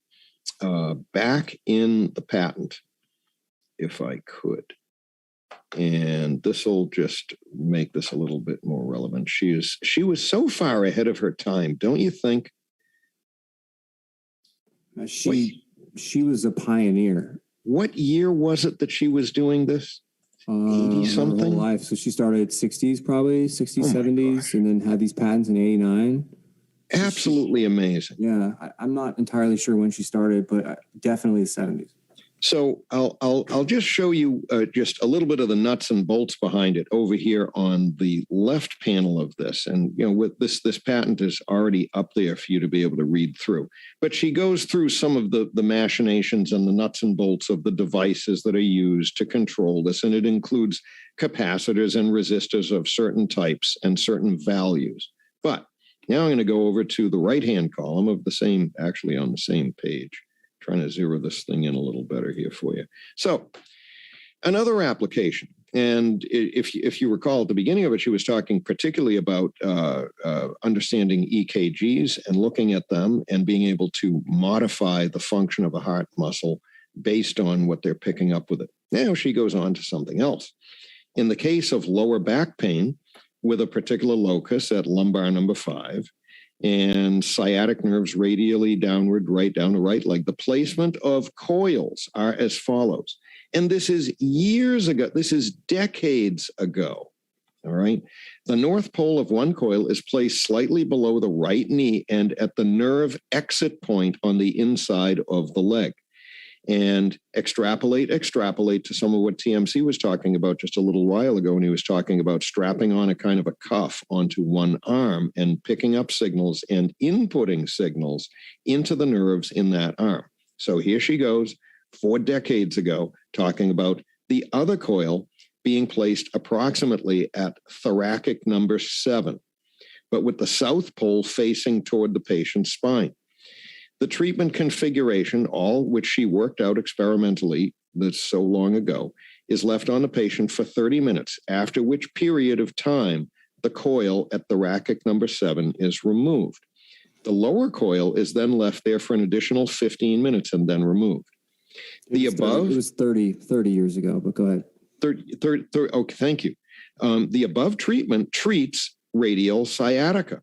[SPEAKER 1] back in the patent, if I could. And this will just make this a little bit more relevant. She was so far ahead of her time, don't you think?
[SPEAKER 2] She was a pioneer.
[SPEAKER 1] What year was it that she was doing this? 80 something?
[SPEAKER 2] Her whole life. So she started 60s, probably 60s, 70s, and then had these patents in 89.
[SPEAKER 1] Absolutely amazing.
[SPEAKER 2] Yeah, I'm not entirely sure when she started, but definitely the 70s.
[SPEAKER 1] So I'll just show you just a little bit of the nuts and bolts behind it over here on the left panel of this. And, you know, with this patent is already up there for you to be able to read through. But she goes through some of the machinations and the nuts and bolts of the devices that are used to control this. And it includes capacitors and resistors of certain types and certain values. But now I'm going to go over to the right-hand column of the same, actually on the same page. Trying to zero this thing in a little better here for you. So another application, and if you recall at the beginning of it, she was talking particularly about understanding EKGs and looking at them and being able to modify the function of a heart muscle based on what they're picking up with it. Now she goes on to something else. In the case of lower back pain with a particular locus at lumbar number 5, and sciatic nerves radially downward, right down the right leg, the placement of coils are as follows. And this is years ago. This is decades ago. All right. The north pole of one coil is placed slightly below the right knee and at the nerve exit point on the inside of the leg. And extrapolate to some of what TMC was talking about just a little while ago when he was talking about strapping on a kind of a cuff onto one arm and picking up signals and inputting signals into the nerves in that arm. So here she goes 4 decades ago talking about the other coil being placed approximately at thoracic number 7, but with the south pole facing toward the patient's spine. The treatment configuration, all which she worked out experimentally that's so long ago, is left on the patient for 30 minutes, after which period of time the coil at thoracic number 7 is removed. The lower coil is then left there for an additional 15 minutes and then removed. It
[SPEAKER 2] was 30 years ago, but go ahead.
[SPEAKER 1] 30, okay, thank you. The above treatment treats radial sciatica.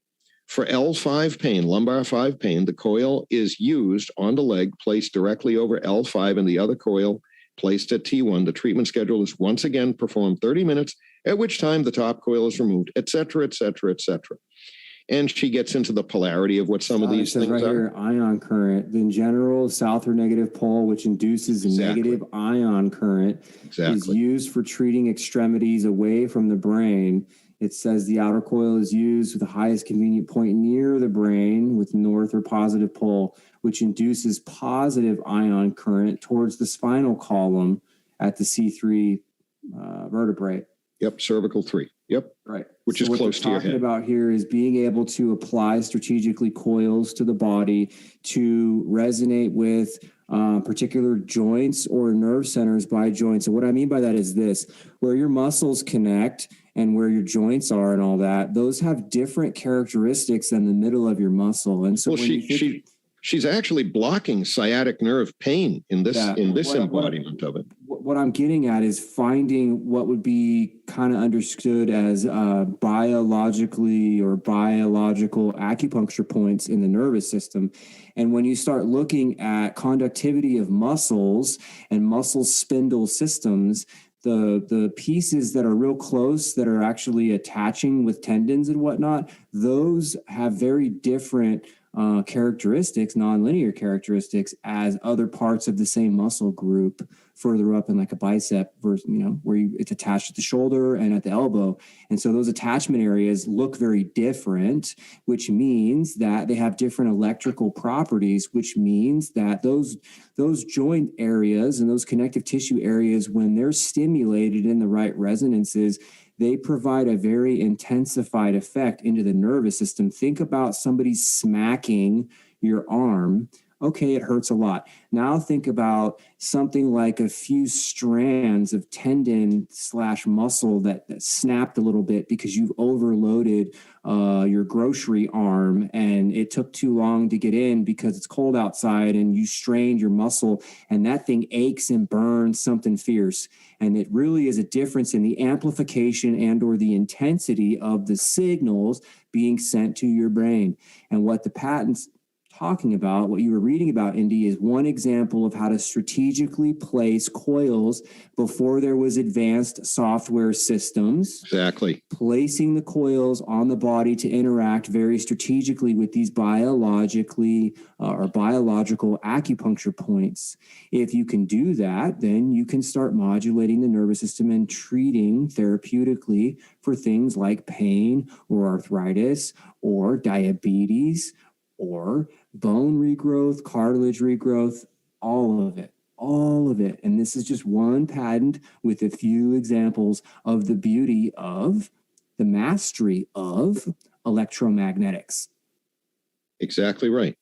[SPEAKER 1] For L5 pain, lumbar 5 pain, the coil is used on the leg, placed directly over L5, and the other coil placed at T1. The treatment schedule is once again performed 30 minutes, at which time the top coil is removed, et cetera, et cetera, et cetera. And she gets into the polarity of what some of these things
[SPEAKER 2] right
[SPEAKER 1] are.
[SPEAKER 2] Here, ion current. In general, south or negative pole, which induces a negative ion current, is used for treating extremities away from the brain. It says the outer coil is used with the highest convenient point near the brain with north or positive pole, which induces positive ion current towards the spinal column at the C3 vertebrae.
[SPEAKER 1] Yep, cervical 3. Yep,
[SPEAKER 2] Right.
[SPEAKER 1] which is
[SPEAKER 2] what
[SPEAKER 1] close to
[SPEAKER 2] we're
[SPEAKER 1] your
[SPEAKER 2] talking
[SPEAKER 1] head.
[SPEAKER 2] about here is being able to apply strategically coils to the body to resonate with particular joints or nerve centers by joints. And what I mean by that is this: where your muscles connect and where your joints are and all that, those have different characteristics than the middle of your muscle. And so
[SPEAKER 1] Well, she's actually blocking sciatic nerve pain in this embodiment of it.
[SPEAKER 2] What I'm getting at is finding what would be kind of understood as biologically or biological acupuncture points in the nervous system. And when you start looking at conductivity of muscles and muscle spindle systems, the pieces that are real close that are actually attaching with tendons and whatnot, those have very different characteristics, nonlinear characteristics, as other parts of the same muscle group further up in like a bicep, versus, where it's attached at the shoulder and at the elbow. And so those attachment areas look very different, which means that they have different electrical properties, which means that those joint areas and those connective tissue areas, when they're stimulated in the right resonances, they provide a very intensified effect into the nervous system. Think about somebody smacking your arm. Okay, it hurts a lot. Now think about something like a few strands of tendon/muscle that snapped a little bit because you've overloaded your grocery arm and it took too long to get in because it's cold outside and you strained your muscle and that thing aches and burns something fierce. And it really is a difference in the amplification and or the intensity of the signals being sent to your brain. And what the patent's talking about, what you were reading about, Indy, is one example of how to strategically place coils before there was advanced software systems.
[SPEAKER 1] Exactly.
[SPEAKER 2] Placing the coils on the body to interact very strategically with these biological acupuncture points. If you can do that, then you can start modulating the nervous system and treating therapeutically for things like pain or arthritis or diabetes or bone regrowth, cartilage regrowth, all of it. And this is just one patent with a few examples of the beauty of the mastery of electromagnetics.
[SPEAKER 1] Exactly right.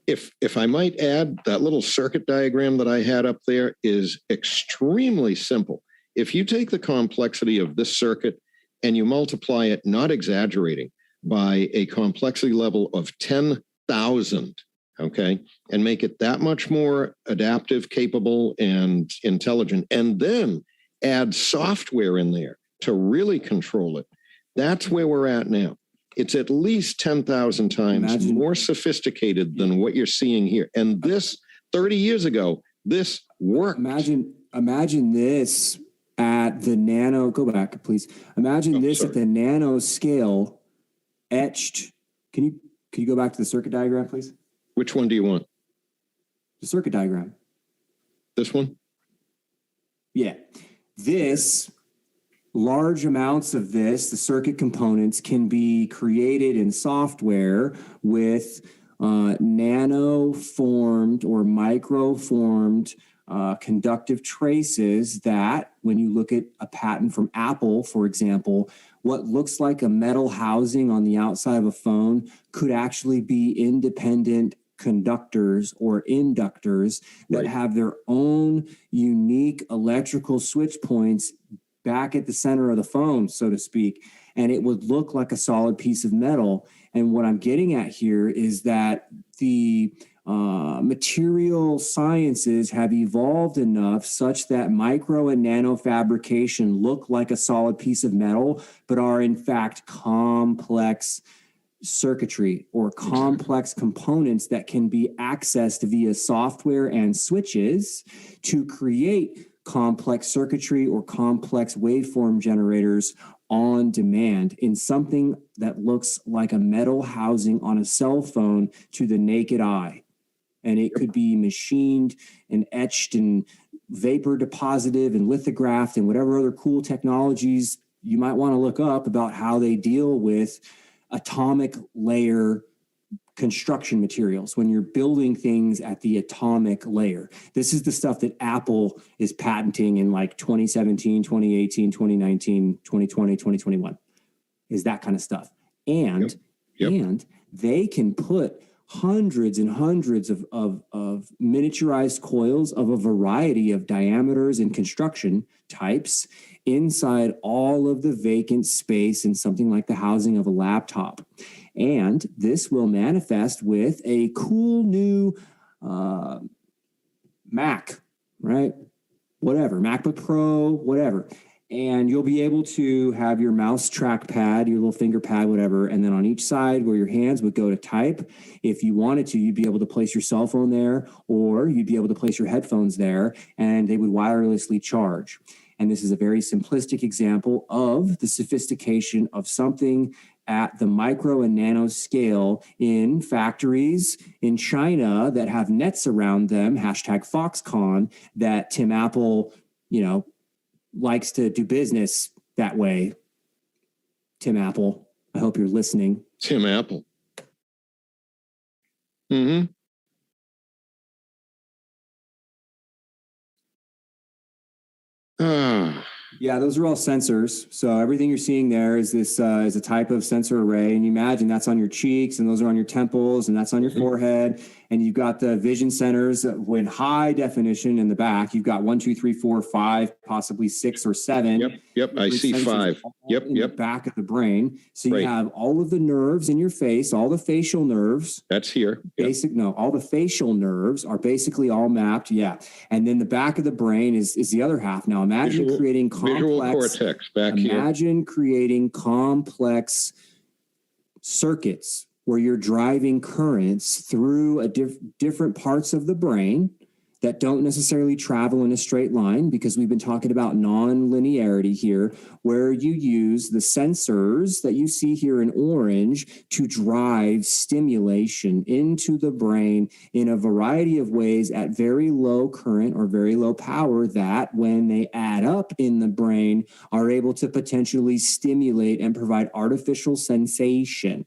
[SPEAKER 1] If I might add, that little circuit diagram that I had up there is extremely simple. If you take the complexity of this circuit and you multiply it, not exaggerating, by a complexity level of 10,000, okay, and make it that much more adaptive, capable, and intelligent, and then add software in there to really control it, that's where we're at now. It's at least 10,000 times more sophisticated than what you're seeing here. And this, 30 years ago, this worked.
[SPEAKER 2] Imagine this at the nano, go back, please. Imagine this at the nano scale, etched. Can you go back to the circuit diagram, please?
[SPEAKER 1] Which one do you want?
[SPEAKER 2] The circuit diagram.
[SPEAKER 1] This one?
[SPEAKER 2] Yeah. This, large amounts of this, the circuit components, can be created in software with nano-formed or micro-formed conductive traces that, when you look at a patent from Apple, for example, what looks like a metal housing on the outside of a phone could actually be independent conductors or inductors that have their own unique electrical switch points back at the center of the phone, so to speak, and it would look like a solid piece of metal. And what I'm getting at here is that the material sciences have evolved enough such that micro and nano fabrication look like a solid piece of metal, but are in fact complex circuitry or complex components that can be accessed via software and switches to create complex circuitry or complex waveform generators on demand in something that looks like a metal housing on a cell phone to the naked eye. And it could be machined and etched and vapor deposited and lithographed and whatever other cool technologies you might want to look up about how they deal with atomic layer construction materials, when you're building things at the atomic layer. This is the stuff that Apple is patenting in like 2017, 2018, 2019, 2020, 2021, is that kind of stuff. And, and they can put hundreds and hundreds of miniaturized coils of a variety of diameters and construction types inside all of the vacant space in something like the housing of a laptop. And this will manifest with a cool new Mac, right? Whatever, MacBook Pro, whatever. And you'll be able to have your mouse trackpad, your little finger pad, whatever. And then on each side where your hands would go to type, if you wanted to, you'd be able to place your cell phone there, or you'd be able to place your headphones there, and they would wirelessly charge. And this is a very simplistic example of the sophistication of something at the micro and nano scale in factories in China that have nets around them, hashtag Foxconn, that Tim Apple, likes to do business that way. Tim Apple, I hope you're listening.
[SPEAKER 1] Tim Apple. Mm-hmm.
[SPEAKER 2] Yeah, those are all sensors. So everything you're seeing there is this is a type of sensor array. And you imagine that's on your cheeks, and those are on your temples, and that's on your forehead. And you've got the vision centers in high definition in the back. You've got 1, 2, 3, 4, 5, possibly 6 or 7.
[SPEAKER 1] Yep. I see 5.
[SPEAKER 2] In the back of the brain. So you have all of the nerves in your face, all the facial nerves.
[SPEAKER 1] That's here.
[SPEAKER 2] All the facial nerves are basically all mapped. Yeah. And then the back of the brain is the other half. Now imagine creating
[SPEAKER 1] visual cortex back here.
[SPEAKER 2] Imagine creating complex circuits where you're driving currents through different parts of the brain that don't necessarily travel in a straight line, because we've been talking about non-linearity here, where you use the sensors that you see here in orange to drive stimulation into the brain in a variety of ways at very low current or very low power that, when they add up in the brain, are able to potentially stimulate and provide artificial sensation.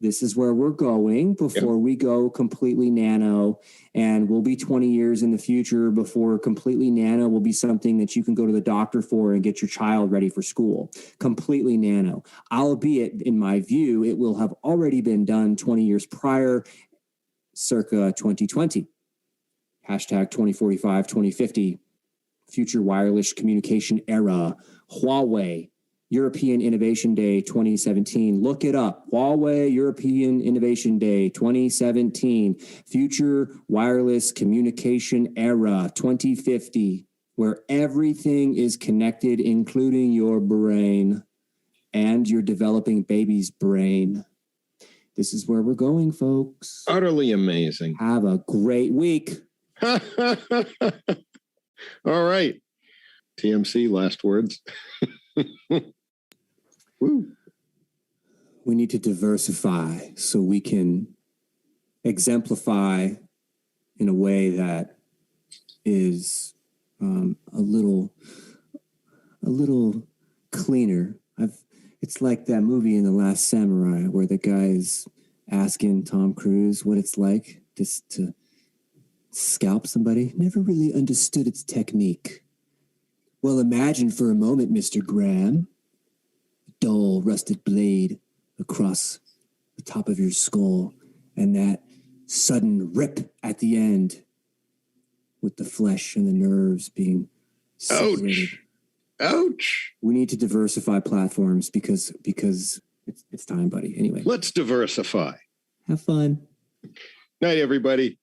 [SPEAKER 2] This is where we're going before we go completely nano, and we'll be 20 years in the future before completely nano will be something that you can go to the doctor for and get your child ready for school. Completely nano, albeit in my view, it will have already been done 20 years prior, circa 2020. Hashtag 2045, 2050, future wireless communication era, Huawei. European Innovation Day 2017. Look it up. Huawei European Innovation Day 2017. Future Wireless Communication Era 2050, where everything is connected, including your brain and your developing baby's brain. This is where we're going, folks.
[SPEAKER 1] Utterly amazing.
[SPEAKER 2] Have a great week.
[SPEAKER 1] All right. TMC, last words. Woo.
[SPEAKER 2] We need to diversify so we can exemplify in a way that is a little cleaner. It's like that movie in The Last Samurai where the guy's asking Tom Cruise what it's like just to scalp somebody. Never really understood its technique. Well, imagine for a moment, Mr. Graham, dull, rusted blade across the top of your skull, and that sudden rip at the end with the flesh and the nerves being separated.
[SPEAKER 1] Ouch.
[SPEAKER 2] We need to diversify platforms because it's time, buddy. Anyway.
[SPEAKER 1] Let's diversify.
[SPEAKER 2] Have fun.
[SPEAKER 1] Night, everybody.